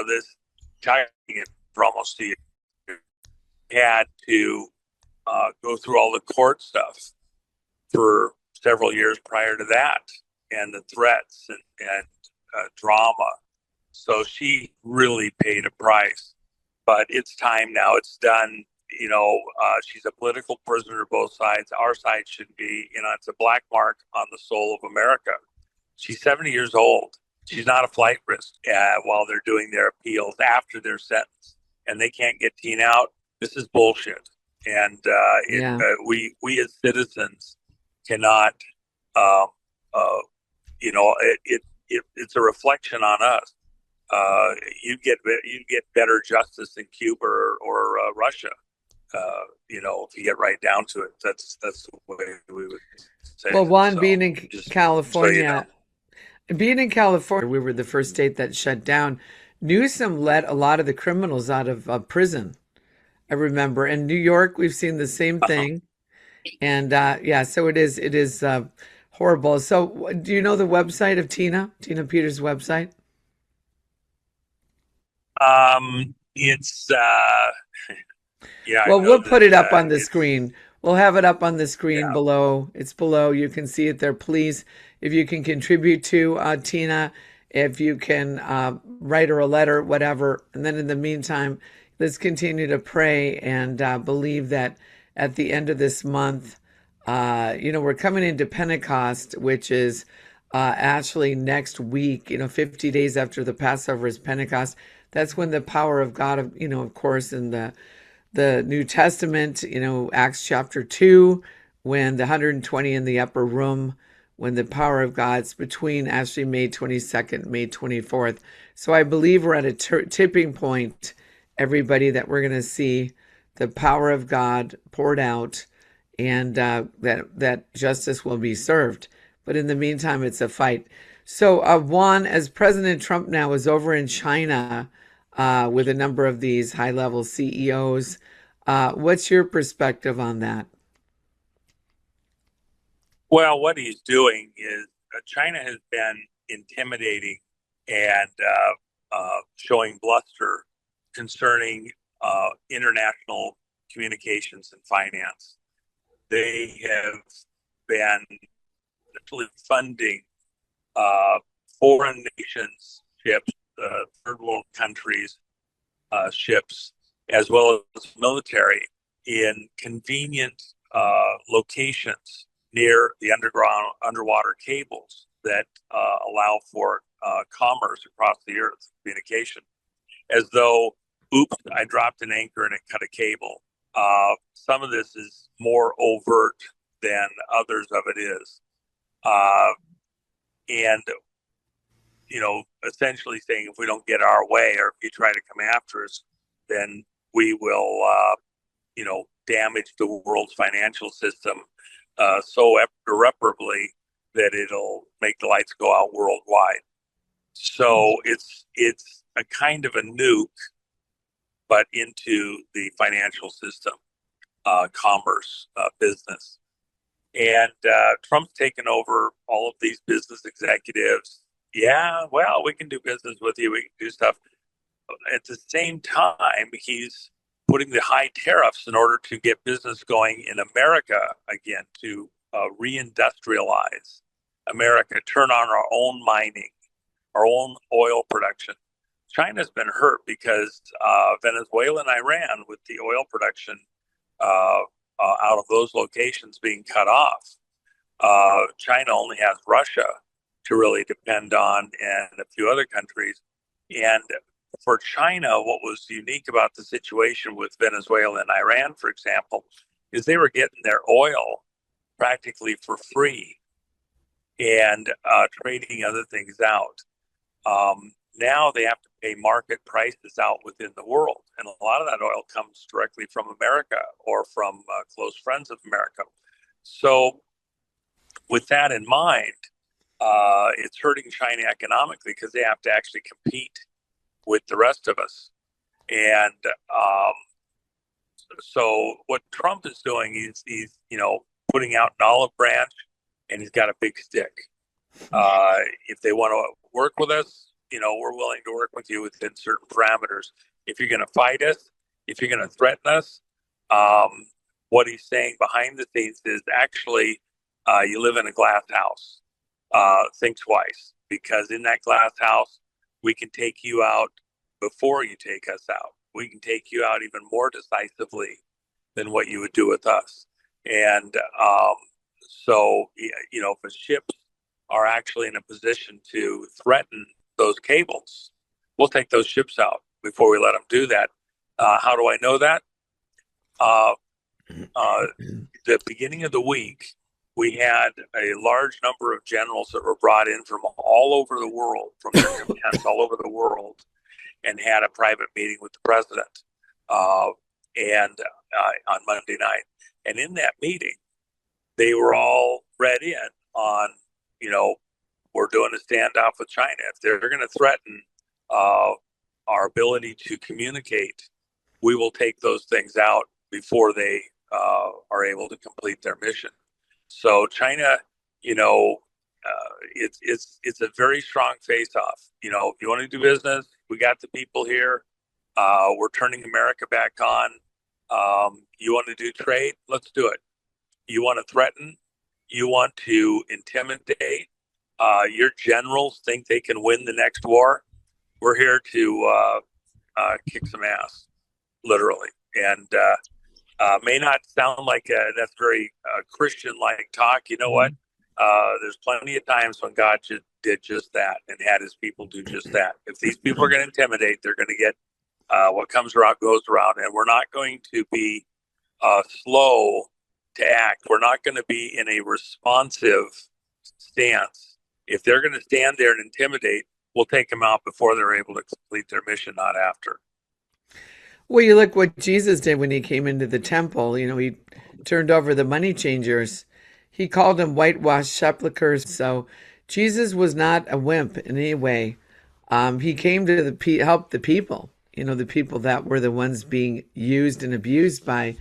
this talking it for almost a year, had to go through all the court stuff for several years prior to that, and the threats and drama. So she really paid a price, but it's time now. It's done. She's a political prisoner, both sides. Our side should be, it's a black mark on the soul of America. She's 70 years old. She's not a flight risk while they're doing their appeals after their sentence, and they can't get Tina out. This is bullshit. And we as citizens cannot, it's a reflection on us. You get better justice in Cuba or Russia. If you get right down to it, that's the way we would say. Well, Juan, being in California, we were the first state that shut down. Newsom let a lot of the criminals out of prison. I remember in New York, we've seen the same thing, and so it is Horrible. So, do you know the website of Tina Peters' website? It's yeah, I Well, know we'll put that it up on the it's screen. We'll have it up on the screen yeah. below. It's below. You can see it there. Please, if you can contribute to Tina, if you can write her a letter, whatever. And then in the meantime, let's continue to pray and believe that at the end of this month, we're coming into Pentecost, which is actually next week, 50 days after the Passover is Pentecost. That's when the power of God, of course, in the New Testament, Acts chapter 2, when the 120 in the upper room, when the power of God's between actually May 22nd, May 24th. So I believe we're at a tipping point, everybody, that we're going to see the power of God poured out and that justice will be served. But in the meantime, it's a fight. So Juan, as President Trump now is over in China with a number of these high-level CEOs, what's your perspective on that? Well, what he's doing is China has been intimidating and showing bluster concerning international communications and finance. They have been actually funding foreign nations' ships, third world countries' ships, as well as military, in convenient locations near the underwater cables that allow for commerce across the earth, communication, as though, oops, I dropped an anchor and it cut a cable. Some of this is more overt than others of it is. And, essentially saying if we don't get our way or if you try to come after us, then we will, damage the world's financial system so irreparably that it'll make the lights go out worldwide. So it's a kind of a nuke, but into the financial system, commerce, business. And Trump's taken over all of these business executives. Yeah, well, we can do business with you. We can do stuff. At the same time, he's putting the high tariffs in order to get business going in America again, to reindustrialize America, turn on our own mining, our own oil production. China's been hurt because Venezuela and Iran, with the oil production out of those locations being cut off. China only has Russia to really depend on and a few other countries. And for China, what was unique about the situation with Venezuela and Iran, for example, is they were getting their oil practically for free and trading other things out. Now they have to pay market prices out within the world. And a lot of that oil comes directly from America or from close friends of America. So with that in mind, it's hurting China economically because they have to actually compete with the rest of us. And so what Trump is doing is he's putting out an olive branch and he's got a big stick. If they want to work with us, we're willing to work with you within certain parameters. If you're going to fight us, if you're going to threaten us, what he's saying behind the scenes is actually you live in a glass house. Think twice, because in that glass house, we can take you out before you take us out. We can take you out even more decisively than what you would do with us. And so, if the ships are actually in a position to threaten those cables, we'll take those ships out before we let them do that. How do I know that? The beginning of the week, we had a large number of generals that were brought in from all over the world, from their commands all over the world, and had a private meeting with the president and on Monday night. And in that meeting, they were all read in on, we're doing a standoff with China. If they're going to threaten our ability to communicate, we will take those things out before they are able to complete their mission. So China it's a very strong face-off. If you want to do business, we got the people here. We're turning America back on. You want to do trade? Let's do it. You want to threaten? You want to intimidate? Your generals think they can win the next war? We're here to kick some ass, literally. And may not sound like that's very Christian-like talk. You know what? There's plenty of times when God did just that and had his people do just that. If these people are going to intimidate, they're going to get what comes around goes around. And we're not going to be slow to act. We're not going to be in a responsive stance. If they're going to stand there and intimidate, we'll take them out before they're able to complete their mission, not after. Well, you look what Jesus did when he came into the temple. He turned over the money changers. He called them whitewashed sepulchres. So Jesus was not a wimp in any way. He came to help the people, the people that were the ones being used and abused by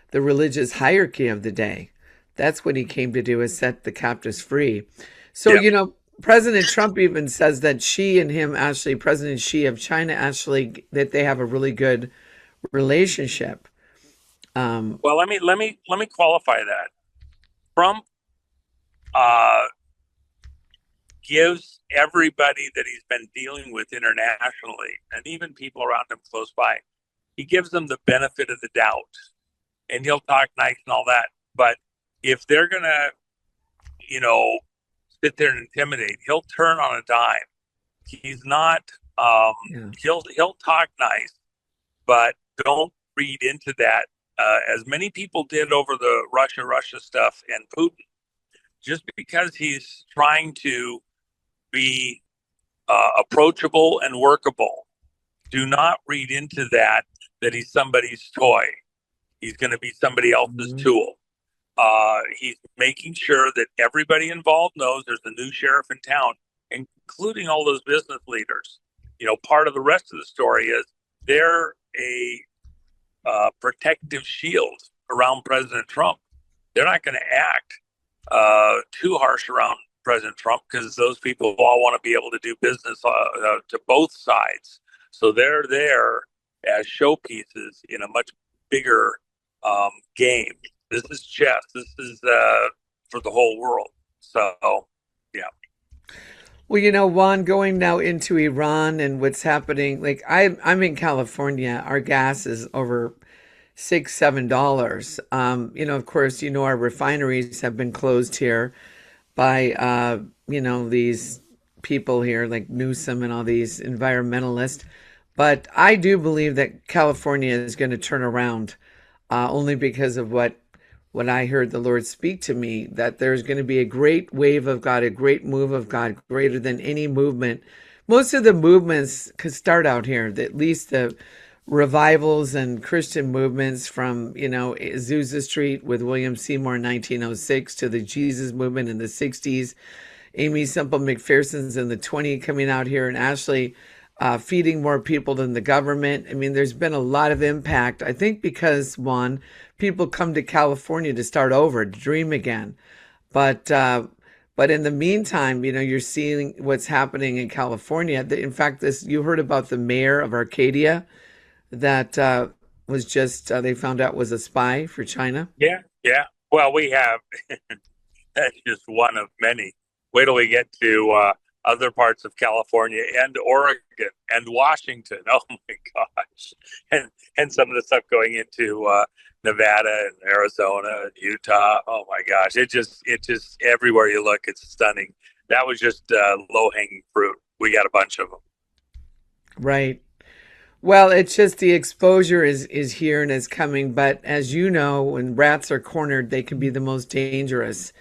the religious hierarchy of the day. That's what he came to do, is set the captives free. So, President Trump even says that President Xi of China, that they have a really good relationship. Well, let me qualify that. Trump gives everybody that he's been dealing with internationally, and even people around him close by, he gives them the benefit of the doubt, and he'll talk nice and all that. But if they're gonna, sit there and intimidate, he'll turn on a dime. He's not. He'll talk nice, but don't read into that, as many people did over the Russia stuff and Putin. Just because he's trying to be approachable and workable, do not read into that he's somebody's toy. He's going to be somebody else's tool. He's making sure that everybody involved knows there's a new sheriff in town, including all those business leaders. Part of the rest of the story is they're a protective shield around President Trump. They're not going to act too harsh around President Trump, because those people all want to be able to do business to both sides. So they're there as showpieces in a much bigger game. This is chess. This is for the whole world. So, yeah. Well, Juan, going now into Iran and what's happening, like I'm in California, our gas is over $6-7. Of course, our refineries have been closed here by, these people here like Newsom and all these environmentalists. But I do believe that California is going to turn around, only because of what I heard the Lord speak to me, that there's going to be a great wave of God, a great move of God, greater than any movement. Most of the movements could start out here, at least the revivals and Christian movements from, Azusa Street with William Seymour in 1906 to the Jesus movement in the 60s, Amy Semple McPherson's in the 20s coming out here, and Ashley feeding more people than the government. I mean, there's been a lot of impact, I think, because, Juan, people come to California to start over, to dream again. But in the meantime, you're seeing what's happening in California. In fact, you heard about the mayor of Arcadia that was just, they found out was a spy for China. Yeah. Well, we have, that's just one of many. Wait till we get to other parts of California and Oregon and Washington. Oh my gosh. And some of the stuff going into Nevada and Arizona and Utah. Oh my gosh. It just everywhere you look, it's stunning. That was just low hanging fruit. We got a bunch of them. Right. Well, it's just the exposure is here and is coming. But as you know, when rats are cornered, they can be the most dangerous.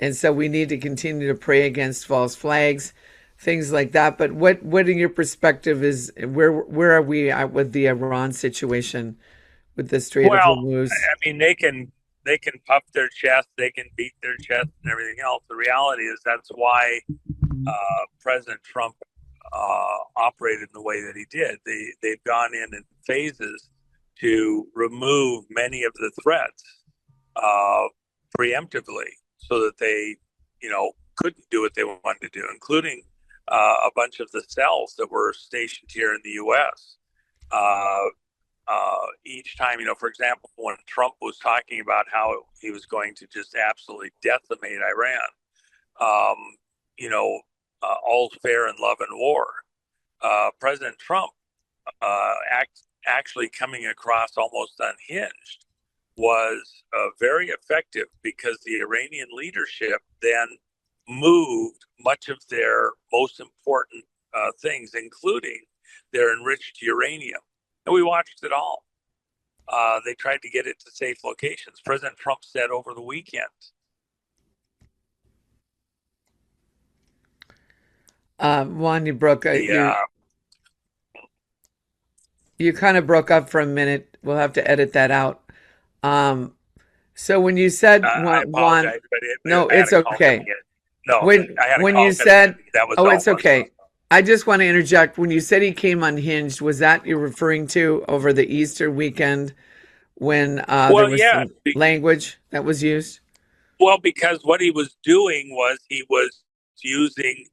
And so we need to continue to pray against false flags, things like that. But what in your perspective is, where are we at with the Iran situation, with the Strait of Hormuz? I mean, they can puff their chest, they can beat their chest and everything else. The reality is that's why President Trump operated in the way that he did. They've gone in phases to remove many of the threats preemptively, so that they couldn't do what they wanted to do, including a bunch of the cells that were stationed here in the U.S. Each time, for example, when Trump was talking about how he was going to just absolutely decimate Iran, all's fair in love and war. President Trump actually coming across almost unhinged was very effective, because the Iranian leadership then moved much of their most important things, including their enriched uranium. And we watched it all. They tried to get it to safe locations. President Trump said over the weekend. Juan, you broke you kind of broke up for a minute. We'll have to edit that out. So when you said I Juan, apologize, but no, I had it's a call okay. coming in. No, I had a when call you coming said, in. That was oh, all it's it was. okay. I just want to interject. When you said he came unhinged, was that you're referring to over the Easter weekend when there was some language that was used? Well, because what he was doing was he was using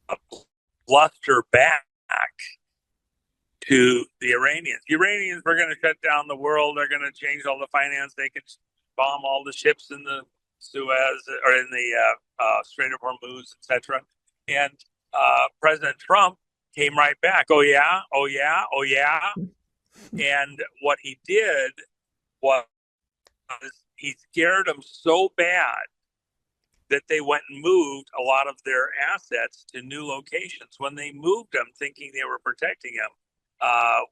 a bluster back to the Iranians. The Iranians were going to shut down the world. They're going to change all the finance. They could bomb all the ships in the Suez or in the Strait of Hormuz, etc. And President Trump came right back. Oh yeah, oh yeah, oh yeah. And what he did was he scared them so bad that they went and moved a lot of their assets to new locations. When they moved them, thinking they were protecting them,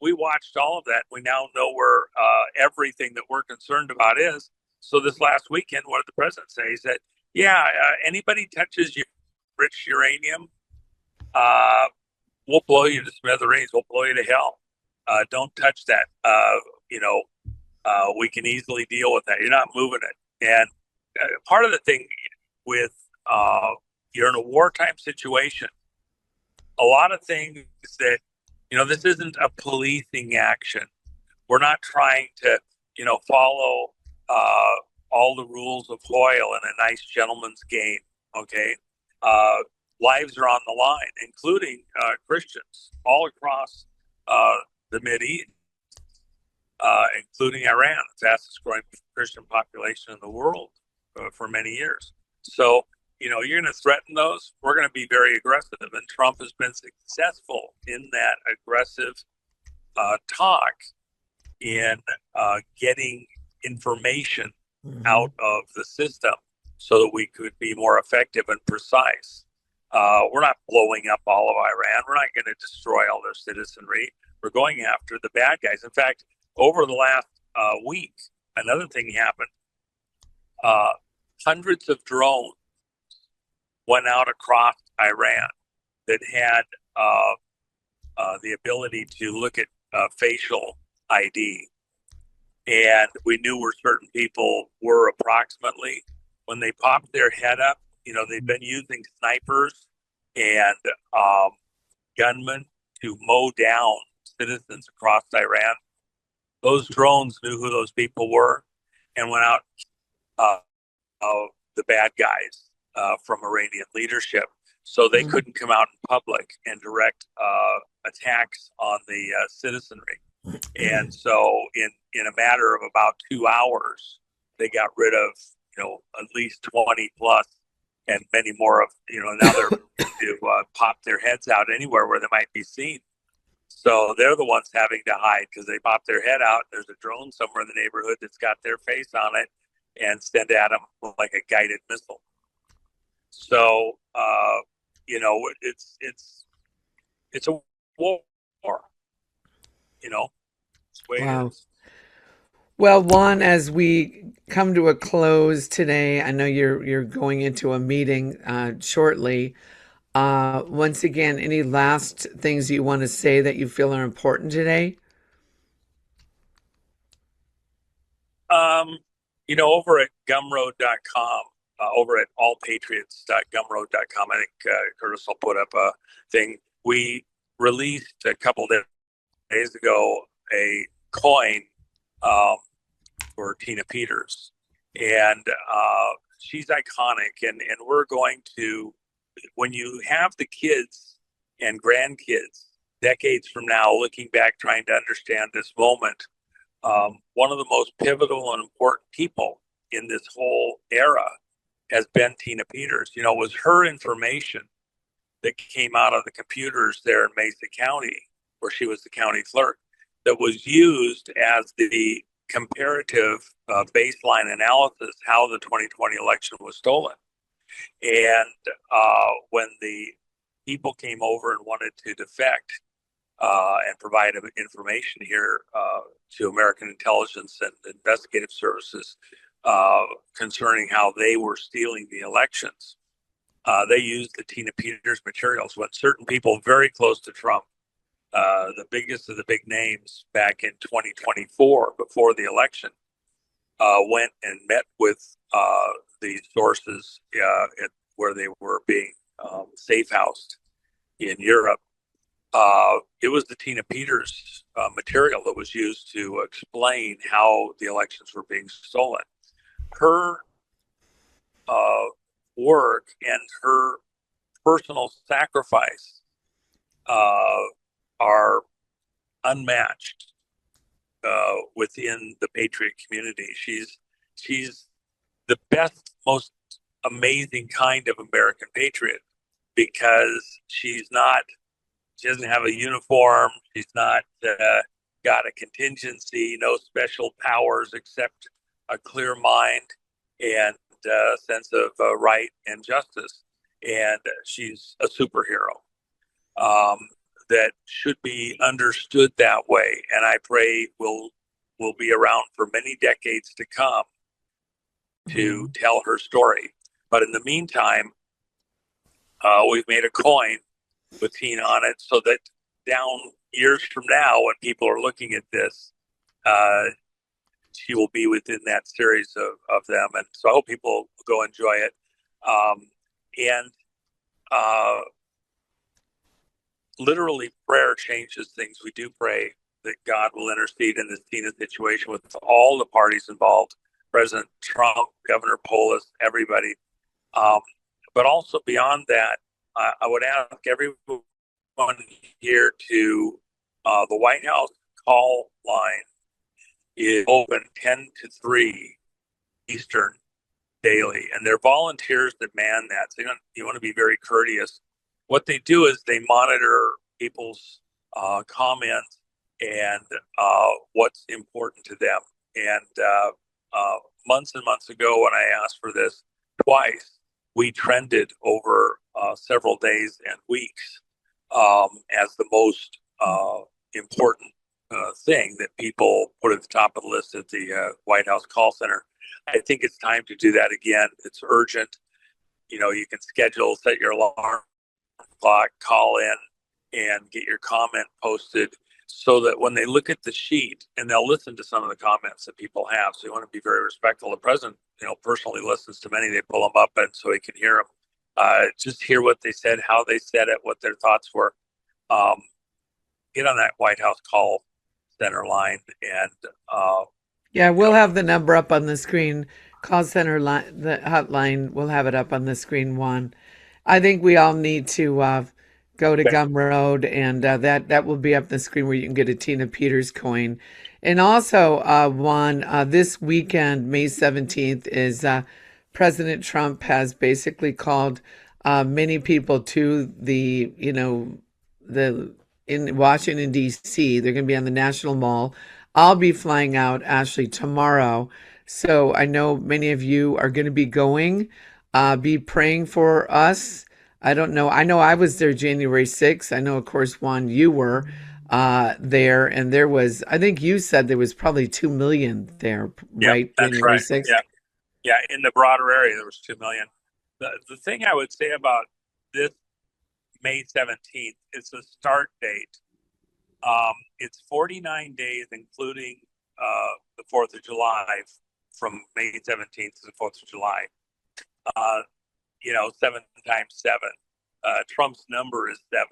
we watched all of that. We now know where everything that we're concerned about is. So this last weekend, what did the president say? He said, yeah, anybody touches your rich uranium, we'll blow you to smithereens. We'll blow you to hell. Don't touch that. We can easily deal with that. You're not moving it. And part of the thing with you're in a wartime situation, a lot of things that, this isn't a policing action. We're not trying to, follow all the rules of Hoyle in a nice gentleman's game. Okay. Lives are on the line, including Christians all across the Mideast, including Iran, the fastest growing Christian population in the world for many years. So, you're going to threaten those. We're going to be very aggressive. And Trump has been successful in that aggressive talk in getting information out of the system so that we could be more effective and precise. We're not blowing up all of Iran. We're not going to destroy all their citizenry. We're going after the bad guys. In fact, over the last week, another thing happened. Hundreds of drones went out across Iran that had the ability to look at facial ID. And we knew where certain people were approximately. When they popped their head up, they've been using snipers and gunmen to mow down citizens across Iran. Those drones knew who those people were and went out the bad guys from Iranian leadership. So they couldn't come out in public and direct attacks on the citizenry. And so in a matter of about 2 hours, they got rid of, at least 20 plus and many more of, now they're to pop their heads out anywhere where they might be seen. So they're the ones having to hide because they pop their head out. There's a drone somewhere in the neighborhood that's got their face on it and send at them like a guided missile. So, it's a war, it's the way it is. Well, Juan, as we come to a close today, I know you're going into a meeting shortly. Once again, any last things you want to say that you feel are important today? Over at gumroad.com, over at allpatriots.gumroad.com, I think Curtis will put up a thing. We released a couple of days ago a coin for Tina Peters, and she's iconic, and we're going to, when you have the kids and grandkids decades from now looking back trying to understand this moment, one of the most pivotal and important people in this whole era has been Tina Peters. You know, it was her information that came out of the computers there in Mesa County, where she was the county clerk, that was used as the comparative baseline analysis how the 2020 election was stolen. And when the people came over and wanted to defect and provide information here to American intelligence and investigative services concerning how they were stealing the elections, they used the Tina Peters materials when certain people very close to Trump, the biggest of the big names back in 2024 before the election, went and met with the sources where they were being safe housed in Europe. It was the Tina Peters material that was used to explain how the elections were being stolen. Her work and her personal sacrifice are unmatched within the patriot community. She's the best, most amazing kind of American patriot, because she doesn't have a uniform. She's not got a contingency, no special powers except a clear mind and a sense of right and justice. And she's a superhero that should be understood that way. And I pray will be around for many decades to come to tell her story. But in the meantime, we've made a coin with Tina on it, so that down years from now, when people are looking at this, she will be within that series of them. And so I hope people go enjoy it. Literally, prayer changes things. We do pray that God will intercede in this Tina situation with all the parties involved, President Trump, Governor Polis, everybody. But also beyond that, I would ask everyone here to the White House call line is open 10 to 3 Eastern daily, and they're volunteers that man that. So you want to be very courteous. What they do is they monitor people's comments and what's important to them. And months and months ago, when I asked for this twice, we trended over several days and weeks as the most important thing that people put at the top of the list at the White House call center. I think it's time to do that again. It's urgent. You know, you can set your alarm clock, call in, and get your comment posted, so that when they look at the sheet, and they'll listen to some of the comments that people have. So you want to be very respectful. The president, personally listens to many. They pull them up and so he can hear them. Just hear what they said, how they said it, what their thoughts were. Get on that White House call center line, and yeah, we'll have the number up on the screen. Call center line, the hotline. We'll have it up on the screen. Juan, I think we all need to go to Gumroad, and that will be up the screen where you can get a Tina Peters coin. And also, Juan, this weekend, May 17th, is President Trump has basically called many people to the in Washington, D.C. They're going to be on the National Mall. I'll be flying out actually tomorrow. So I know many of you are going to be going. Be praying for us. I don't know. I know I was there January 6th. I know, of course, Juan, you were there. And there was, I think you said there was probably 2 million there, right? That's January right. 6th? Yeah. In the broader area, there was 2 million. The thing I would say about this May 17th, it's a start date. It's 49 days, including the 4th of July, from May 17th to the 4th of July. 7 times 7. Trump's number is 7.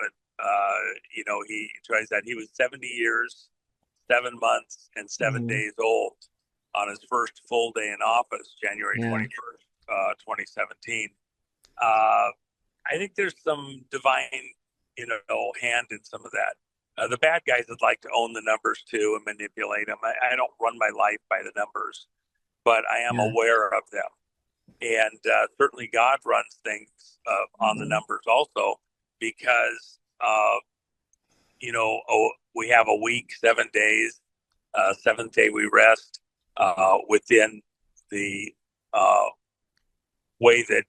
He tries that. He was 70 years, 7 months, and 7 days old on his first full day in office, January 21st. 2017. I think there's some divine, hand in some of that. The bad guys would like to own the numbers too and manipulate them. I don't run my life by the numbers, but I am aware of them. And certainly God runs things on the numbers also, because, we have a week, 7 days, seventh day we rest within the way that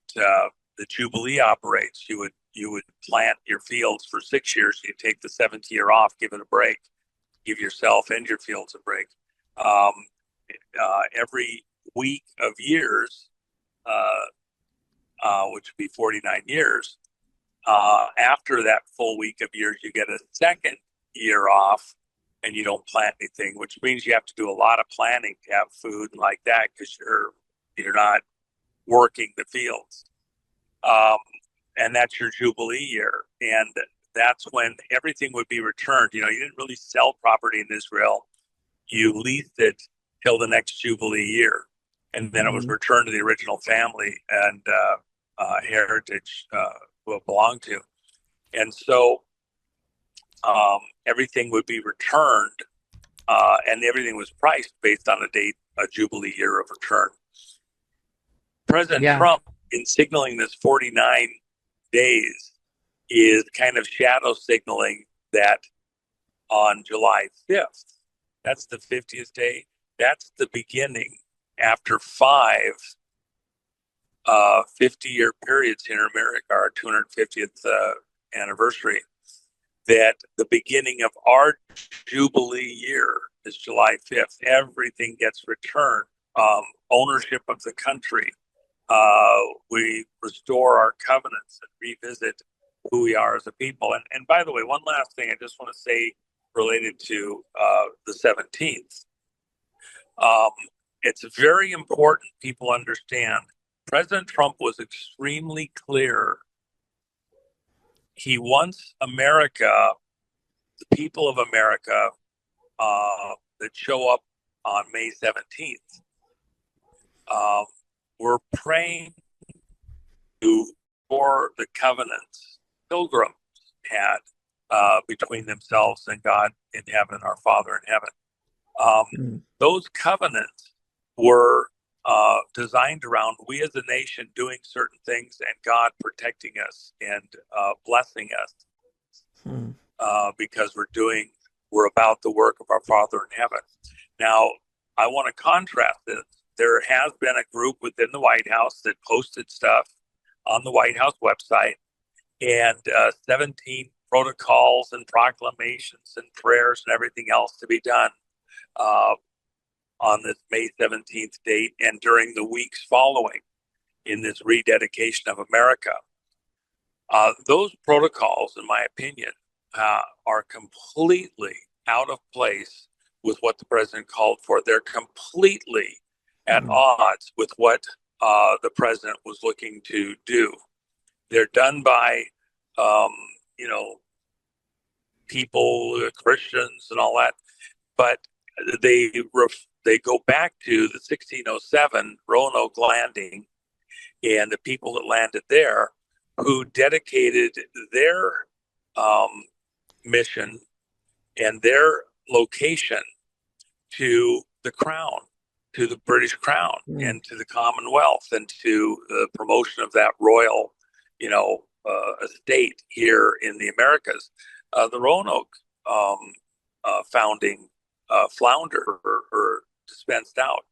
the Jubilee operates. You would plant your fields for 6 years. You take the 7th year off, give it a break, give yourself and your fields a break. Every week of years, which would be 49 years, after that full week of years, you get a second year off, and you don't plant anything, which means you have to do a lot of planning to have food and like that, because you're not working the fields. And that's your Jubilee year. And that's when everything would be returned. You didn't really sell property in Israel. You leased it till the next Jubilee year. And then it was returned to the original family and heritage will belong to. And so everything would be returned, and everything was priced based on a Jubilee year of return. President Trump, in signaling this 49 days, is kind of shadow signaling that on July 5th, that's the 50th day, that's the beginning after 5 50-year periods here in America, our 250th anniversary, that the beginning of our Jubilee year is July 5th. Everything gets returned. Ownership of the country. We restore our covenants and revisit who we are as a people. And by the way, one last thing I just want to say related to the 17th. It's very important people understand President Trump was extremely clear. He wants America, the people of America, that show up on May 17th. We're praying for the covenants pilgrims had between themselves and God in heaven, our Father in heaven. Those covenants were designed around we as a nation doing certain things and God protecting us and blessing us because we're about the work of our Father in heaven. Now, I want to contrast this. There has been a group within the White House that posted stuff on the White House website, and 17 protocols and proclamations and prayers and everything else to be done on this May 17th date and during the weeks following in this rededication of America. Those protocols, in my opinion, are completely out of place with what the president called for. They're completely at odds with what the president was looking to do. They're done by, people, Christians and all that, but they go back to the 1607 Roanoke landing and the people that landed there who dedicated their mission and their location to the crown, to the British crown and to the Commonwealth and to the promotion of that royal, estate here in the Americas. The Roanoke founding floundered or dispensed out.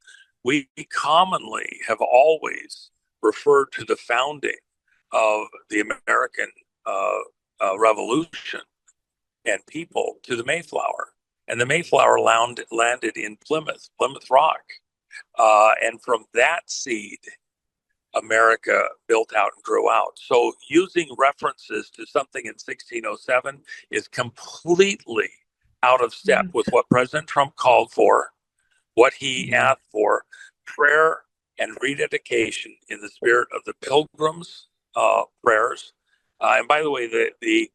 We commonly have always referred to the founding of the American Revolution and people to the Mayflower. And the Mayflower landed in Plymouth Rock. And from that seed, America built out and grew out. So using references to something in 1607 is completely out of step with what President Trump called for, what he asked for, prayer and rededication in the spirit of the Pilgrims' prayers. And by the way, the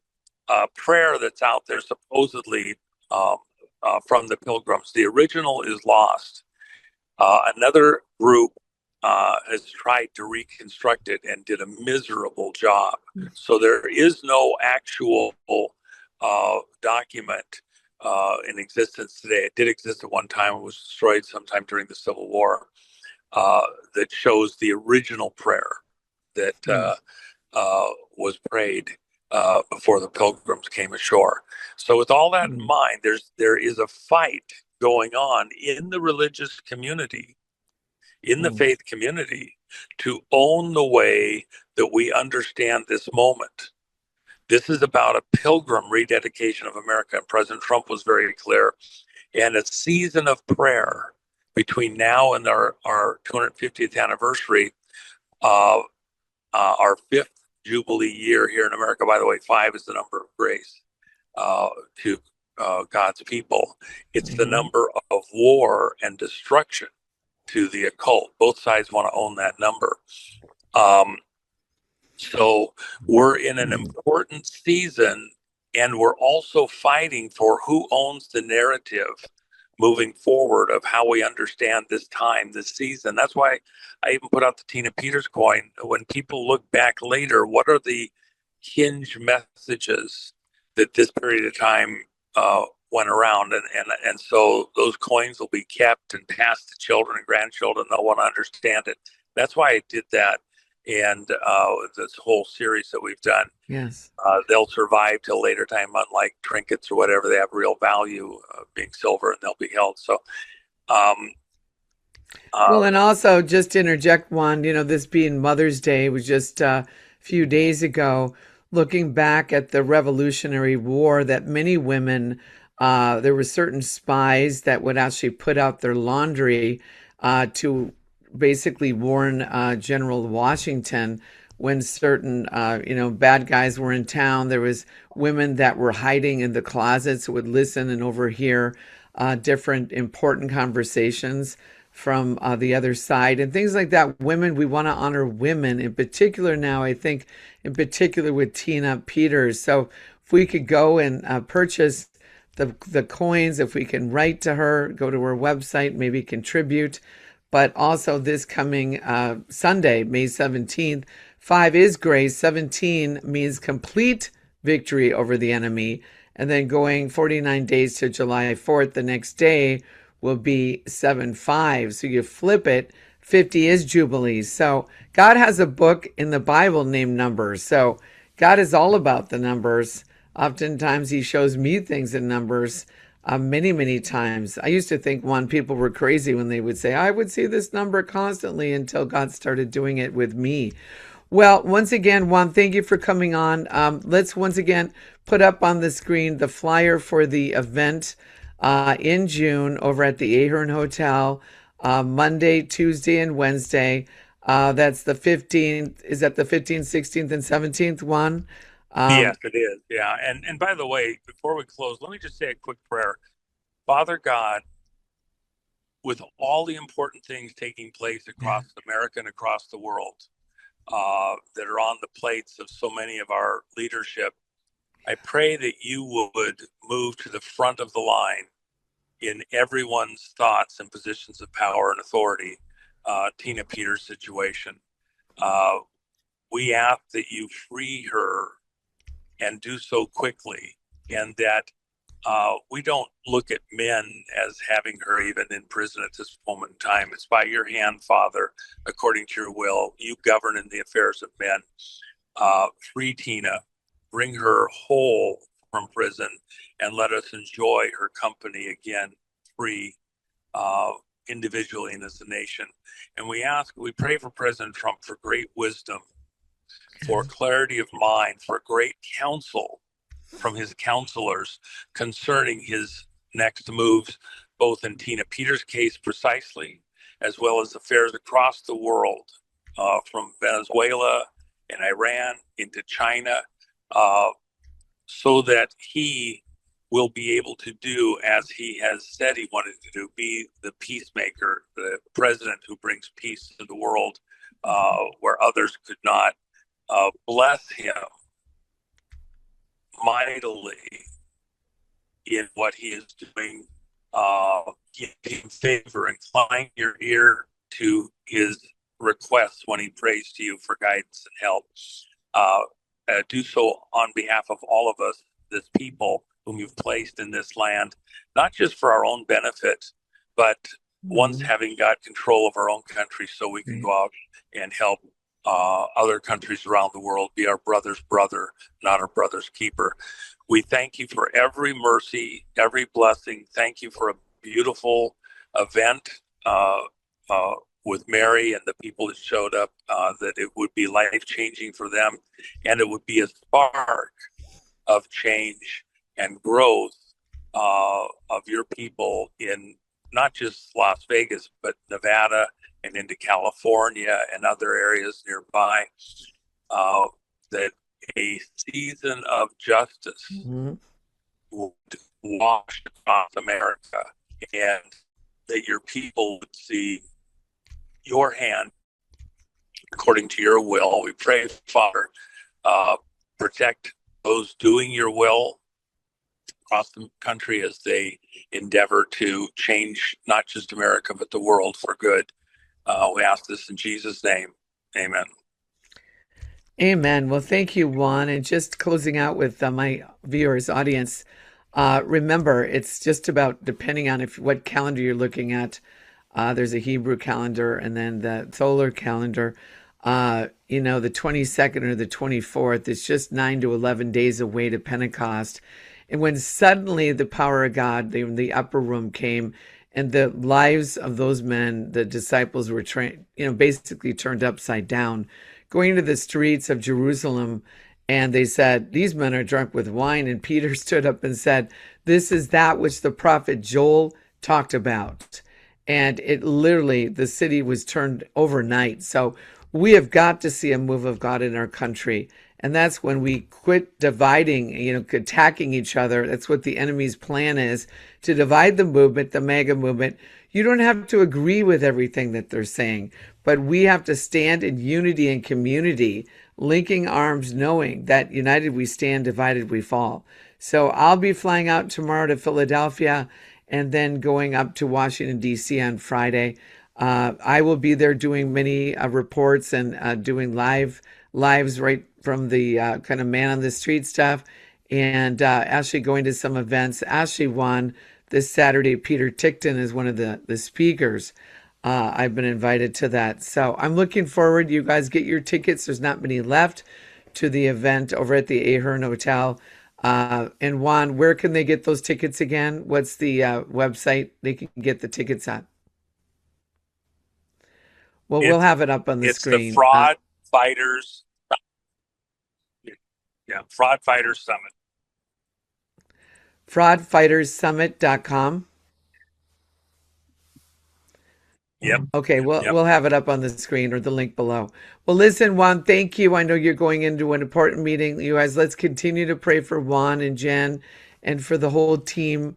prayer that's out there supposedly from the Pilgrims, the original is lost. Another group has tried to reconstruct it and did a miserable job. So there is no actual document in existence today. It did exist at one time. It was destroyed sometime during the Civil War. That shows the original prayer that was prayed before the pilgrims came ashore. So with all that in mind, there is a fight going on in the religious community, in the faith community, to own the way that we understand this moment. This is about a pilgrim rededication of America, and President Trump was very clear, and a season of prayer between now and our 250th anniversary, our fifth Jubilee year here in America. By the way, 5 is the number of grace to God's people. It's the number of war and destruction to the occult. Both sides want to own that number. So we're in an important season, and we're also fighting for who owns the narrative moving forward of how we understand this time, this season. That's why I even put out the Tina Peters coin. When people look back later, what are the hinge messages that this period of time went around? And so those coins will be kept and passed to children and grandchildren. They'll want to understand it. That's why I did that. And this whole series that we've done, yes, they'll survive till later time, unlike trinkets or whatever. They have real value, being silver, and they'll be held. So, well, and also just to interject one, this being Mother's Day was just a few days ago, looking back at the Revolutionary War, that many women, there were certain spies that would actually put out their laundry to basically warn General Washington when certain bad guys were in town. There was women that were hiding in the closets who would listen and overhear different important conversations from the other side and things like that. Women, we want to honor women in particular now, I think in particular with Tina Peters. So if we could go and purchase the coins, if we can write to her, go to her website, maybe contribute. But also this coming Sunday, May 17th, 5 is grace, 17 means complete victory over the enemy. And then going 49 days to July 4th, the next day will be 7-5. So you flip it, 50 is Jubilee. So God has a book in the Bible named Numbers. So God is all about the numbers. Oftentimes he shows me things in numbers. Many, many times. I used to think people were crazy when they would say, I would see this number constantly, until God started doing it with me. Well, once again, Juan, thank you for coming on. Let's once again put up on the screen the flyer for the event in June over at the Ahern Hotel, Monday, Tuesday, and Wednesday. That's the 15th. Is that the 15th, 16th, and 17th one? Yes, it is. Yeah. And by the way, before we close, let me just say a quick prayer. Father God, with all the important things taking place across America and across the world that are on the plates of so many of our leadership, I pray that you would move to the front of the line in everyone's thoughts and positions of power and authority. Tina Peters' situation. We ask that you free her and do so quickly, and that we don't look at men as having her even in prison at this moment in time. It's by your hand, Father, according to your will. You govern in the affairs of men. Free Tina, bring her whole from prison, and let us enjoy her company again, free, individually and as a nation. And we pray for President Trump for great wisdom, for clarity of mind, for great counsel from his counselors concerning his next moves, both in Tina Peters' case precisely, as well as affairs across the world, from Venezuela and Iran into China, so that he will be able to do as he has said he wanted to do, be the peacemaker, the president who brings peace to the world where others could not. Bless him mightily in what he is doing. Give him favor, incline your ear to his requests when he prays to you for guidance and help. Do so on behalf of all of us, this people whom you've placed in this land, not just for our own benefit, but once having got control of our own country so we can go out and help other countries around the world, be our brother's brother, not our brother's keeper. We thank you for every mercy, every blessing. Thank you for a beautiful event with Mary and the people that showed up, that it would be life-changing for them, and it would be a spark of change and growth of your people in not just Las Vegas, but Nevada and into California and other areas nearby, that a season of justice would wash across America, and that your people would see your hand according to your will. We pray, Father, protect those doing your will across the country as they endeavor to change not just America, but the world for good. We ask this in Jesus' name. Amen. Amen. Well, thank you, Juan. And just closing out with my viewers, audience, remember, it's just about depending on what calendar you're looking at. There's a Hebrew calendar and then the solar calendar. The 22nd or the 24th, it's just 9 to 11 days away to Pentecost. And when suddenly the power of God, the upper room came, and the lives of those men, the disciples, were basically turned upside down, going to the streets of Jerusalem, and they said, "These men are drunk with wine." And Peter stood up and said, "This is that which the prophet Joel talked about." And it literally, the city was turned overnight. So we have got to see a move of God in our country. And that's when we quit dividing, attacking each other. That's what the enemy's plan is, to divide the movement, the MAGA movement. You don't have to agree with everything that they're saying, but we have to stand in unity and community, linking arms, knowing that united we stand, divided we fall. So I'll be flying out tomorrow to Philadelphia and then going up to Washington, D.C. on Friday. I will be there doing many reports and doing lives right from the kind of man on the street stuff, and actually going to some events. Ashley won this Saturday. Peter Tickton is one of the speakers. I've been invited to that. So I'm looking forward. You guys get your tickets. There's not many left to the event over at the Ahern Hotel. And Juan, where can they get those tickets again? What's the website they can get the tickets at? Well, we'll have it up on the screen. It's the Fraud Fighters. Fraud Fighters Summit. Fraudfighterssummit.com. Yep. Okay, we'll have it up on the screen or the link below. Well, listen, Juan, thank you. I know you're going into an important meeting. You guys, let's continue to pray for Juan and Jen and for the whole team,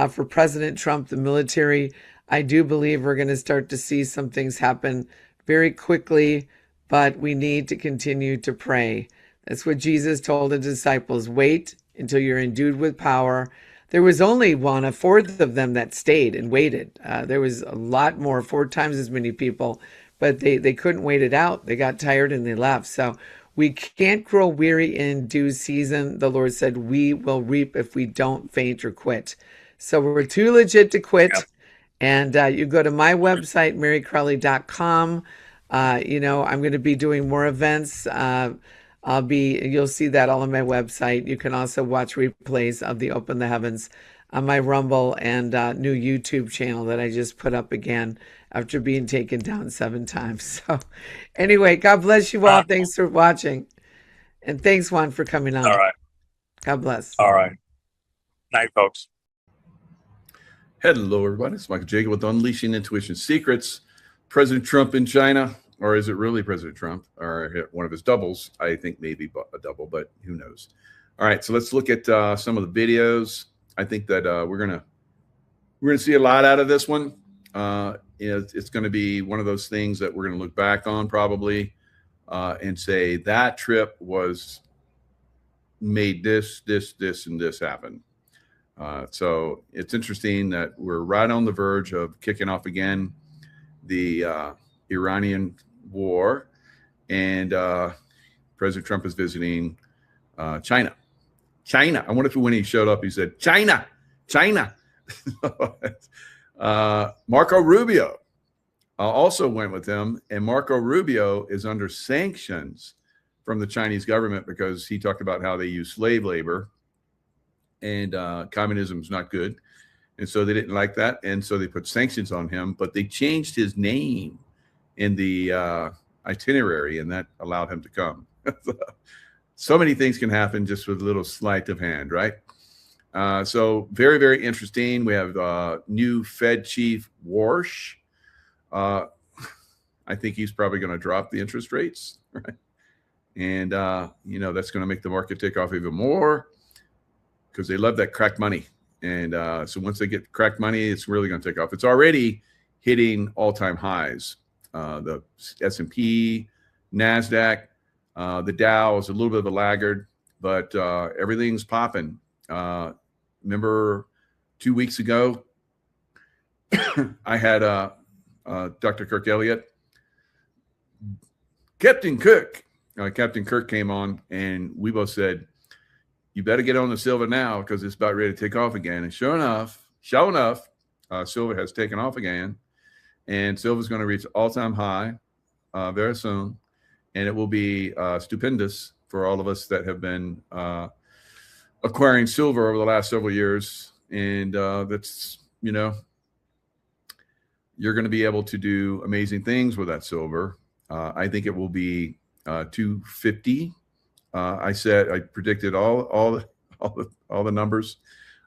for President Trump, the military. I do believe we're going to start to see some things happen very quickly, but we need to continue to pray. That's what Jesus told the disciples. Wait until you're endued with power. There was only a fourth of them that stayed and waited. There was a lot more, 4 times as many people, but they couldn't wait it out. They got tired and they left. So we can't grow weary in due season. The Lord said we will reap if we don't faint or quit. So we're too legit to quit. Yep. And you go to my website, marycrowley.com. I'm going to be doing more events. You'll see that all on my website. You can also watch replays of the Open the Heavens on my Rumble and new YouTube channel that I just put up again after being taken down 7 times. So anyway, God bless you all. Thanks for watching. And thanks, Juan, for coming on. All right. God bless. All right. Night, folks. Hello, everybody. It's Michael Jacob with Unleashing Intuition Secrets. President Trump in China, or is it really President Trump, or one of his doubles? I think maybe a double, but who knows? All right, so let's look at some of the videos. I think that we're gonna see a lot out of this one. It's going to be one of those things that we're going to look back on probably and say that trip made this, and this happen. So it's interesting that we're right on the verge of kicking off again the Iranian war, and President Trump is visiting China. I wonder if when he showed up, he said, China. Marco Rubio also went with him, and Marco Rubio is under sanctions from the Chinese government because he talked about how they use slave labor, and communism is not good. And so they didn't like that. And so they put sanctions on him, but they changed his name in the itinerary, and that allowed him to come. So many things can happen just with a little sleight of hand, right? So very, very interesting. We have new Fed chief Warsh. I think he's probably going to drop the interest rates, right? And, that's going to make the market take off even more because they love that crack money. And so once they get crack money, it's really going to take off. It's already hitting all-time highs. The S&P, NASDAQ, the Dow is a little bit of a laggard, but everything's popping. Remember 2 weeks ago, I had Dr. Kirk Elliott. Captain Kirk came on, and we both said, you better get on the silver now because it's about ready to take off again. And sure enough, silver has taken off again, and silver is going to reach all-time high very soon, and it will be stupendous for all of us that have been acquiring silver over the last several years. And that's, you're going to be able to do amazing things with that silver. I think it will be 250. I predicted all the numbers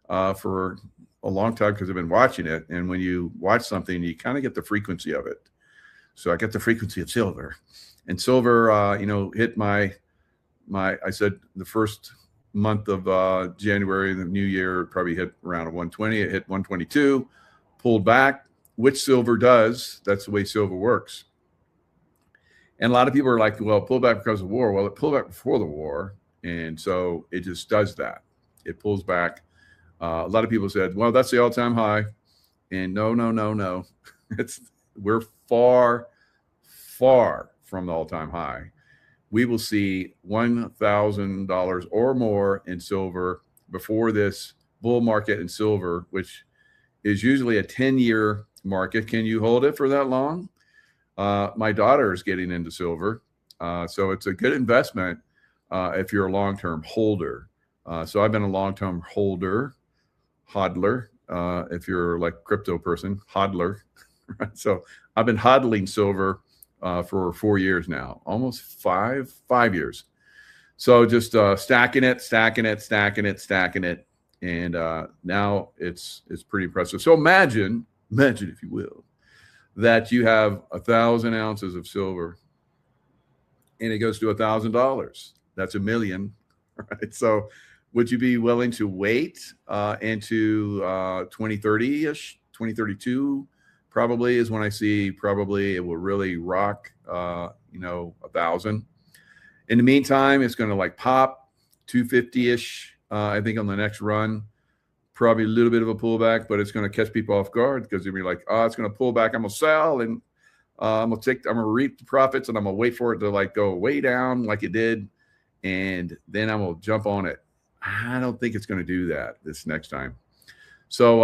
for a long time because I've been watching it. And when you watch something, you kind of get the frequency of it. So I get the frequency of silver, and silver, hit my. I said the first month of January, the new year, probably hit around 120. It hit 122, pulled back, which silver does. That's the way silver works. And a lot of people are like, well, pull back because of war. Well, it pulled back before the war. And so it just does that. It pulls back. A lot of people said, well, that's the all-time high. And no. We're far, far from the all-time high. We will see $1,000 or more in silver before this bull market in silver, which is usually a 10-year market. Can you hold it for that long? My daughter is getting into silver. So it's a good investment if you're a long-term holder. So I've been a long-term hodler. If you're like a crypto person, hodler. Right? So I've been hodling silver for 4 years now, almost five years. So just stacking it. And now it's pretty impressive. So imagine, if you will, that you have 1,000 ounces of silver and it goes to $1,000. That's $1 million, right? So would you be willing to wait into 2030-ish, 2032 probably is when I see probably it will really rock, 1,000. In the meantime, it's going to like pop 250-ish, I think on the next run. Probably a little bit of a pullback, but it's going to catch people off guard because they'll be like, oh, it's going to pull back. I'm going to sell and I'm going to reap the profits and I'm going to wait for it to like go way down like it did. And then I'm going to jump on it. I don't think it's going to do that this next time. So,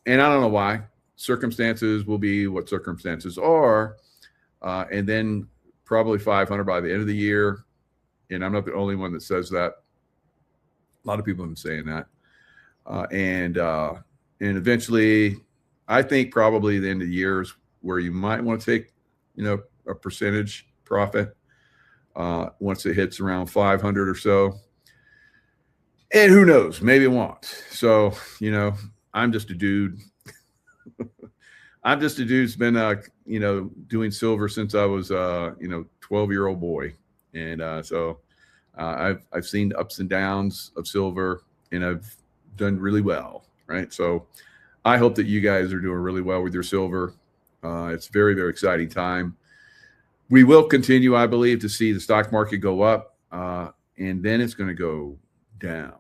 and I don't know why. Circumstances will be what circumstances are. And then probably 500 by the end of the year. And I'm not the only one that says that. A lot of people have been saying that. And eventually, I think probably the end of the year is where you might want to take, a percentage profit once it hits around 500 or so. And who knows, maybe it won't. So, I'm just a dude. I'm just a dude who's been, doing silver since I was, 12-year-old boy. And so I've seen ups and downs of silver, and I've done really well, right? So I hope that you guys are doing really well with your silver. It's a very, very exciting time. We will continue, I believe, to see the stock market go up, and then it's going to go down,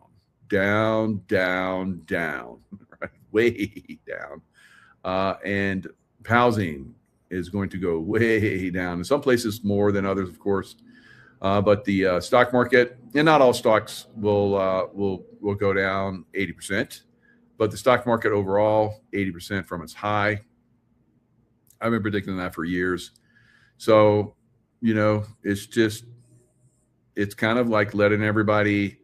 right? Way down. And housing is going to go way down. In some places more than others, of course. But the stock market, and not all stocks will go down 80%, but the stock market overall 80% from its high. I've been predicting that for years. So, it's kind of like letting everybody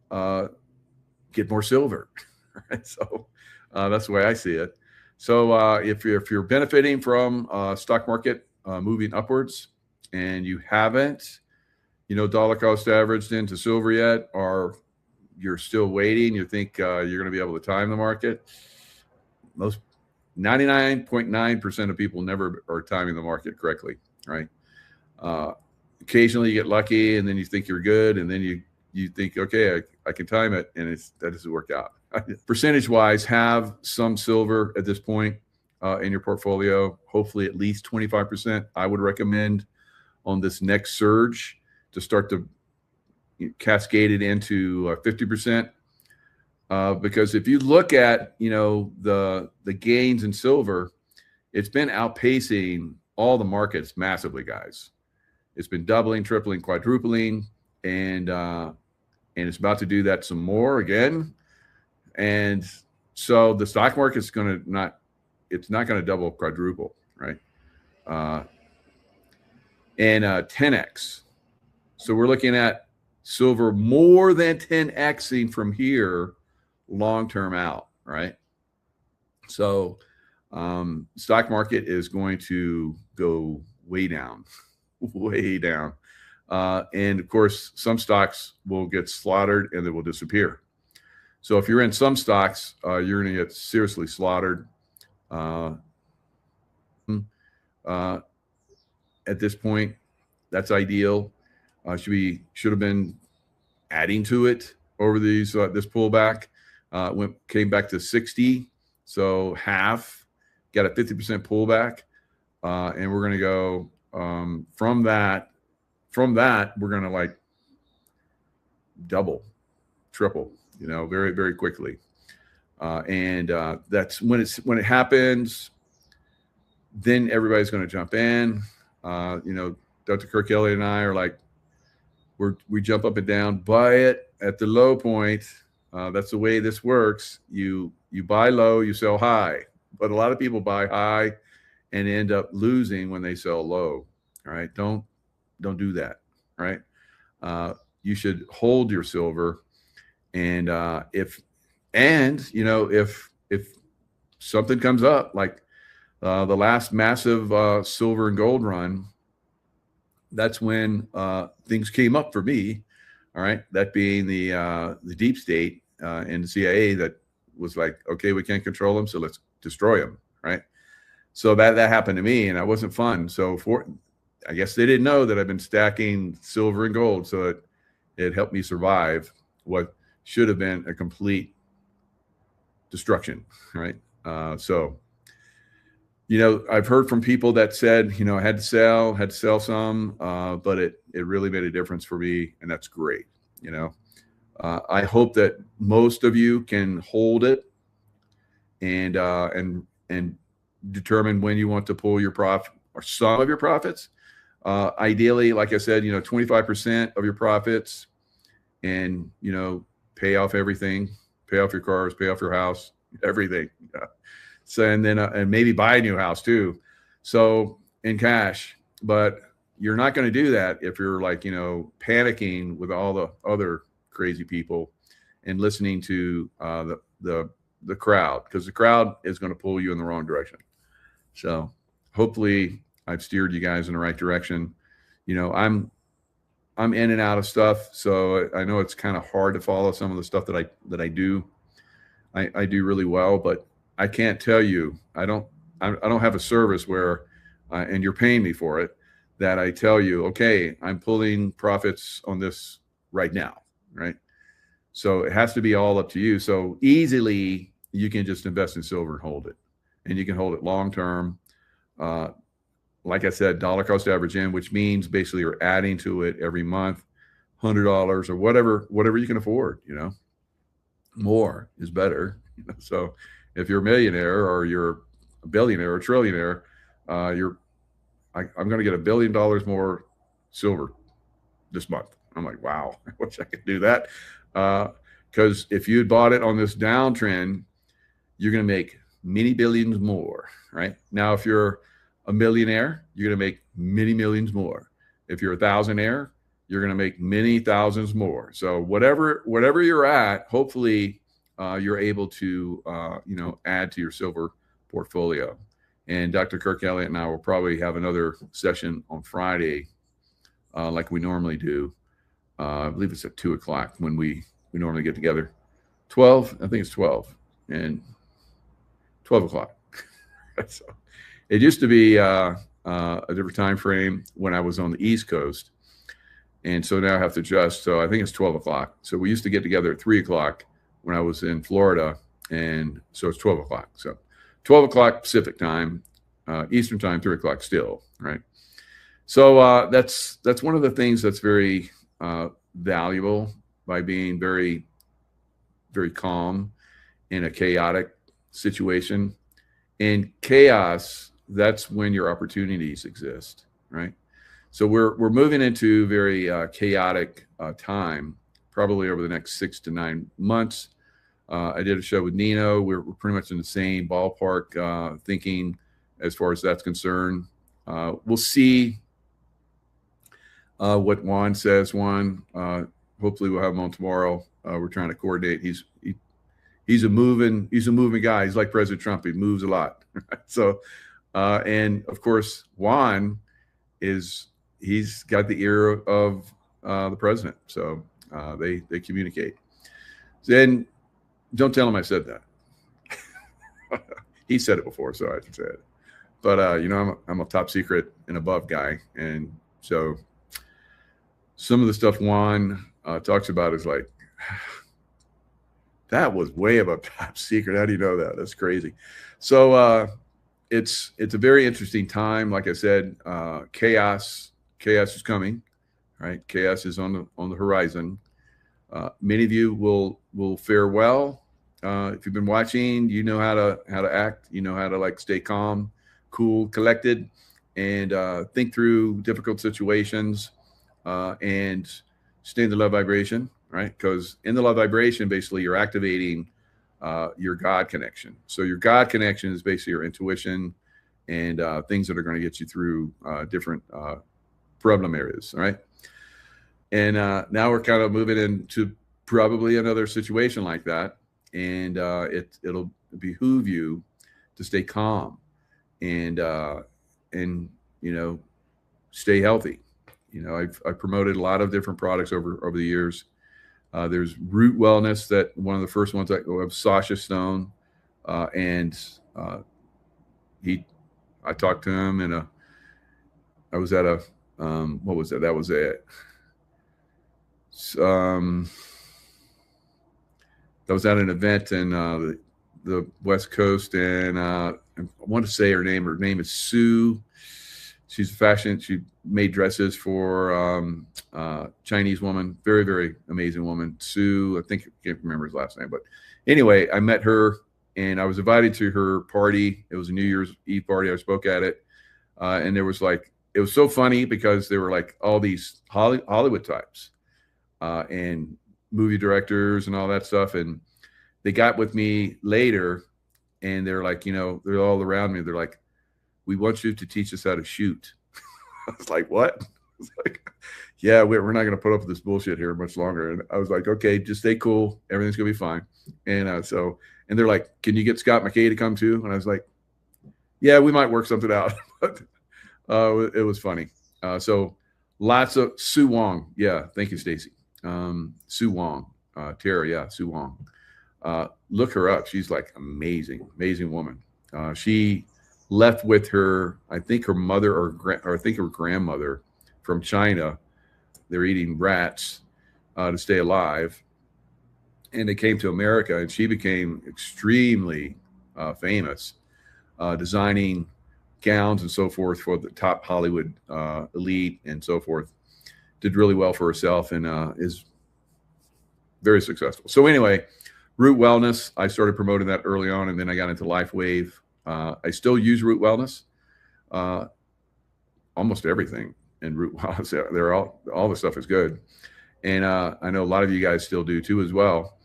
get more silver. Right? So that's the way I see it. So if you're benefiting from stock market moving upwards and you haven't, dollar cost averaged into silver yet, or you're still waiting, you think you're going to be able to time the market, most 99.9% of people never are timing the market correctly, right? Occasionally you get lucky and then you think you're good, and then you think, okay, I can time it, and that doesn't work out. Percentage wise, have some silver at this point in your portfolio, hopefully at least 25%. I would recommend on this next surge to start to cascade it into 50%. Because if you look at, the gains in silver, it's been outpacing all the markets massively, guys. It's been doubling, tripling, quadrupling, and it's about to do that some more again. And so the stock market's not going to double, quadruple, right? And 10x. So we're looking at silver more than 10xing from here long-term out, right? So stock market is going to go way down, way down. And of course, some stocks will get slaughtered and they will disappear. So if you're in some stocks, you're going to get seriously slaughtered. At this point, that's ideal. Should have been adding to it over these this pullback. Came back to 60, so half, got a 50% pullback, and we're going to go from that. We're going to like double, triple, very, very quickly. And that's when it happens, then everybody's going to jump in. Dr. Kirk Elliott and I are like, we jump up and down, buy it at the low point. That's the way this works. You buy low, you sell high. But a lot of people buy high and end up losing when they sell low. All right. Don't do that. Right. You should hold your silver. And if something comes up, like the last massive silver and gold run, that's when things came up for me. All right, that being the deep state and the CIA that was like, okay, we can't control them, so let's destroy them. Right. So that happened to me, and that wasn't fun. So I guess they didn't know that I've been stacking silver and gold, so it helped me survive what should have been a complete destruction. Right. So I've heard from people that said, I had to sell some, but it really made a difference for me, and that's great. I hope that most of you can hold it and determine when you want to pull your profit or some of your profits. Ideally, like I said, 25% of your profits, and pay off everything, pay off your cars, pay off your house, everything. So, and then and maybe buy a new house too, so in cash. But you're not going to do that if you're like panicking with all the other crazy people and listening to the crowd, because the crowd is going to pull you in the wrong direction. So hopefully I've steered you guys in the right direction. I'm in and out of stuff, so I know it's kind of hard to follow some of the stuff that I do. I do really well, but I can't tell you. I don't have a service where, and you're paying me for it, that I tell you, okay, I'm pulling profits on this right now, right? So it has to be all up to you. So easily you can just invest in silver and hold it, and you can hold it long term. Like I said, dollar cost average in, which means basically you're adding to it every month, $100 or whatever you can afford. More is better. So if you're a millionaire or you're a billionaire or trillionaire, I'm going to get $1 billion more silver this month. I'm like, wow, I wish I could do that. Because if you had bought it on this downtrend, you're going to make many billions more, right? Now, if you're a millionaire, you're going to make many millions more. If you're a thousandaire, you're going to make many thousands more. So whatever you're at, hopefully you're able to, add to your silver portfolio. And Dr. Kirk Elliott and I will probably have another session on Friday, like we normally do. I believe it's at 2:00 when we normally get together. 12, I think it's 12, and 12 o'clock. So it used to be a different time frame when I was on the East Coast, and so now I have to adjust. So I think it's 12 o'clock. So we used to get together at 3:00 when I was in Florida, and so it's 12 o'clock. So 12 o'clock Pacific time, Eastern time, 3:00 still, right? So that's one of the things that's very valuable by being very, very calm in a chaotic situation. In chaos, that's when your opportunities exist, right? So we're moving into very chaotic time, probably over the next 6 to 9 months. I did a show with Nino. We're pretty much in the same ballpark thinking as far as that's concerned. We'll see what Juan says. Juan, hopefully we'll have him on tomorrow. We're trying to coordinate. He's a moving guy. He's like President Trump. He moves a lot. So, and of course, Juan he's got the ear of the president. So they communicate. Then don't tell him I said that. He said it before, so I can say it. But I'm a top secret and above guy, and so some of the stuff Juan talks about is like, that was way above top secret. How do you know that? That's crazy. So it's a very interesting time. Like I said, chaos is coming, right? Chaos is on the horizon. Many of you will fare well. If you've been watching, you know how to act. You know how to like stay calm, cool, collected, and think through difficult situations and stay in the love vibration, right? Because in the love vibration, basically, you're activating your God connection. So your God connection is basically your intuition and things that are going to get you through different problem areas, right? And now we're kind of moving into probably another situation like that. And it'll behoove you to stay calm and stay healthy. I've promoted a lot of different products over the years. There's Root Wellness, that one of the first ones I have Sasha Stone, and I talked to him, and I was at a what was that? That was it. I was at an event in the West Coast, and I want to say her name. Her name is Sue. She's a fashion. She made dresses for Chinese woman. Very, very amazing woman. Sue, I think, I can't remember his last name. But anyway, I met her, and I was invited to her party. It was a New Year's Eve party. I spoke at it. And there was it was so funny because there were all these Hollywood types and movie directors and all that stuff. And they got with me later, and they're like, they're all around me. They're like, we want you to teach us how to shoot. I was like, what? I was like, yeah, we're not going to put up with this bullshit here much longer. And I was like, okay, just stay cool. Everything's going to be fine. And and they're like, can you get Scott McKay to come too? And I was like, yeah, we might work something out. But it was funny. So lots of Sue Wong. Yeah. Thank you, Stacy. Sue Wong, Tara. Yeah. Sue Wong. Look her up. She's amazing woman. She left with her, I think her mother or I think her grandmother from China. They're eating rats to stay alive. And they came to America, and she became extremely famous, designing gowns and so forth for the top Hollywood elite and so forth. Did really well for herself and is very successful. So anyway, Root Wellness, I started promoting that early on, and then I got into LifeWave. I still use Root Wellness. almost everything in root wellness. They're all the stuff is good. And I know a lot of you guys still do too as well.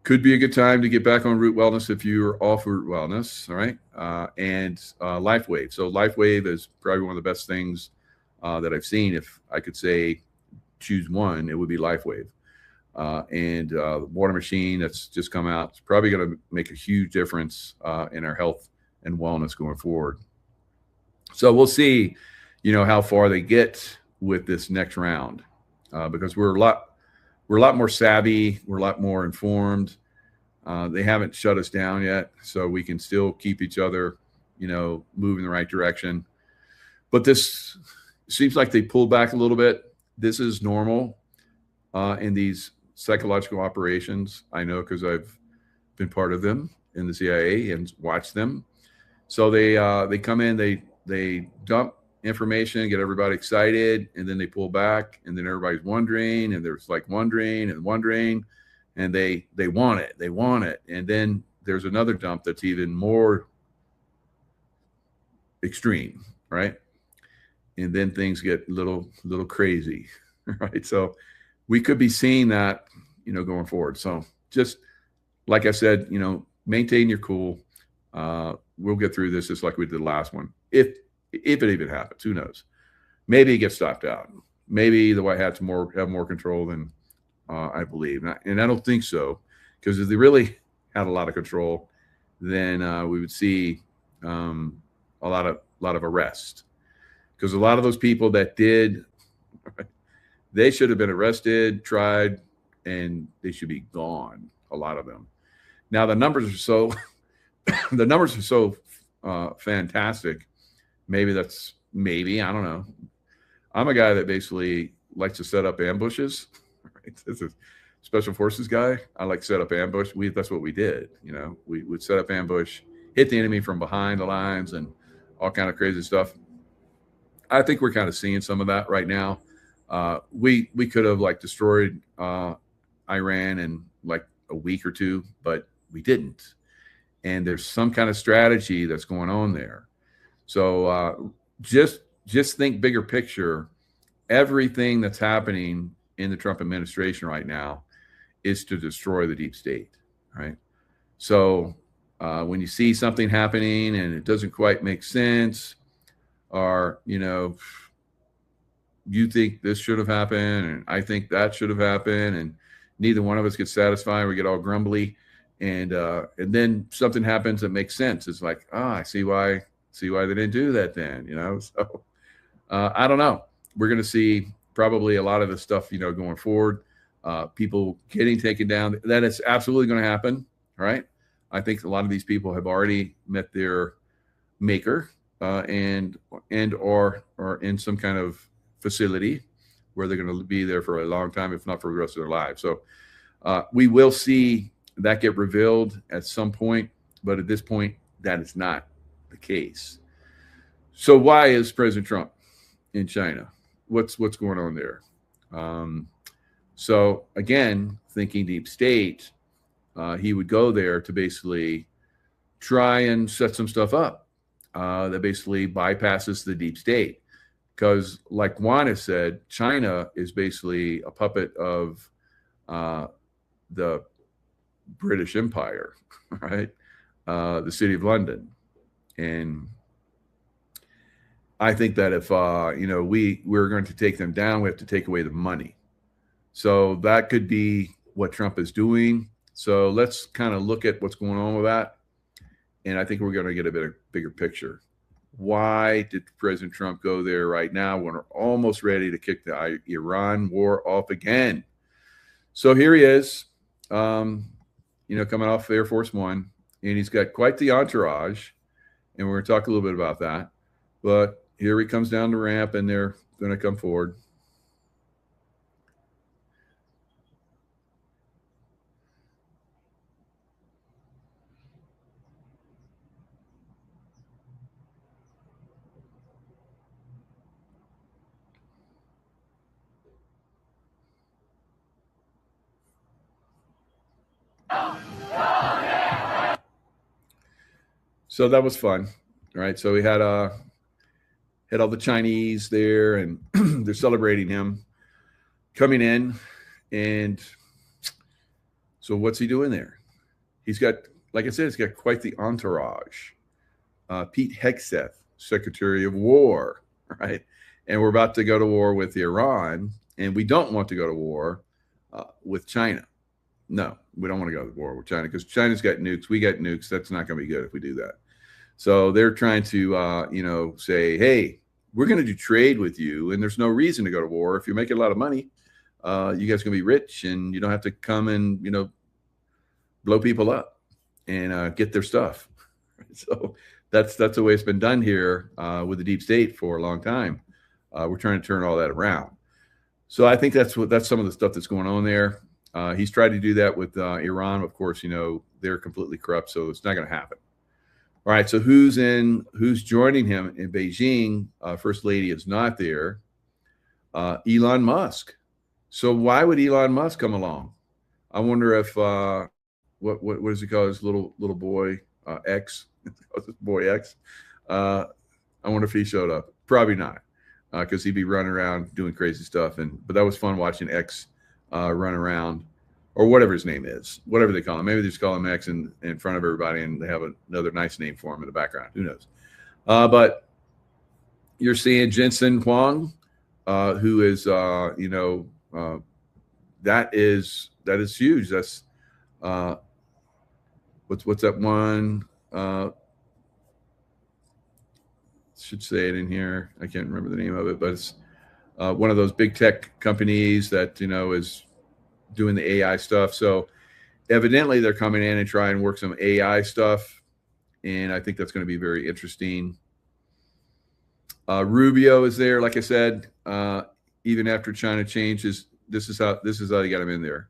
Could be a good time to get back on root wellness if you're off root wellness. All right. And LifeWave. So LifeWave is probably one of the best things that I've seen. If I could say choose one, it would be LifeWave. And the water machine that's just come out, it's probably going to make a huge difference in our health and wellness going forward. So we'll see, how far they get with this next round, because we're a lot more savvy. We're a lot more informed. They haven't shut us down yet, so we can still keep each other, move in the right direction. But this seems like they pulled back a little bit. This is normal in these psychological operations. I know because I've been part of them in the CIA and watched them. So they come in, they dump information, get everybody excited, and then they pull back, and then everybody's wondering, and there's like wondering, and they want it, and then there's another dump that's even more extreme, right? And then things get a little crazy, right? So we could be seeing that, going forward. So just like I said, maintain your cool. We'll get through this just like we did the last one. If it even happens, who knows? Maybe it gets stopped out. Maybe the White Hats have more control than I believe, and I don't think so, because if they really had a lot of control, then we would see a lot of arrest. Because a lot of those people that did, they should have been arrested, tried, and they should be gone. A lot of them. Now the numbers are so fantastic. Maybe I don't know. I'm a guy that basically likes to set up ambushes. Right? This is special forces guy. I like to set up ambush. That's what we did. We would set up ambush, hit the enemy from behind the lines, and all kind of crazy stuff. I think we're kind of seeing some of that right now. We could have destroyed Iran in like a week or two, but we didn't. And there's some kind of strategy that's going on there. So just think bigger picture. Everything that's happening in the Trump administration right now is to destroy the deep state, right? So when you see something happening and it doesn't quite make sense, or you think this should have happened and I think that should have happened, and neither one of us gets satisfied, we get all grumbly, and then something happens that makes sense. It's like, I see why they didn't do that then, So I don't know. We're going to see probably a lot of this stuff, going forward. People getting taken down. That is absolutely going to happen, right? I think a lot of these people have already met their maker, and or in some kind of facility where they're going to be there for a long time, if not for the rest of their lives. So we will see that get revealed at some point, but at this point, that is not the case. So why is President Trump in China? What's going on there? So again, thinking deep state, he would go there to basically try and set some stuff up that basically bypasses the deep state. Because like Juan has said, China is basically a puppet of the British Empire, right? The City of London. And I think that if we're going to take them down, we have to take away the money. So that could be what Trump is doing. So let's kind of look at what's going on with that. And I think we're going to get a bigger picture. Why did President Trump go there right now when we're almost ready to kick the Iran war off again? So here he is, coming off Air Force One, and he's got quite the entourage. And we're going to talk a little bit about that. But here he comes down the ramp, and they're going to come forward. So that was fun, right? So we had had all the Chinese there, and they're celebrating him coming in. And so what's he doing there? He's got, like I said, he's got quite the entourage. Pete Hegseth, Secretary of War, right? And we're about to go to war with Iran, and we don't want to go to war with China. No, we don't want to go to war with China because China's got nukes. We got nukes. That's not going to be good if we do that. So they're trying to, say, hey, we're going to do trade with you, and there's no reason to go to war. If you're making a lot of money, you guys are going to be rich, and you don't have to come and, blow people up and get their stuff. So that's the way it's been done here with the deep state for a long time. We're trying to turn all that around. So I think that's some of the stuff that's going on there. He's tried to do that with Iran. Of course, they're completely corrupt, so it's not going to happen. All right, so who's joining him in Beijing? First Lady is not there. Elon Musk. So why would Elon Musk come along? I wonder if what does he call his little boy X? Boy X. I wonder if he showed up. Probably not, because he'd be running around doing crazy stuff. But that was fun watching X run around, or whatever his name is, whatever they call him. Maybe they just call him X in front of everybody, and they have another nice name for him in the background. Who knows? But you're seeing Jensen Huang, who is that is huge. That's what's that one? Should say it in here. I can't remember the name of it, but it's one of those big tech companies that is doing the AI stuff. So evidently they're coming in and trying to work some AI stuff, and I think that's going to be very interesting. Rubio is there, like I said. Even after China changes, this is how they got him in there.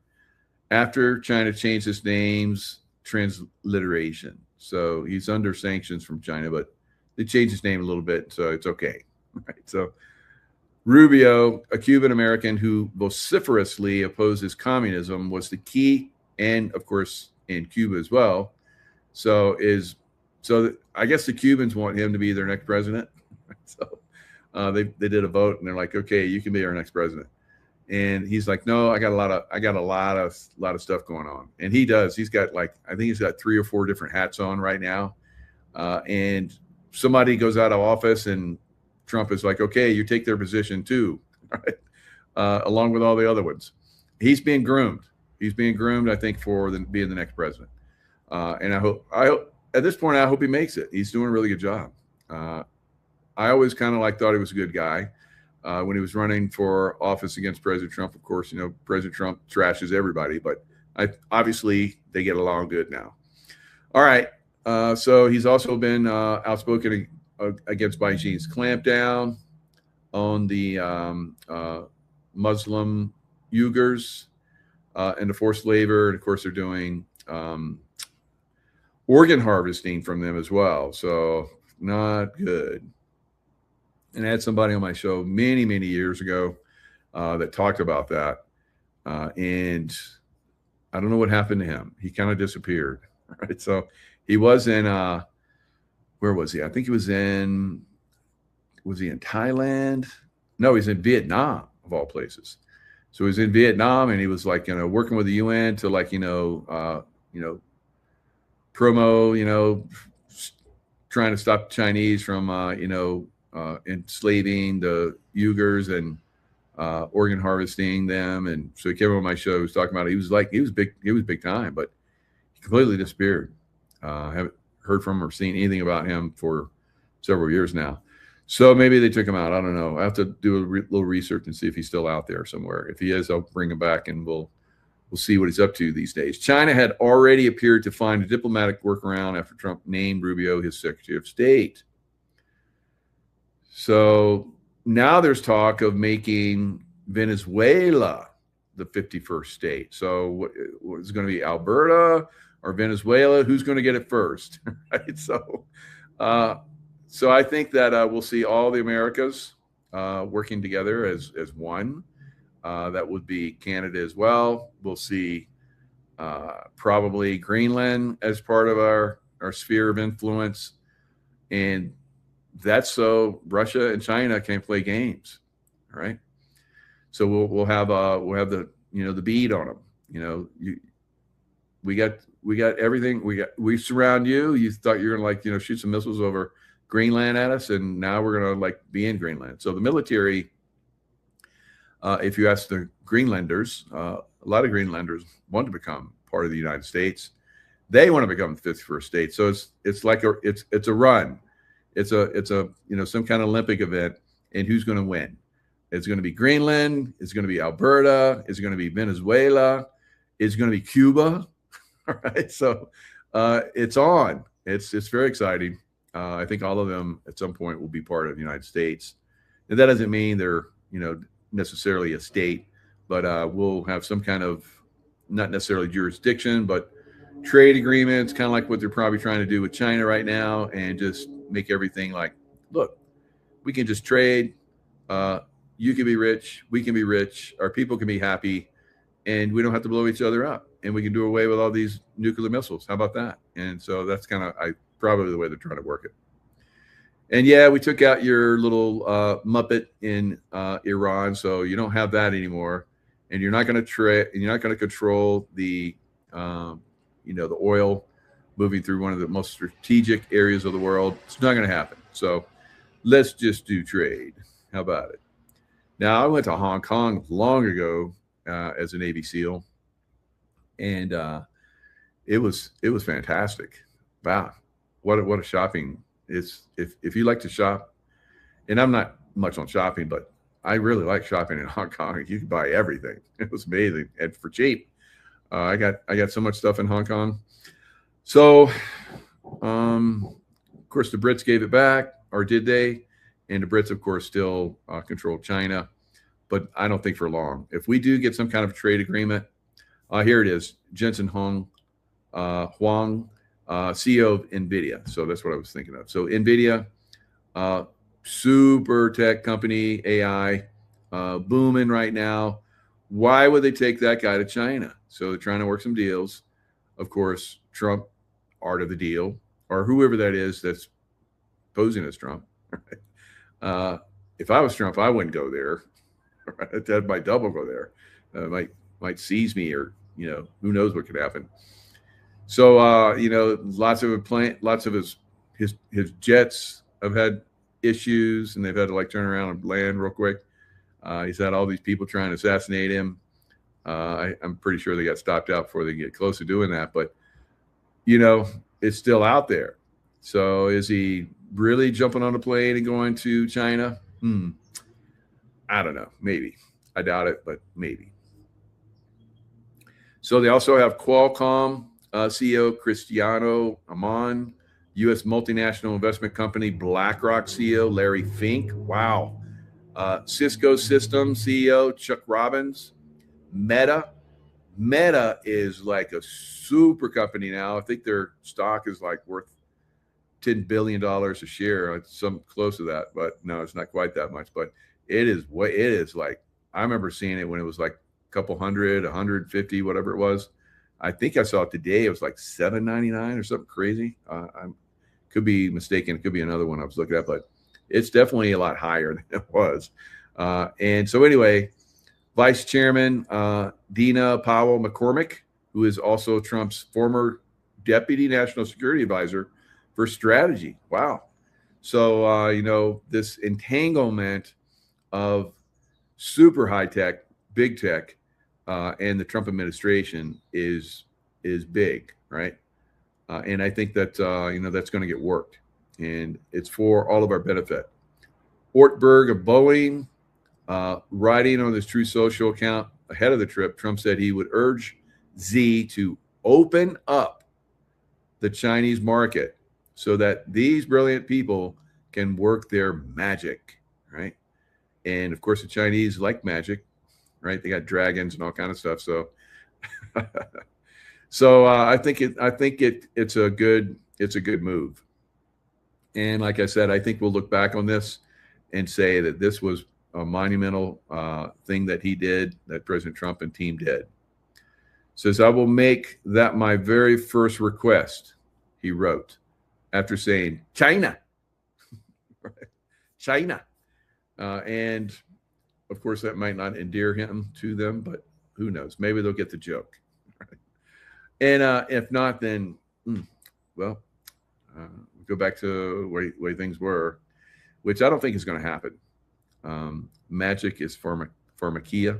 After China changed his name's transliteration, so he's under sanctions from China, but they changed his name a little bit, so it's okay. Right? So Rubio, a Cuban American who vociferously opposes communism, was the key, and of course in Cuba as well. So I guess the Cubans want him to be their next president. So they did a vote, and they're like, okay, you can be our next president. And he's like, no, I got a lot of stuff going on. And he does. He's got I think he's got 3 or 4 different hats on right now. And somebody goes out of office, and Trump is like, okay, you take their position too, right? Along with all the other ones. He's being groomed. I think, for being the next president. And I hope at this point, I hope he makes it. He's doing a really good job. I always kind of thought he was a good guy. When he was running for office against President Trump, of course, President Trump trashes everybody, but obviously they get along good now. All right. So he's also been outspoken against Beijing's clampdown on the Muslim Uyghurs and the forced labor. And of course, they're doing organ harvesting from them as well. So not good. And I had somebody on my show many, many years ago that talked about that. And I don't know what happened to him. He kind of disappeared. Right. So he was in, where was he? I think he was in Thailand? No, he's in Vietnam, of all places. So he's in Vietnam, and he was working with the UN to promo, trying to stop the Chinese from, enslaving the Uyghurs and organ harvesting them. And so he came on my show. He was talking about it. He was big time, but he completely disappeared. Haven't heard from or seen anything about him for several years now. So maybe they took him out. I don't know. I have to do a little research and see if he's still out there somewhere. If he is, I'll bring him back, and we'll see what he's up to these days. China had already appeared to find a diplomatic workaround after Trump named Rubio his Secretary of State. So now there's talk of making Venezuela the 51st state. So what is going to be, Alberta or Venezuela? Who's going to get it first? Right? So I think that we'll see all the Americas working together as one. That would be Canada as well. We'll see probably Greenland as part of our sphere of influence. And that's so Russia and China can't play games. All right. So we'll have the, the bead on them. We got everything. We surround you. You thought you're gonna shoot some missiles over Greenland at us, and now we're gonna be in Greenland. So the military, if you ask the Greenlanders, a lot of Greenlanders want to become part of the United States. They want to become the 51st state. So it's like it's a run. It's a some kind of Olympic event, and who's going to win? It's going to be Greenland. It's going to be Alberta. It's going to be Venezuela. It's going to be Cuba. All right. So it's on. It's very exciting. I think all of them at some point will be part of the United States. And that doesn't mean they're, necessarily a state, but we'll have some kind of, not necessarily jurisdiction, but trade agreements, kind of like what they're probably trying to do with China right now, and just make everything like, look, we can just trade. You can be rich. We can be rich. Our people can be happy, and we don't have to blow each other up. And we can do away with all these nuclear missiles. How about that? And so that's kind of probably the way they're trying to work it. And yeah, we took out your little Muppet in Iran, so you don't have that anymore. And you're not going to trade. And you're not going to control the, the oil moving through one of the most strategic areas of the world. It's not going to happen. So let's just do trade. How about it? Now, I went to Hong Kong long ago as a Navy SEAL, and it was fantastic. Wow, what a shopping! It's if you like to shop, and I'm not much on shopping, but I really like shopping in Hong Kong. You can buy everything. It was amazing and for cheap. I got so much stuff in Hong Kong. So, of course, the Brits gave it back, or did they? And the Brits, of course, still control China, but I don't think for long. If we do get some kind of trade agreement, here it is, Jensen Huang, CEO of NVIDIA. So that's what I was thinking of. So NVIDIA, super tech company, AI, booming right now. Why would they take that guy to China? So they're trying to work some deals. Of course, Trump, art of the deal, or whoever that is that's posing as Trump. If I was Trump, I wouldn't go there. That might double go there. Might seize me, or who knows what could happen. So lots of his jets have had issues, and they've had to turn around and land real quick. He's had all these people trying to assassinate him. I'm pretty sure they got stopped out before they get close to doing that, but it's still out there. So is he really jumping on a plane and going to China? I don't know. Maybe. I doubt it, but maybe. So they also have Qualcomm CEO Cristiano Amon, U.S. multinational investment company BlackRock CEO Larry Fink. Wow. Cisco Systems CEO Chuck Robbins. Meta is like a super company now. I think their stock is worth $10 billion a share. It's some close to that, but no, it's not quite that much. But it is I remember seeing it when it was a couple hundred, 150, whatever it was. I think I saw it today. It was $7.99 or something crazy. I could be mistaken. It could be another one I was looking at, but it's definitely a lot higher than it was. And so anyway, Vice Chairman Dina Powell McCormick, who is also Trump's former Deputy National Security Advisor for Strategy. Wow. So, this entanglement of super high tech, big tech, and the Trump administration is big, right? And I think that, that's going to get worked, and it's for all of our benefit. Ortberg of Boeing, writing on his True Social account ahead of the trip, Trump said he would urge Xi to open up the Chinese market so that these brilliant people can work their magic, right? And of course, the Chinese like magic, right? They got dragons and all kind of stuff. So, I think it's a good move. And like I said, I think we'll look back on this and say that this was a monumental thing that he did, that President Trump and team did. Says, I will make that my very first request, he wrote, after saying, China. China. And of course, that might not endear him to them, but who knows? Maybe they'll get the joke. And if not, then, well, go back to the way things were, which I don't think is going to happen. Magic is pharmakia,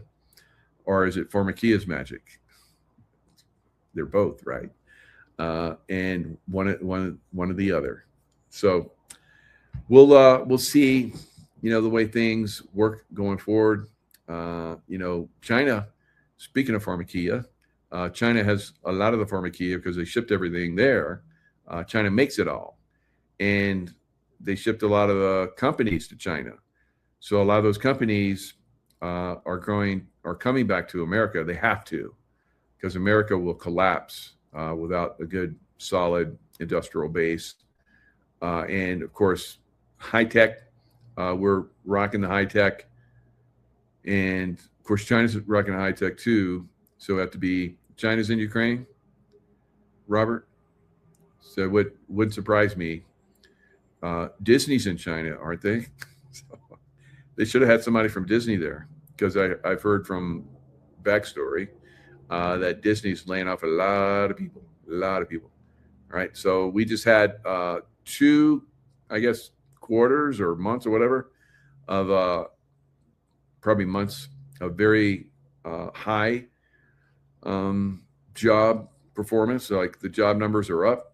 or is it pharmakia's magic? They're both, right? And one of the other. So we'll see, the way things work going forward. China, speaking of pharmakia, China has a lot of the pharmakia because they shipped everything there. China makes it all. And they shipped a lot of the companies to China. So a lot of those companies are coming back to America. They have to, because America will collapse without a good, solid industrial base. And of course, high tech, we're rocking the high tech. And of course, China's rocking high tech too. So it have to be China's in Ukraine, Robert. So what wouldn't surprise me, Disney's in China, aren't they? So they should have had somebody from Disney there, because I've heard from backstory that Disney's laying off a lot of people. All right. So we just had 2, I guess, quarters or months or whatever of probably months of very high job performance. So like the job numbers are up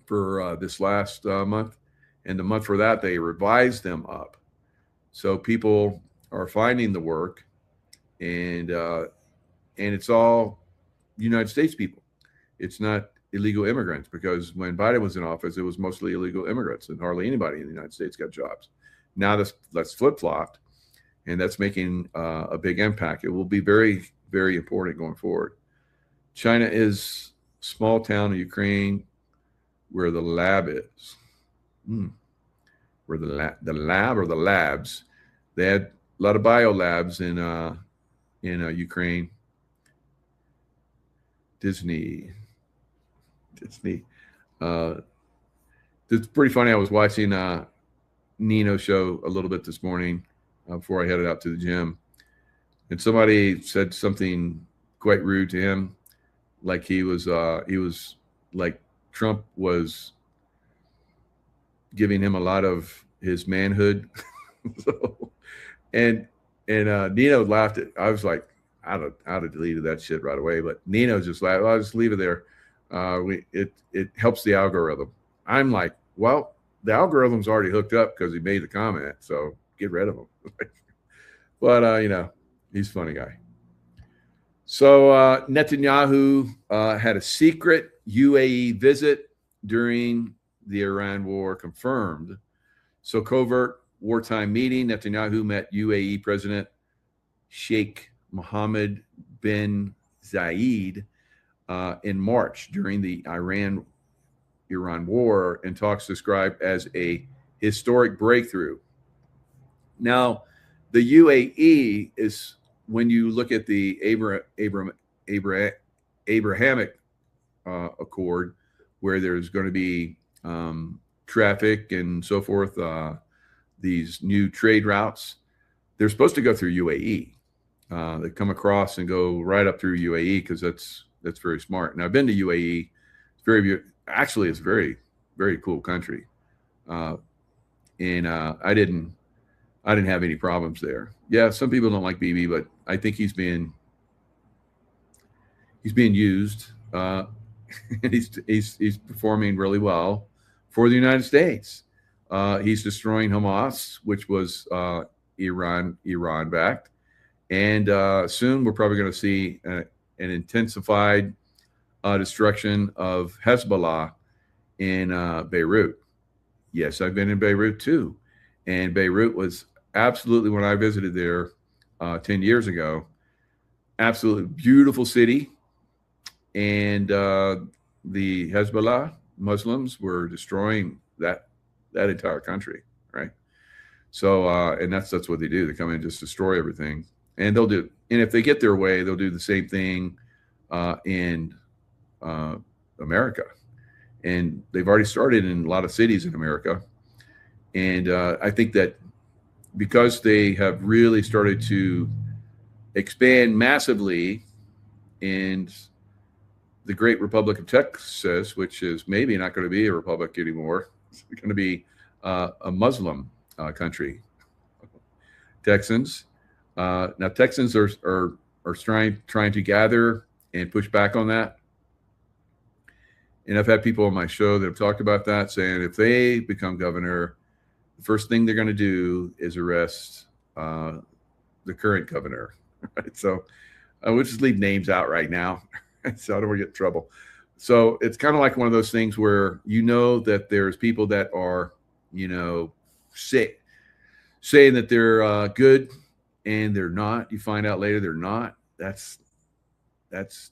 for this last month, and the month for that they revised them up. So people are finding the work, and it's all United States people. It's not illegal immigrants, because when Biden was in office, it was mostly illegal immigrants, and hardly anybody in the United States got jobs. Now that's flip-flopped, and that's making a big impact. It will be very, very important going forward. China is a small town in Ukraine where the lab is. Where the lab or the labs. They had a lot of biolabs in Ukraine. Disney. It's pretty funny. I was watching Nino show a little bit this morning before I headed out to the gym, and somebody said something quite rude to him, like he was like Trump was giving him a lot of his manhood. So, and Nino laughed at. I was like, I'd have deleted that shit right away, but Nino just laughed. I'll just leave it there. It helps the algorithm. I'm like, well, the algorithm's already hooked up because he made the comment, so get rid of him. But he's a funny guy. So Netanyahu had a secret UAE visit during the Iran war confirmed. So covert wartime meeting. Netanyahu met UAE President Sheikh Mohammed bin Zayed in March during the Iran war, and talks described as a historic breakthrough. Now, the UAE is, when you look at the Abrahamic Accord, where there's going to be traffic and so forth, these new trade routes, they're supposed to go through UAE. They come across and go right up through UAE, because that's very smart. And I've been to UAE. It's a very, very cool country. And I didn't have any problems there. Yeah, some people don't like Bibi, but I think he's being used. And he's performing really well for the United States. He's destroying Hamas, which was Iran backed. And soon we're probably going to see an intensified destruction of Hezbollah in Beirut. Yes, I've been in Beirut too. And Beirut was absolutely, when I visited there 10 years ago, absolutely beautiful city. And the Hezbollah Muslims were destroying that entire country, right? So, and that's what they do. They come in and just destroy everything. And they'll do, and if they get their way, they'll do the same thing in America. And they've already started in a lot of cities in America. And I think that because they have really started to expand massively in the great Republic of Texas, which is maybe not going to be a republic anymore. It's going to be a Muslim country. Texans. Now Texans are trying to gather and push back on that. And I've had people on my show that have talked about that, saying if they become governor, the first thing they're going to do is arrest the current governor. Right? So we'll just leave names out right now, so I don't want to get in trouble. So it's kind of like one of those things where that there's people that are, saying that they're good, and they're not. You find out later they're not. That's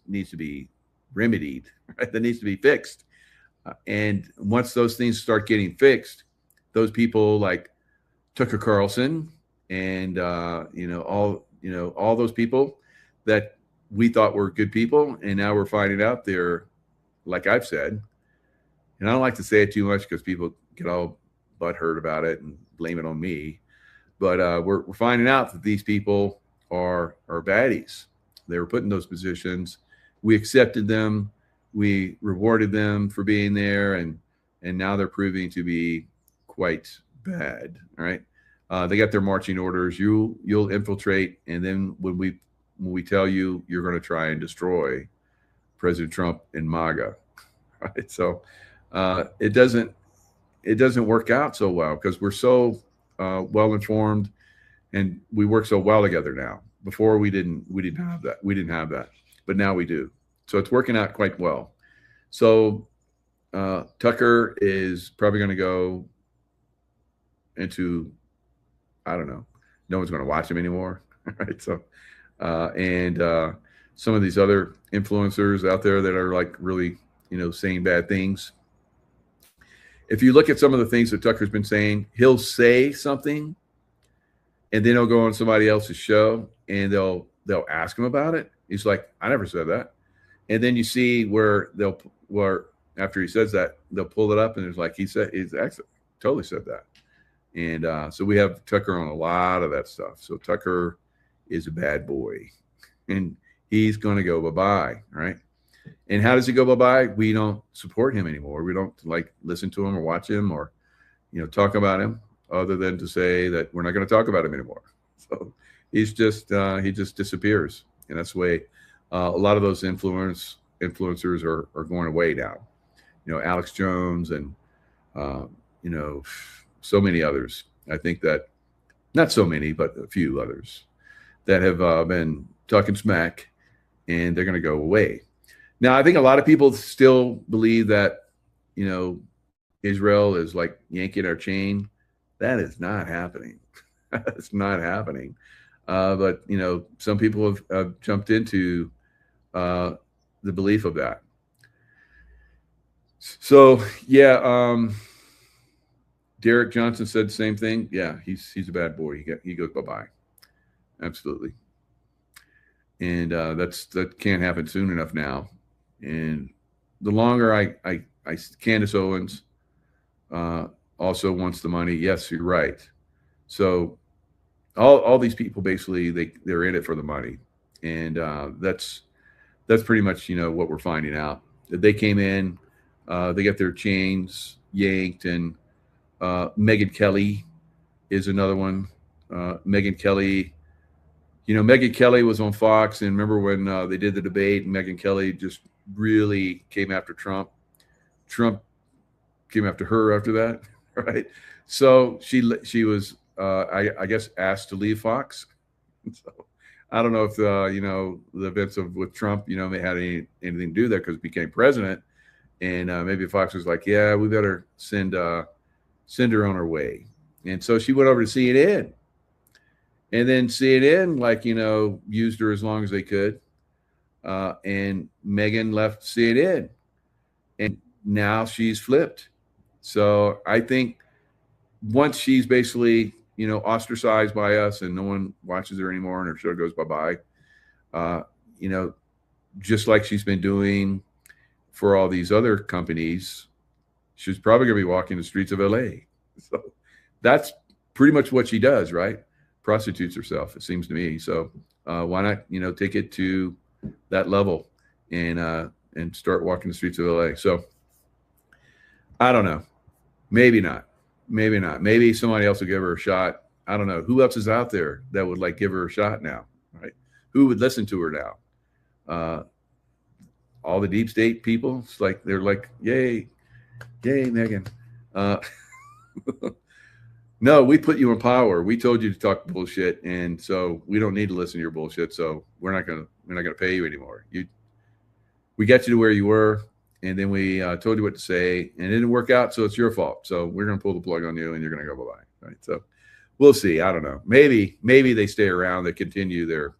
needs to be remedied. Right? That needs to be fixed. And once those things start getting fixed, those people like Tucker Carlson and all those people that we thought were good people, and now we're finding out they're, like I've said, and I don't like to say it too much because people get all butthurt about it and blame it on me. But we're finding out that these people are baddies. They were put in those positions. We accepted them. We rewarded them for being there, and now they're proving to be quite bad. All right, they got their marching orders. You'll infiltrate, and then when we tell you you're going to try and destroy President Trump and MAGA, right? So it doesn't work out so well because we're so well informed, and we work so well together now. Before we didn't have that, but now we do. So it's working out quite well. So Tucker is probably going to go into, I don't know, no one's going to watch him anymore, right? So and some of these other influencers out there that are like really, saying bad things. If you look at some of the things that Tucker's been saying, he'll say something, and then he'll go on somebody else's show, and they'll ask him about it. He's like, I never said that. And then you see where after he says that, they'll pull it up, and it's like he's actually totally said that. And so we have Tucker on a lot of that stuff. So Tucker is a bad boy, and he's going to go bye-bye, right? And how does he go bye-bye? We don't support him anymore. We don't listen to him or watch him or, talk about him, other than to say that we're not going to talk about him anymore. So he just disappears. And that's the way a lot of those influencers are going away now. Alex Jones and, so many others. I think that, not so many, but a few others that have been talking smack, and they're going to go away. Now, I think a lot of people still believe that, Israel is like yanking our chain. That is not happening. It's not happening. But, some people have jumped into the belief of that. So, yeah, Derek Johnson said the same thing. Yeah, he's a bad boy. He goes bye-bye. Absolutely. And that can't happen soon enough now. And the longer Candace Owens also wants the money. Yes, you're right. So all these people basically they're in it for the money, and that's pretty much what we're finding out. That they came in, they got their chains yanked, and Megyn Kelly is another one. Megyn Kelly. Megyn Kelly was on Fox, and remember when they did the debate, and Megyn Kelly just really came after Trump. Trump came after her after that, right? So she was, I guess, asked to leave Fox. So I don't know if the events with Trump, may have anything to do with that because he became president, and maybe Fox was like, yeah, we better send her on her way, and so she went over to CNN. And then CNN, used her as long as they could. And Megyn left CNN. And now she's flipped. So I think once she's basically, ostracized by us and no one watches her anymore and her show goes bye-bye, just like she's been doing for all these other companies, she's probably going to be walking the streets of LA. So that's pretty much what she does, right? Prostitutes herself, it seems to me. So why not, take it to that level and start walking the streets of LA? So I don't know. Maybe not. Maybe not. Maybe somebody else will give her a shot. I don't know. Who else is out there that would like give her a shot now, right? Who would listen to her now? All the deep state people. It's like they're like, yay, Megan. No, we put you in power. We told you to talk bullshit, and so we don't need to listen to your bullshit. So we're not gonna pay you anymore. We got you to where you were, and then we told you what to say, and it didn't work out. So it's your fault. So we're gonna pull the plug on you, and you're gonna go bye-bye. Right? So we'll see. I don't know. Maybe they stay around. They continue their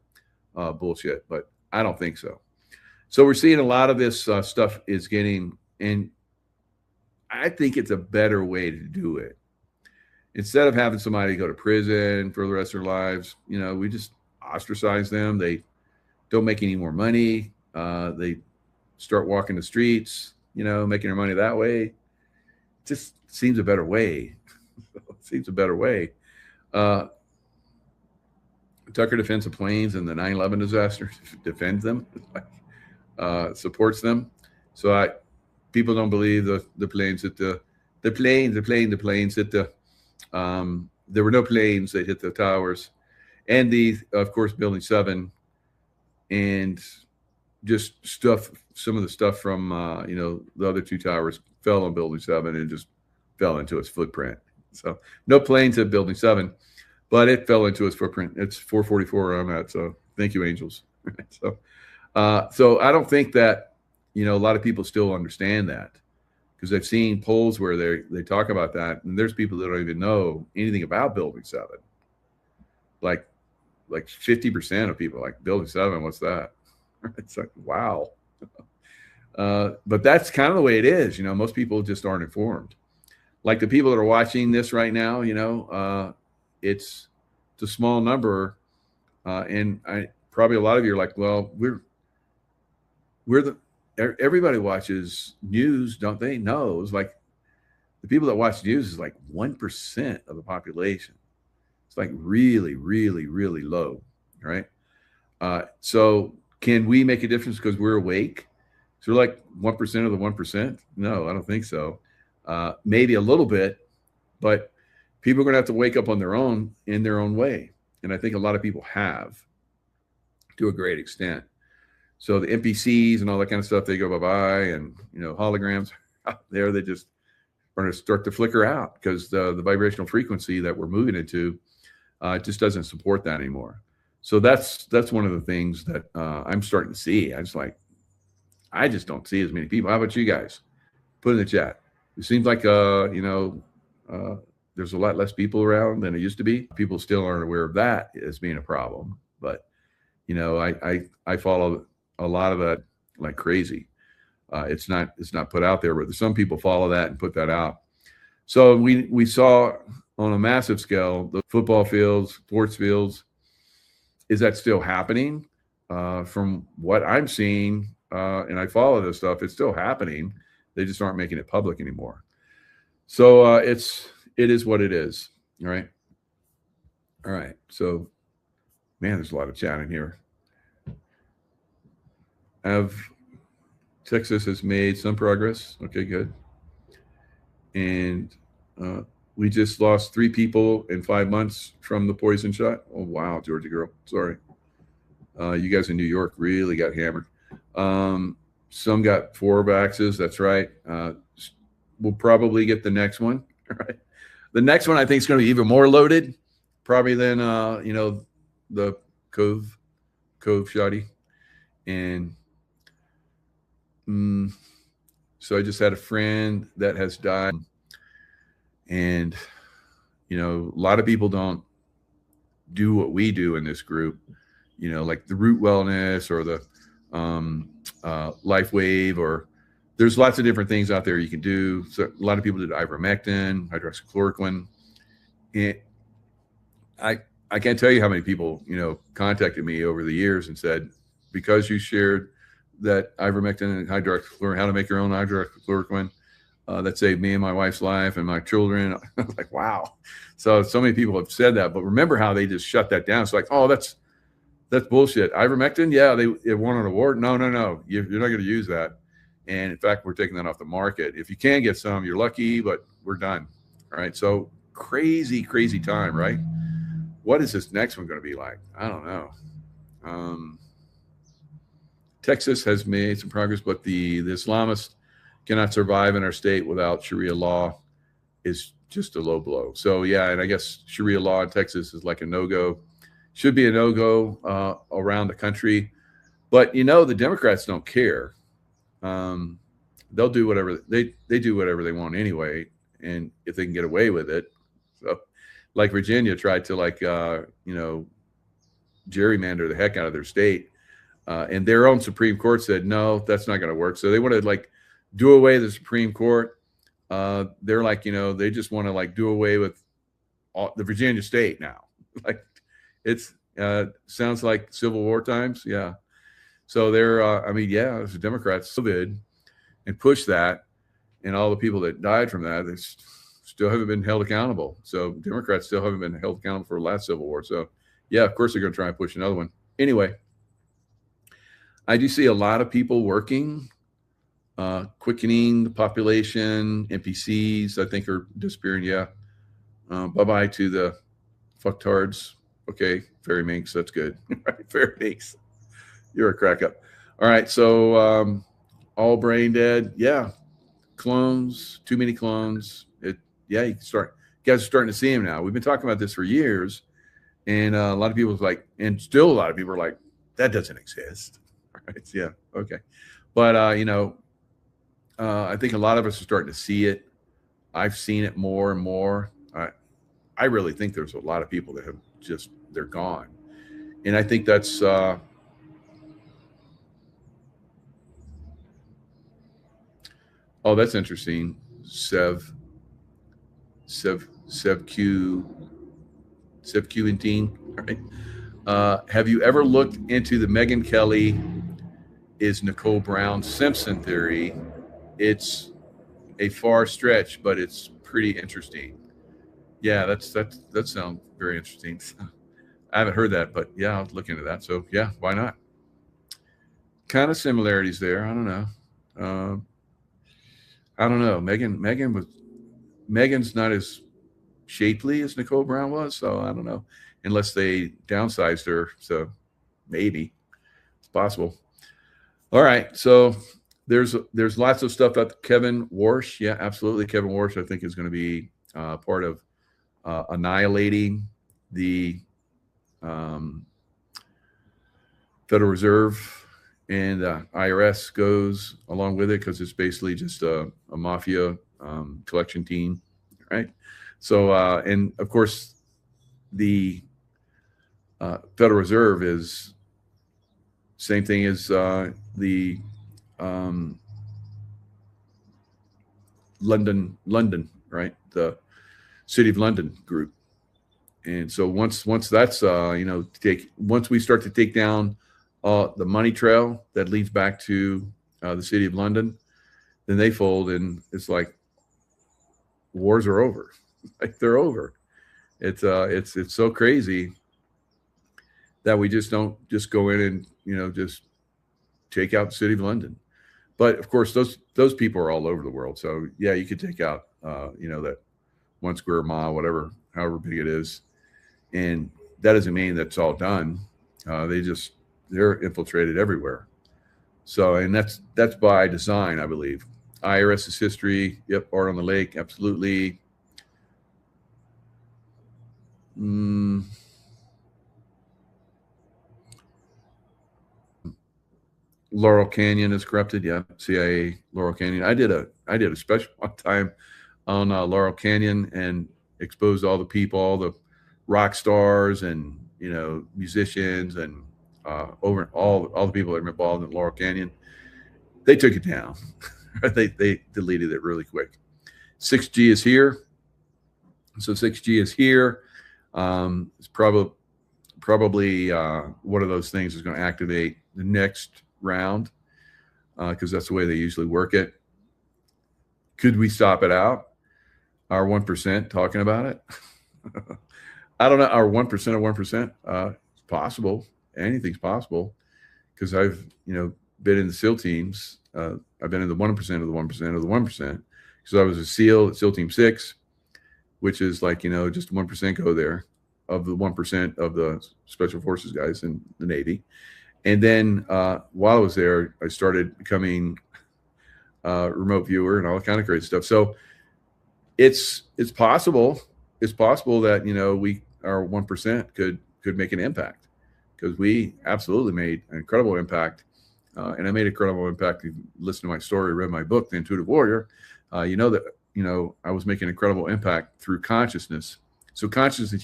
bullshit, but I don't think so. So we're seeing a lot of this stuff is getting, and I think it's a better way to do it. Instead of having somebody go to prison for the rest of their lives, we just ostracize them. They don't make any more money. They start walking the streets, making their money that way. It just seems a better way. Seems a better way. Tucker defends the planes and the 9/11 disaster, defends them, supports them. So people don't believe the planes hit the planes hit the. There were no planes that hit the towers, and of course, Building 7, and just some of the stuff from the other two towers fell on Building 7 and just fell into its footprint. So no planes at Building 7, but it fell into its footprint. It's 444 where I'm at. So thank you, angels. So I don't think that a lot of people still understand that. Because I've seen polls where they talk about that, and there's people that don't even know anything about Building 7. Like 50% of people like Building 7, what's that? It's like, wow. But that's kind of the way it is. Most people just aren't informed. Like the people that are watching this right now, it's a small number, and probably a lot of you are like, well, everybody watches news, don't they? No, it's like the people that watch news is like 1% of the population. It's like really, really, really low, right? So can we make a difference because we're awake? So we're like 1% of the 1%? No, I don't think so. Maybe a little bit, but people are going to have to wake up on their own in their own way. And I think a lot of people have to a great extent. So the NPCs and all that kind of stuff, they go bye-bye, and holograms out there, they just are going to start to flicker out because the vibrational frequency that we're moving into just doesn't support that anymore. So that's one of the things that I'm starting to see. I just don't see as many people. How about you guys? Put in the chat. It seems like there's a lot less people around than it used to be. People still aren't aware of that as being a problem, but I follow a lot of that like crazy. It's not put out there, but some people follow that and put that out. So we saw on a massive scale the football fields, sports fields. Is that still happening? From what I'm seeing, and I follow this stuff, it's still happening. They just aren't making it public anymore. So it is what it is. All right. So, man, there's a lot of chat in here. Texas has made some progress. Okay, good. And we just lost 3 people in 5 months from the poison shot. Oh, wow, Georgia girl. Sorry. You guys in New York really got hammered. Some got 4 vaxes. That's right. We'll probably get the next one. Right. The next one I think is going to be even more loaded, probably than the Cove shotty. And so I just had a friend that has died, and a lot of people don't do what we do in this group, like the Root Wellness or the Life Wave, or there's lots of different things out there you can do. So a lot of people did ivermectin, hydroxychloroquine, and I can't tell you how many people contacted me over the years and said, because you shared that ivermectin and hydroxychloroquine, how to make your own hydroxychloroquine, that saved me and my wife's life and my children. I was like, wow. So many people have said that, but remember how they just shut that down. It's like, oh, that's bullshit. Ivermectin, yeah, it won an award. No, you're not going to use that. And in fact, we're taking that off the market. If you can get some, you're lucky, but we're done. All right. So crazy time, right? What is this next one going to be like? I don't know. Texas has made some progress, but the Islamists cannot survive in our state without Sharia law is just a low blow. So yeah, and I guess Sharia law in Texas is like a no-go. Should be a no-go around the country. But the Democrats don't care. They'll do whatever they do whatever they want anyway, and if they can get away with it. So like Virginia tried to gerrymander the heck out of their state. And their own Supreme Court said, no, that's not going to work. So they want to do away with the Supreme Court. They're they just want to do away with the Virginia state now. It's sounds like Civil War times. Yeah. So they're, the Democrats did and pushed that. And all the people that died from that, they still haven't been held accountable. So Democrats still haven't been held accountable for the last Civil War. So yeah, of course they're going to try and push another one. Anyway, I do see a lot of people working, quickening the population. NPCs, I think, are disappearing. Yeah. Bye-bye to the fucktards. Okay. Fairy minks. That's good. Fairy minks. You're a crack up. All right. So all brain dead. Yeah. Clones. Too many clones. You can start. You guys are starting to see them now. We've been talking about this for years. And a lot of people and still a lot of people are like, that doesn't exist. Right. Yeah. Okay. But, I think a lot of us are starting to see it. I've seen it more and more. I really think there's a lot of people that have they're gone. And I think that's, oh, that's interesting. Sevquentine. Right. Have you ever looked into the Megyn Kelly is Nicole Brown Simpson theory? It's a far stretch, but it's pretty interesting. Yeah, that sounds very interesting. I haven't heard that, but yeah, I'll look into that. So yeah, why not? Kind of similarities there. I don't know. Megan's not as shapely as Nicole Brown was, so I don't know. Unless they downsized her, so maybe it's possible. All right, so there's lots of stuff about Kevin Warsh. Yeah, absolutely. Kevin Warsh, I think, is going to be part of annihilating the Federal Reserve, and IRS goes along with it because it's basically just a mafia collection team, right? So, and of course, the Federal Reserve is same thing as the London, right? The City of London group. And so once that's once we start to take down the money trail that leads back to the City of London, then they fold, and it's like wars are over. Like they're over. It's so crazy that we just don't just go in and just take out the City of London. But of course, those people are all over the world. So yeah, you could take out that 1 square mile, whatever, however big it is, and that doesn't mean that's all done. They're infiltrated everywhere. So, and that's by design, I believe. IRS's history, yep. Art on the Lake, absolutely. Laurel Canyon is corrupted. Yeah, CIA, Laurel Canyon. I did a special one time on Laurel Canyon and exposed all the people, all the rock stars and musicians and over all the people that were involved in Laurel Canyon. They took it down. They deleted it really quick. 6G is here. So 6G is here. It's probably one of those things is going to activate the next round because that's the way they usually work it. Could we stop it out? Our 1% talking about it? I don't know. Our 1% of 1%. It's possible. Anything's possible, because I've been in the SEAL teams. I've been in the 1% of the 1% of the 1%. Because I was a SEAL at SEAL Team 6, which is like just 1% go there of the 1% of the Special Forces guys in the Navy. And then while I was there, I started becoming a remote viewer and all that kind of great stuff. So it's possible. It's possible that our 1% could make an impact, because we absolutely made an incredible impact. And I made an incredible impact. If you listen to my story, read my book, The Intuitive Warrior, that I was making an incredible impact through consciousness. So consciousness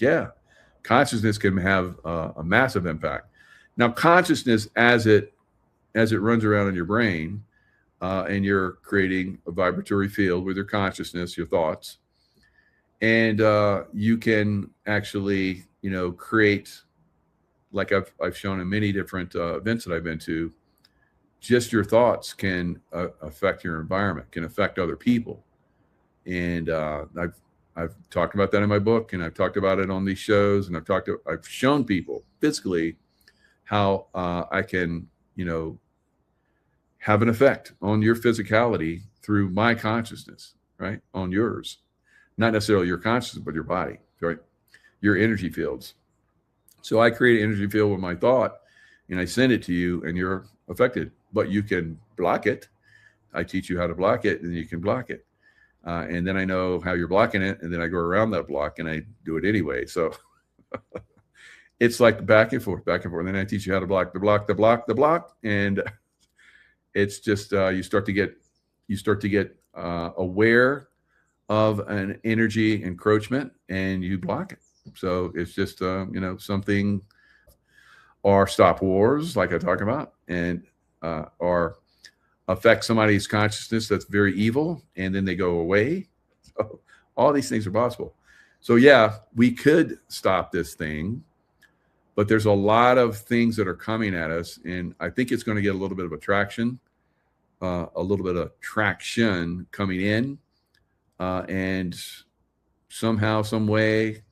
can have a massive impact. Now, consciousness, as it runs around in your brain, and you're creating a vibratory field with your consciousness, your thoughts, and you can actually create, like I've shown in many different events that I've been to. Just your thoughts can affect your environment, can affect other people, and I've talked about that in my book, and I've talked about it on these shows, and I've shown people physically how I can have an effect on your physicality through my consciousness, right? On yours, not necessarily your consciousness, but your body, right? Your energy fields. So I create an energy field with my thought, and I send it to you, and you're affected. But you can block it. I teach you how to block it, and you can block it. And then I know how you're blocking it, and then I go around that block, and I do it anyway. So it's like back and forth. And then I teach you how to block the block, and it's just you start to get aware of an energy encroachment, and you block it. So it's just something, or stop wars, like I talk about, and or affect somebody's consciousness that's very evil, and then they go away. So all these things are possible. So yeah, we could stop this thing, but there's a lot of things that are coming at us, and I think it's going to get a little bit of attraction, a little bit of traction coming in, and somehow, some way,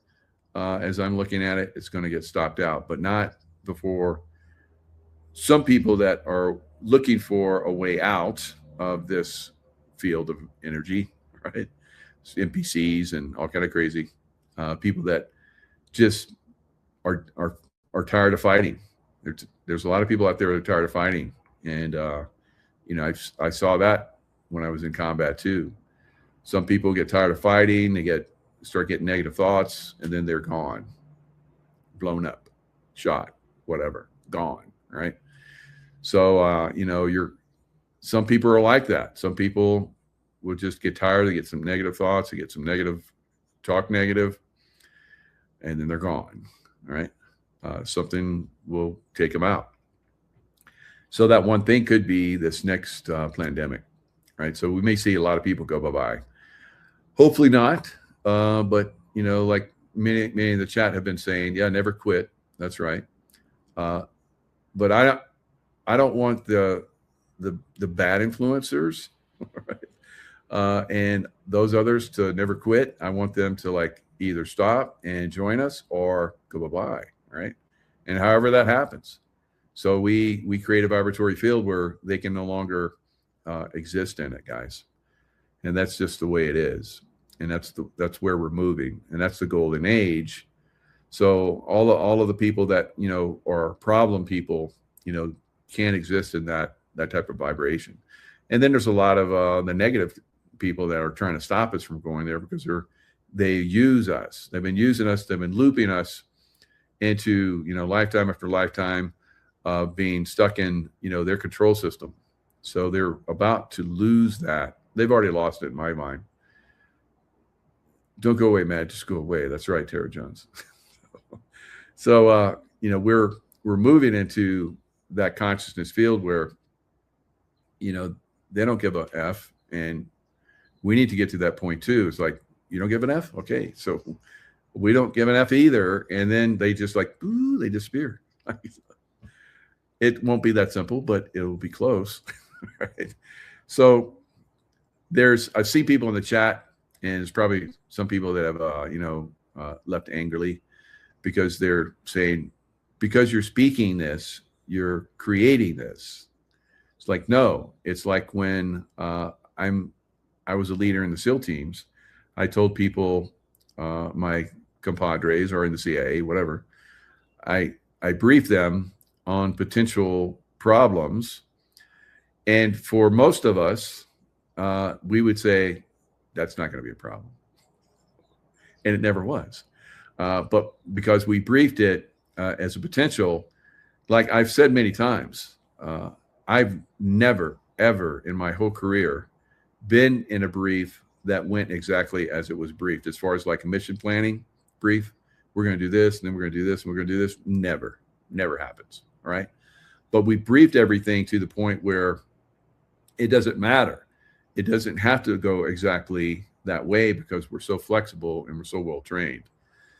as I'm looking at it, it's going to get stopped out, but not before some people that are looking for a way out of this field of energy, right? NPCs and all kind of crazy people that just are tired of fighting. There's a lot of people out there that are tired of fighting, and I saw that when I was in combat too. Some people get tired of fighting, they start getting negative thoughts, and then they're gone, blown up, shot, whatever, gone, right? So some people are like that. Some people will just get tired, they get some negative thoughts, they get some negative talk, negative, and then they're gone, right? Something will take them out. So that one thing could be this next pandemic, right? So we may see a lot of people go bye-bye. Hopefully not, but like many in the chat have been saying, yeah, never quit. That's right. But I don't want the bad influencers, right? And those others to never quit. I want them to like either stop and join us or go bye-bye, right? And however that happens. So we create a vibratory field where they can no longer exist in it, guys. And that's just the way it is. And that's where we're moving. And that's the golden age. So all of the people that, are problem people, can't exist in that type of vibration. And then there's a lot of the negative people that are trying to stop us from going there because they use us. They've been using us. They've been looping us into, lifetime after lifetime of being stuck in, their control system. So they're about to lose that. They've already lost it in my mind. Don't go away, Matt. Just go away. That's right, Tara Jones. So, we're moving into that consciousness field where, they don't give a F, and we need to get to that point too. It's like, you don't give an F? Okay. So we don't give an F either. And then they just like, ooh, they disappear. It won't be that simple, but it'll be close. Right? So I see people in the chat, and there's probably some people that have, left angrily because they're saying, because you're speaking this, you're creating this. It's like, no, it's like when I was a leader in the SEAL teams. I told people, my compadres or in the CIA, whatever, I briefed them on potential problems. And for most of us, we would say, that's not going to be a problem. And it never was. But because we briefed it as a potential, like I've said many times, I've never, ever in my whole career been in a brief that went exactly as it was briefed. As far as like a mission planning brief, we're going to do this, and then we're going to do this, and we're going to do this. Never happens. All right. But we briefed everything to the point where it doesn't matter. It doesn't have to go exactly that way because we're so flexible and we're so well trained.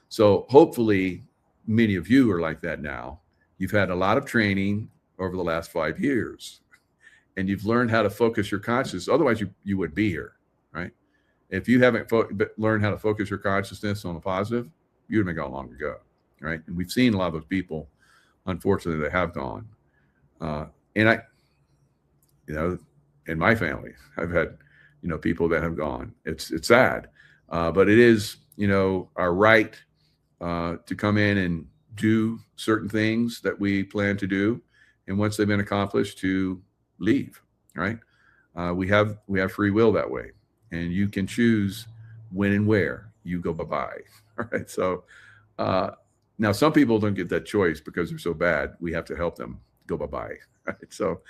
So hopefully many of you are like that now. You've had a lot of training over the last 5 years, and you've learned how to focus your consciousness. Otherwise you wouldn't be here, right? If you haven't learned how to focus your consciousness on the positive, you would have been gone long ago, right? And we've seen a lot of those people, unfortunately, they have gone. And I, in my family, I've had, people that have gone. It's sad, but it is, our right to come in and do certain things that we plan to do, and once they've been accomplished, to leave. Right? We have free will that way, and you can choose when and where you go bye-bye. All right. So now some people don't get that choice because they're so bad. We have to help them go bye-bye. Right? So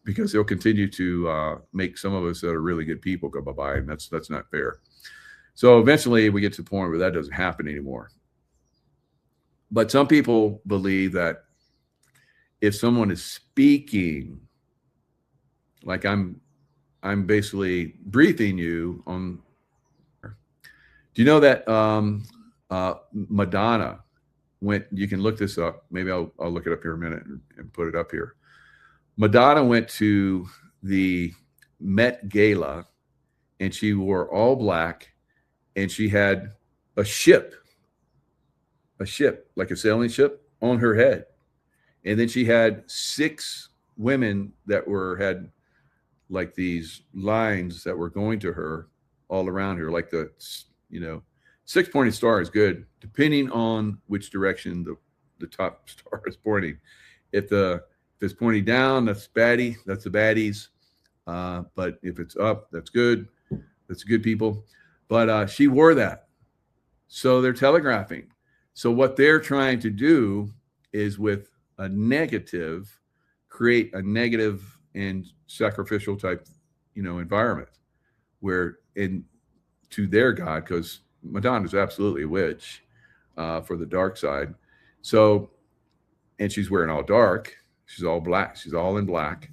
because they'll continue to make some of us that are really good people go bye-bye, and that's not fair. So eventually we get to the point where that doesn't happen anymore. But some people believe that if someone is speaking, like I'm basically briefing you on. Do you know that Madonna went? You can look this up. Maybe I'll look it up here in a minute and put it up here. Madonna went to the Met Gala, and she wore all black, and she had a ship like a sailing ship on her head, and then she had 6 women that had like these lines that were going to her all around her, like the 6-pointed star is good depending on which direction the top star is pointing. If it's pointing down, that's baddie. That's the baddies. But if it's up, that's good. That's good people. But she wore that. So they're telegraphing. So what they're trying to do is with a negative, create a negative and sacrificial type, environment where to their God, because Madonna is absolutely a witch for the dark side. So, and she's wearing all dark. She's all black. She's all in black.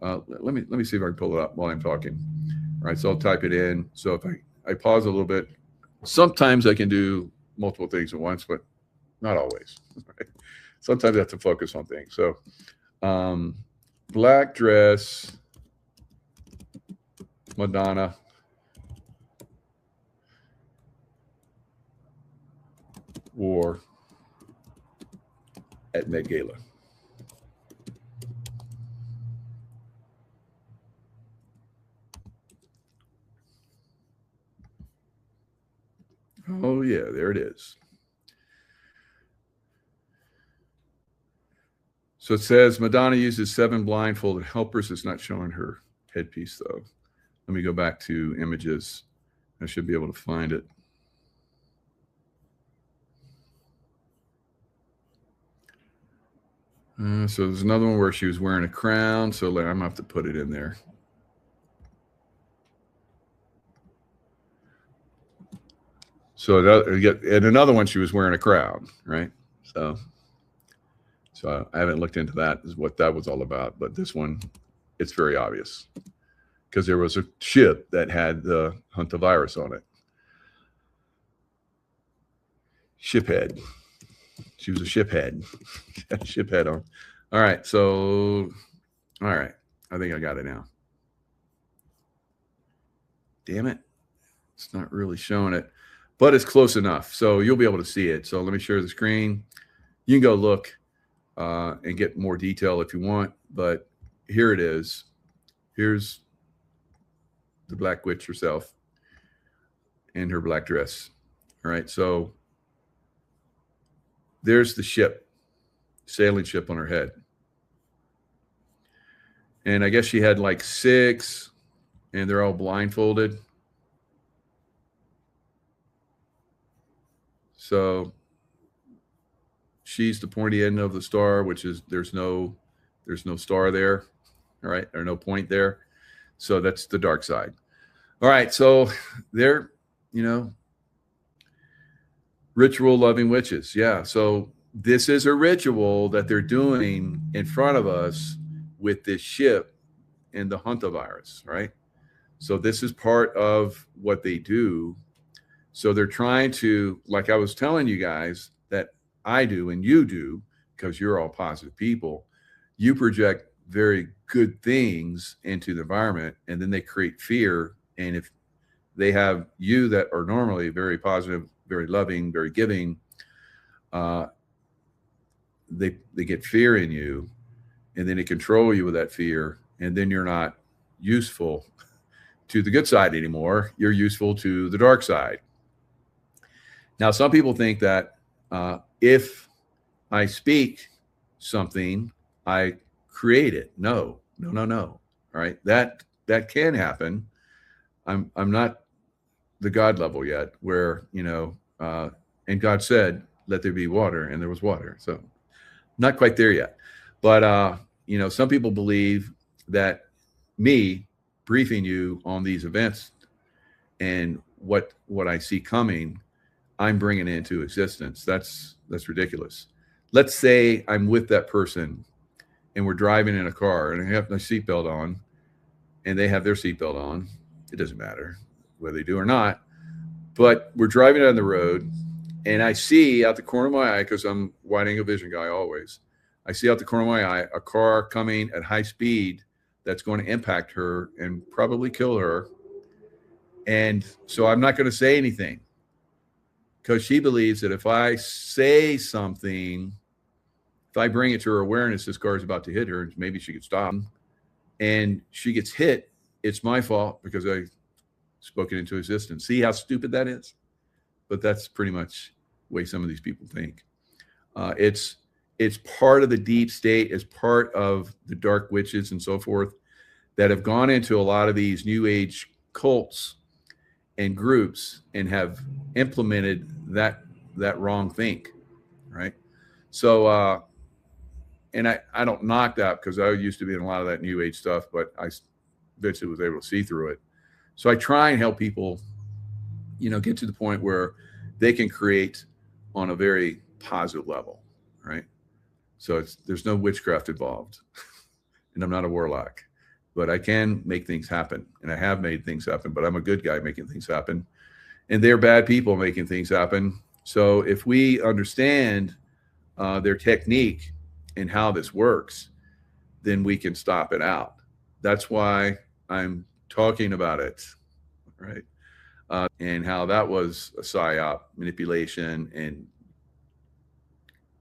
Let me see if I can pull it up while I'm talking. All right, so I'll type it in. So if I pause a little bit, sometimes I can do multiple things at once, but not always. Right? Sometimes I have to focus on things. So black dress, Madonna. Wore at Met Gala. Oh yeah, there it is. So it says Madonna uses 7 blindfolded helpers. It's not showing her headpiece though. Let me go back to images. I should be able to find it. So there's another one where she was wearing a crown. So I'm going to have to put it in there. So and another one, she was wearing a crown, right? So I haven't looked into that, is what that was all about. But this one, it's very obvious because there was a ship that had the hantavirus on it. Ship head. She was a ship head. Ship head on. All right. So, all right. I think I got it now. damn it, it's not really showing it, but it's close enough. So you'll be able to see it. So let me share the screen. You can go look and get more detail if you want, but here it is. Here's the Black Witch herself in her black dress. All right, so there's the ship, sailing ship on her head. And I guess she had like 6, and they're all blindfolded. So she's the pointy end of the star, which is there's no star there, all right, or no point there. So that's the dark side. All right, so they're, ritual loving witches. Yeah. So this is a ritual that they're doing in front of us with this ship and the hantavirus, right? So this is part of what they do. So they're trying to, like I was telling you guys that I do and you do, because you're all positive people, you project very good things into the environment, and then they create fear. And if they have you that are normally very positive, very loving, very giving, they get fear in you, and then they control you with that fear, and then you're not useful to the good side anymore. You're useful to the dark side. Now, some people think that if I speak something, I create it. No. All right, that can happen. I'm not the God level yet, where and God said, "Let there be water," and there was water. So, not quite there yet. But some people believe that me briefing you on these events and what I see coming, I'm bringing into existence. That's ridiculous. Let's say I'm with that person and we're driving in a car and I have my seatbelt on and they have their seatbelt on. It doesn't matter whether they do or not, but we're driving down the road and I see out the corner of my eye, because I'm wide angle vision guy always, I see out the corner of my eye a car coming at high speed that's going to impact her and probably kill her. And so I'm not going to say anything, because she believes that if I say something, if I bring it to her awareness, this car is about to hit her, and maybe she could stop, and she gets hit, it's my fault because I spoke it into existence. See how stupid that is? But that's pretty much the way some of these people think. It's part of the deep state, it's part of the dark witches and so forth that have gone into a lot of these new age cults and groups and have implemented that wrong think, right? So and I don't knock that, because I used to be in a lot of that new age stuff, but I eventually was able to see through it. So I try and help people, get to the point where they can create on a very positive level, right? So there's no witchcraft involved, and I'm not a warlock, but I can make things happen, and I have made things happen, but I'm a good guy making things happen, and they're bad people making things happen. So if we understand their technique and how this works, then we can stop it out. That's why I'm talking about it, right? And how that was a psyop, manipulation, and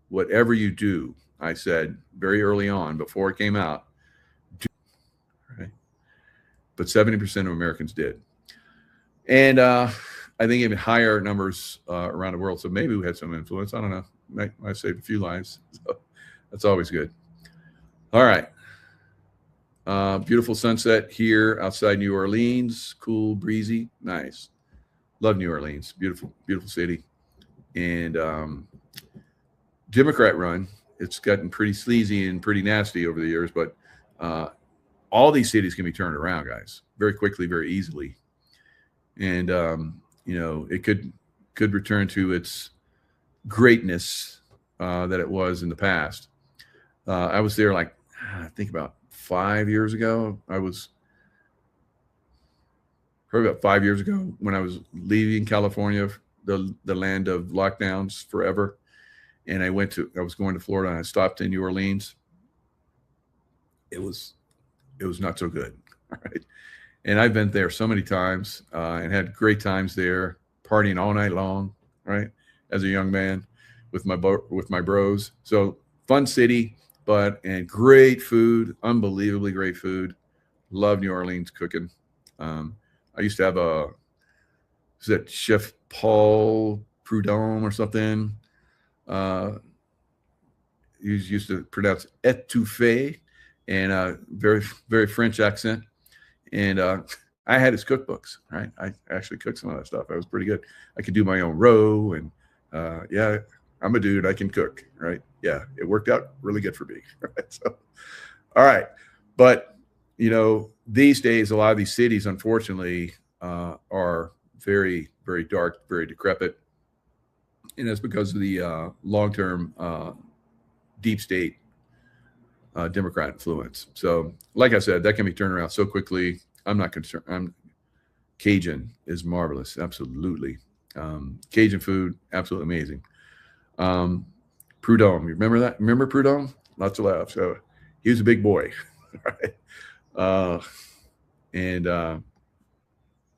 whatever you do, I said very early on before it came out, right? But 70% of Americans did. And I think even higher numbers around the world. So maybe we had some influence. I don't know. I saved a few lives. So that's always good. All right. Beautiful sunset here outside New Orleans. Cool, breezy, nice. Love New Orleans. Beautiful, beautiful city. And Democrat run. It's gotten pretty sleazy and pretty nasty over the years, but all these cities can be turned around, guys, very quickly, very easily. And it could return to its greatness that it was in the past. I was there I think about 5 years ago. I was probably about 5 years ago when I was leaving California, the land of lockdowns forever. And I was going to Florida, and I stopped in New Orleans. It was not so good. All right. And I've been there so many times and had great times there, partying all night long, right? As a young man with my bros. So fun city, and great food, unbelievably great food. Love New Orleans cooking. I used to have is that Chef Paul Prudhomme or something? He used to pronounce etouffee, and very, very French accent. And I had his cookbooks, right? I actually cooked some of that stuff. That was pretty good. I could do my own roe, and yeah, I'm a dude. I can cook, right? Yeah, it worked out really good for me. Right? So, all right. But, these days, a lot of these cities, unfortunately, are very, very dark, very decrepit. And that's because of the long-term deep state Democrat influence. So, like I said, that can be turned around so quickly. I'm not concerned. Cajun is marvelous. Absolutely. Cajun food, absolutely amazing. Prudhomme, you remember that? Remember Prudhomme? Lots of laughs. So he was a big boy. Right?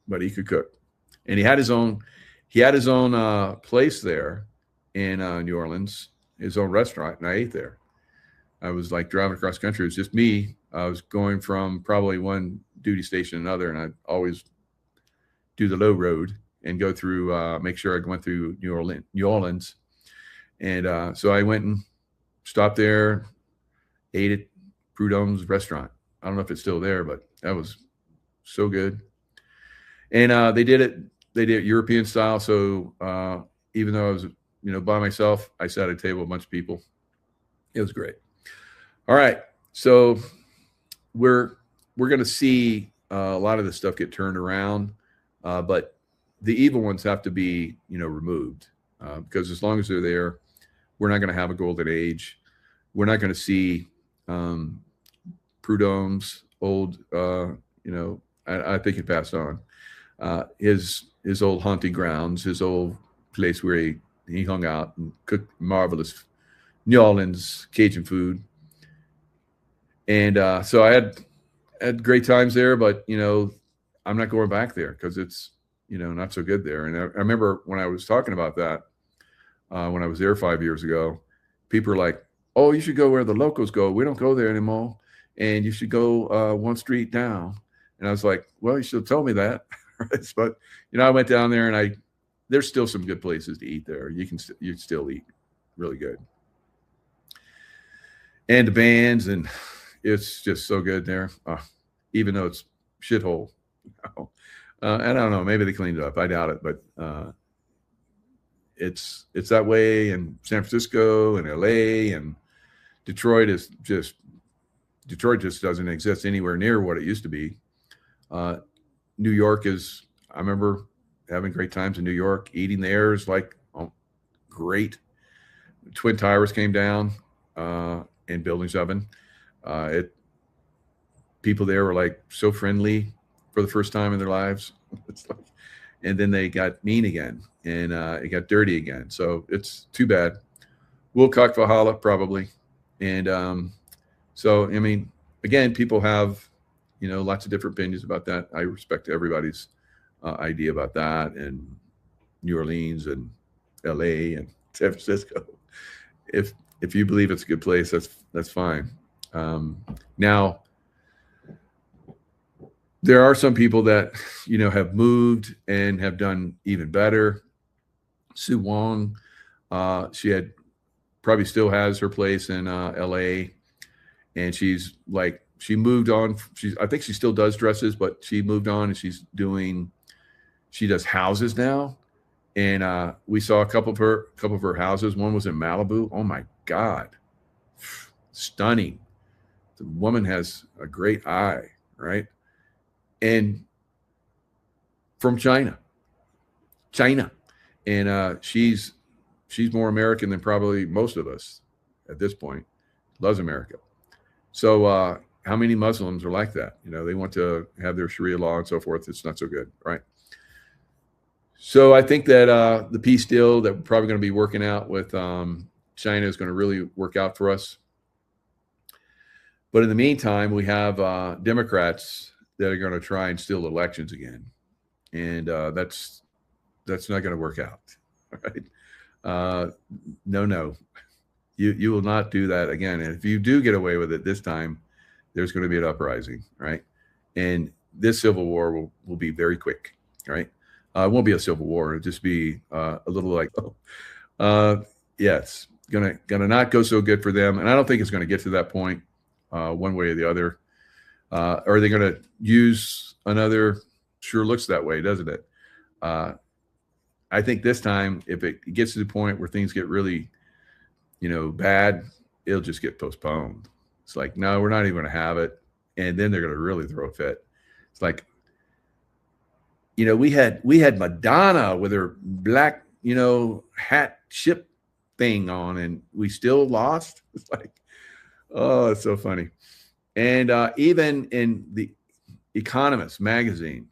But he could cook. And he had his own place there in New Orleans, his own restaurant, and I ate there. I was like driving across country. It was just me. I was going from probably one duty station to another, and I'd always do the low road and go through, make sure I went through New Orleans. And so I went and stopped there, ate at Prudhomme's restaurant. I don't know if it's still there, but that was so good. And they did it European style. So even though I was, by myself, I sat at a table with a bunch of people. It was great. All right. So we're going to see a lot of this stuff get turned around, but the evil ones have to be, removed because as long as they're there, we're not going to have a golden age. We're not going to see Prudhomme's old, I think he passed on. His old haunting grounds, his old place where he hung out and cooked marvelous New Orleans Cajun food. And so I had great times there, but I'm not going back there because it's not so good there. And I remember when I was talking about that when I was there 5 years ago, people were like, "Oh, you should go where the locals go. We don't go there anymore, and you should go one street down." And I was like, "Well, you should have told me that." But I went down there, and there's still some good places to eat there. You can still eat really good, and the bands, and it's just so good there, even though it's shithole. And I don't know, maybe they cleaned it up. I doubt it, but it's that way in San Francisco and LA and Detroit Detroit just doesn't exist anywhere near what it used to be. New York I remember having great times in New York. Eating there is like great. Twin Towers came down in Building 7. People there were like so friendly for the first time in their lives. And then they got mean again, and it got dirty again. So it's too bad. Wilcox Valhalla probably. And so, I mean, again, people have, lots of different opinions about that. I respect everybody's idea about that, and New Orleans and LA and San Francisco. If you believe it's a good place, that's fine. Now, there are some people that, have moved and have done even better. Sue Wong, she probably still has her place in LA, and she moved on. I think she still does dresses, but she moved on and she does houses now. And we saw a couple of her houses. One was in Malibu. Oh my God. Stunning. The woman has a great eye, right? And from China. And she's more American than probably most of us at this point. Loves America. So how many Muslims are like that? They want to have their Sharia law and so forth. It's not so good, right? So I think that the peace deal that we're probably going to be working out with China is going to really work out for us. But in the meantime, we have Democrats that are going to try and steal elections again, and that's not going to work out. Right? No, you will not do that again. And if you do get away with it this time, there's going to be an uprising, right? And this civil war will be very quick, right? It won't be a civil war. It'll just be a little like, it's gonna not go so good for them. And I don't think it's going to get to that point one way or the other. Are they going to use another? Sure looks that way, doesn't it? I think this time, if it gets to the point where things get really, bad, it'll just get postponed. It's like, no, we're not even going to have it. And then they're going to really throw a fit. It's like, we had Madonna with her black, hat ship thing on, and we still lost. It's like, oh, it's so funny. And even in the Economist magazine.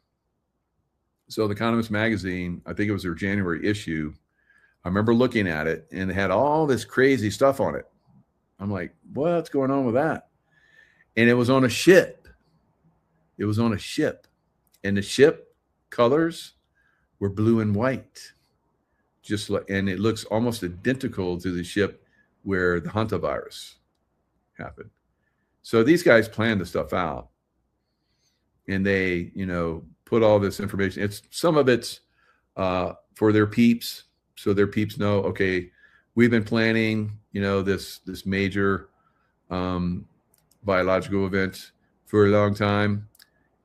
So the Economist magazine, I think it was their January issue. I remember looking at it, and they had all this crazy stuff on it. I'm like, what's going on with that? And it was on a ship. It was on a ship. And the ship colors were blue and white. And it looks almost identical to the ship where the hantavirus happened. So these guys planned the stuff out. And they, put all this information. Some of it's for their peeps. So their peeps know, okay, we've been planning, this major biological event for a long time,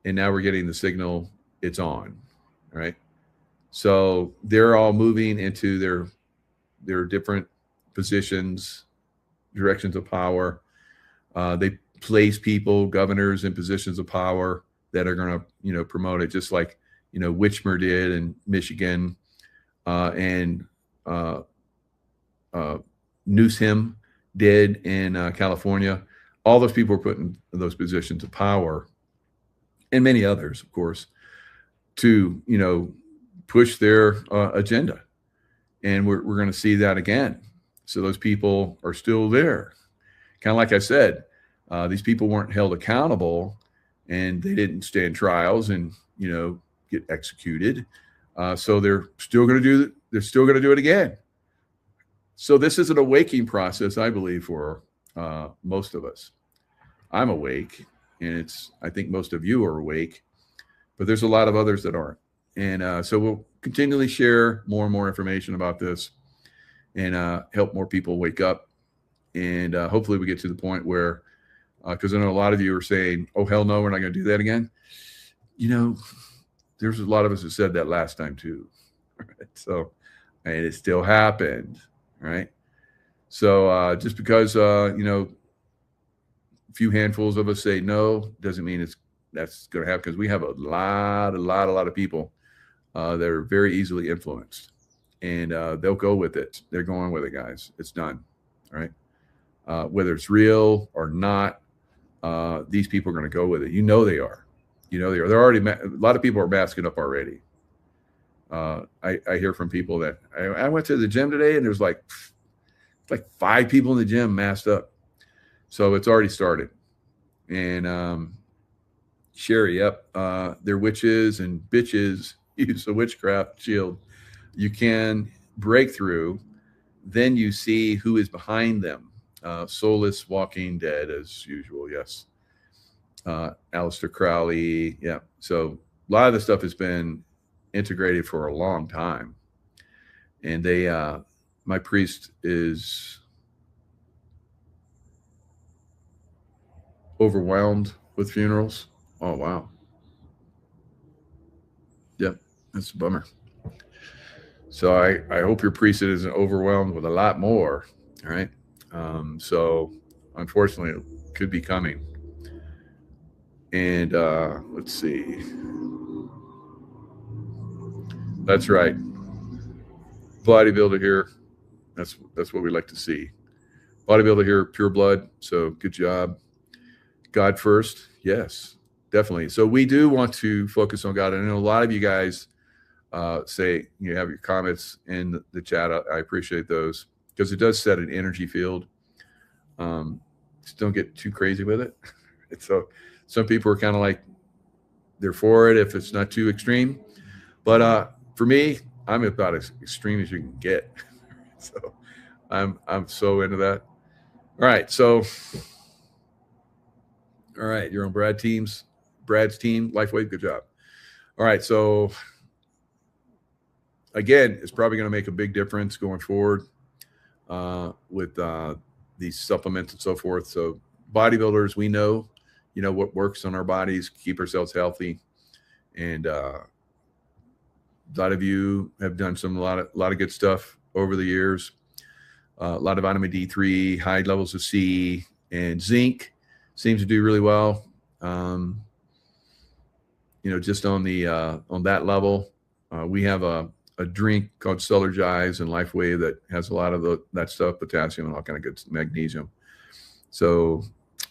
and now we're getting the signal it's on, right? So they're all moving into their different positions, directions of power. They place people, governors, in positions of power that are going to, promote it, just like, Whitmer did in Michigan, and Newsom did in California. All those people were put in those positions of power, and many others, of course, to, push their agenda. And we're going to see that again. So those people are still there. Kind of like I said, these people weren't held accountable, and they didn't stand trials and, get executed. So they're still going to do it again. So this is an awakening process, I believe, for most of us. I'm awake, and I think most of you are awake, but there's a lot of others that aren't. And so we'll continually share more and more information about this, and help more people wake up. And hopefully we get to the point where, because I know a lot of you are saying, oh, hell no, we're not going to do that again. There's a lot of us who said that last time too. Right? So, and it still happened, right? So just because, a few handfuls of us say no, doesn't mean that's going to happen, because we have a lot of people that are very easily influenced, and they'll go with it. They're going with it, guys. It's done, right? Whether it's real or not, these people are going to go with it. They are. They're already. A lot of people are masking up already. I hear from people that I went to the gym today, and there's like 5 people in the gym masked up. So it's already started. And Sherry, yep, they're witches and bitches. Use a witchcraft shield. You can break through. Then you see who is behind them. Soulless Walking Dead, as usual. Yes. Aleister Crowley. Yeah. So a lot of the stuff has been integrated for a long time. And my priest is overwhelmed with funerals. Oh, wow. Yep. That's a bummer. So I hope your priest isn't overwhelmed with a lot more. All right. So unfortunately, it could be coming. And let's see. That's right. Bodybuilder here. That's what we like to see. Bodybuilder here, pure blood. So good job. God first. Yes, definitely. So we do want to focus on God. I know a lot of you guys say you have your comments in the chat. I appreciate those, because it does set an energy field. Just don't get too crazy with it. So some people are kind of like, they're for it if it's not too extreme. But for me, I'm about as extreme as you can get. So I'm so into that. All right, so all right, you're on Brad's team, LifeWave. Good job. All right, so again, it's probably going to make a big difference going forward with these supplements and so forth. So bodybuilders, we know, what works on our bodies, keep ourselves healthy, and a lot of you have done a lot of good stuff over the years. A lot of vitamin D3, high levels of C, and zinc seems to do really well. Just on that level, we have a drink called Celergize and LifeWave that has a lot of that stuff, potassium and all kind of good, magnesium. So,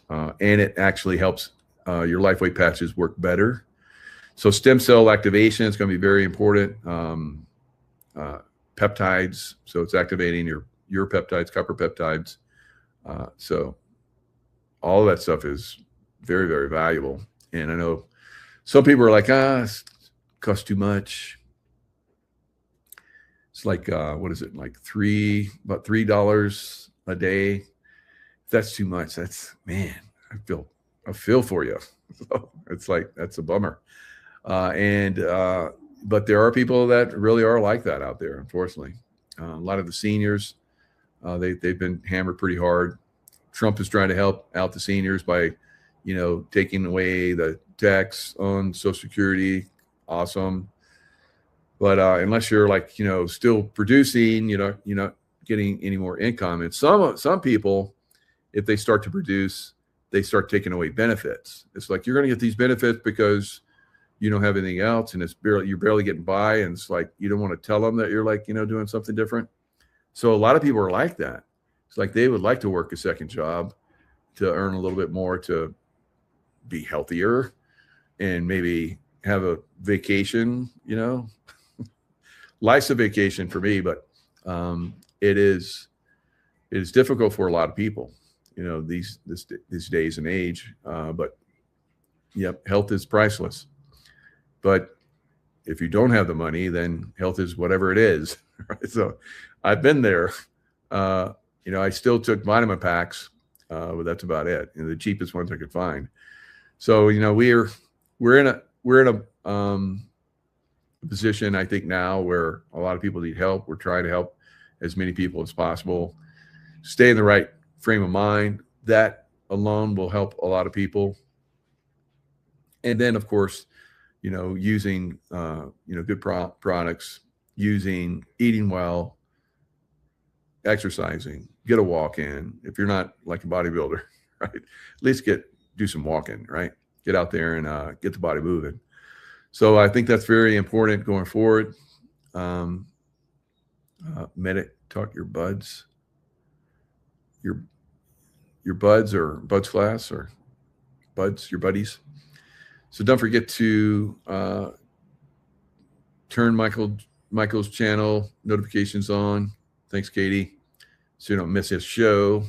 and it actually helps your LifeWave patches work better. So stem cell activation is going to be very important. Peptides, so it's activating your peptides, copper peptides. So all of that stuff is very, very valuable. And I know some people are like, it costs too much. It's like, what is it? Like about $3 a day. If that's too much, man, I feel for you. So it's like, that's a bummer. But there are people that really are like that out there, unfortunately. A lot of the seniors, they've been hammered pretty hard. Trump is trying to help out the seniors by, taking away the tax on Social Security. Awesome. But unless you're still producing, you're not getting any more income. And some people, if they start to produce, they start taking away benefits. It's like, you're going to get these benefits because you don't have anything else, and you're barely getting by. And it's like, you don't want to tell them that you're doing something different. So a lot of people are like that. It's like they would like to work a second job to earn a little bit more, to be healthier and maybe have a vacation, Life's a vacation for me, but it is difficult for a lot of people, these days and age. But yep, health is priceless. But if you don't have the money, then health is whatever it is. Right? So I've been there. I still took vitamin packs, but that's about it. The cheapest ones I could find. So we're in a position, I think, now where a lot of people need help. We're trying to help as many people as possible. Stay in the right frame of mind. That alone will help a lot of people. And then, of course, using good products, eating well, exercising, get a walk in. If you're not like a bodybuilder, right, at least do some walking, right? Get out there and get the body moving. So I think that's very important going forward. Talk your buds, your buds, or buds class, or buds, your buddies. So don't forget to turn Michael's channel notifications on. Thanks, Katie. So you don't miss his show.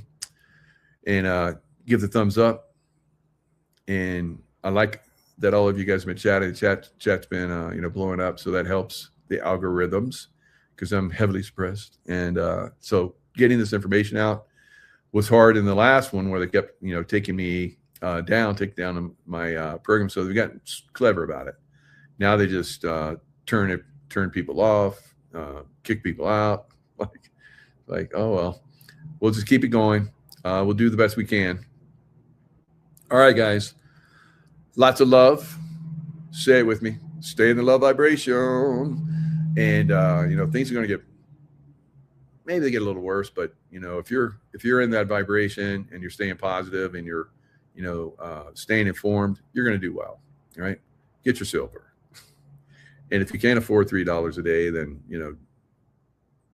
And give the thumbs up. And I like that all of you guys have been chatting. Chat's been blowing up, so that helps the algorithms, because I'm heavily suppressed. And so getting this information out was hard in the last one, where they kept taking me down my program. So they've gotten clever about it. Now they just turn people off, kick people out. Like, oh well, we'll just keep it going. We'll do the best we can. All right, guys. Lots of love. Say it with me. Stay in the love vibration. And things are going to maybe they get a little worse, but if you're in that vibration and you're staying positive and you're staying informed, you're going to do well. Right? Get your silver. And if you can't afford $3 a day, then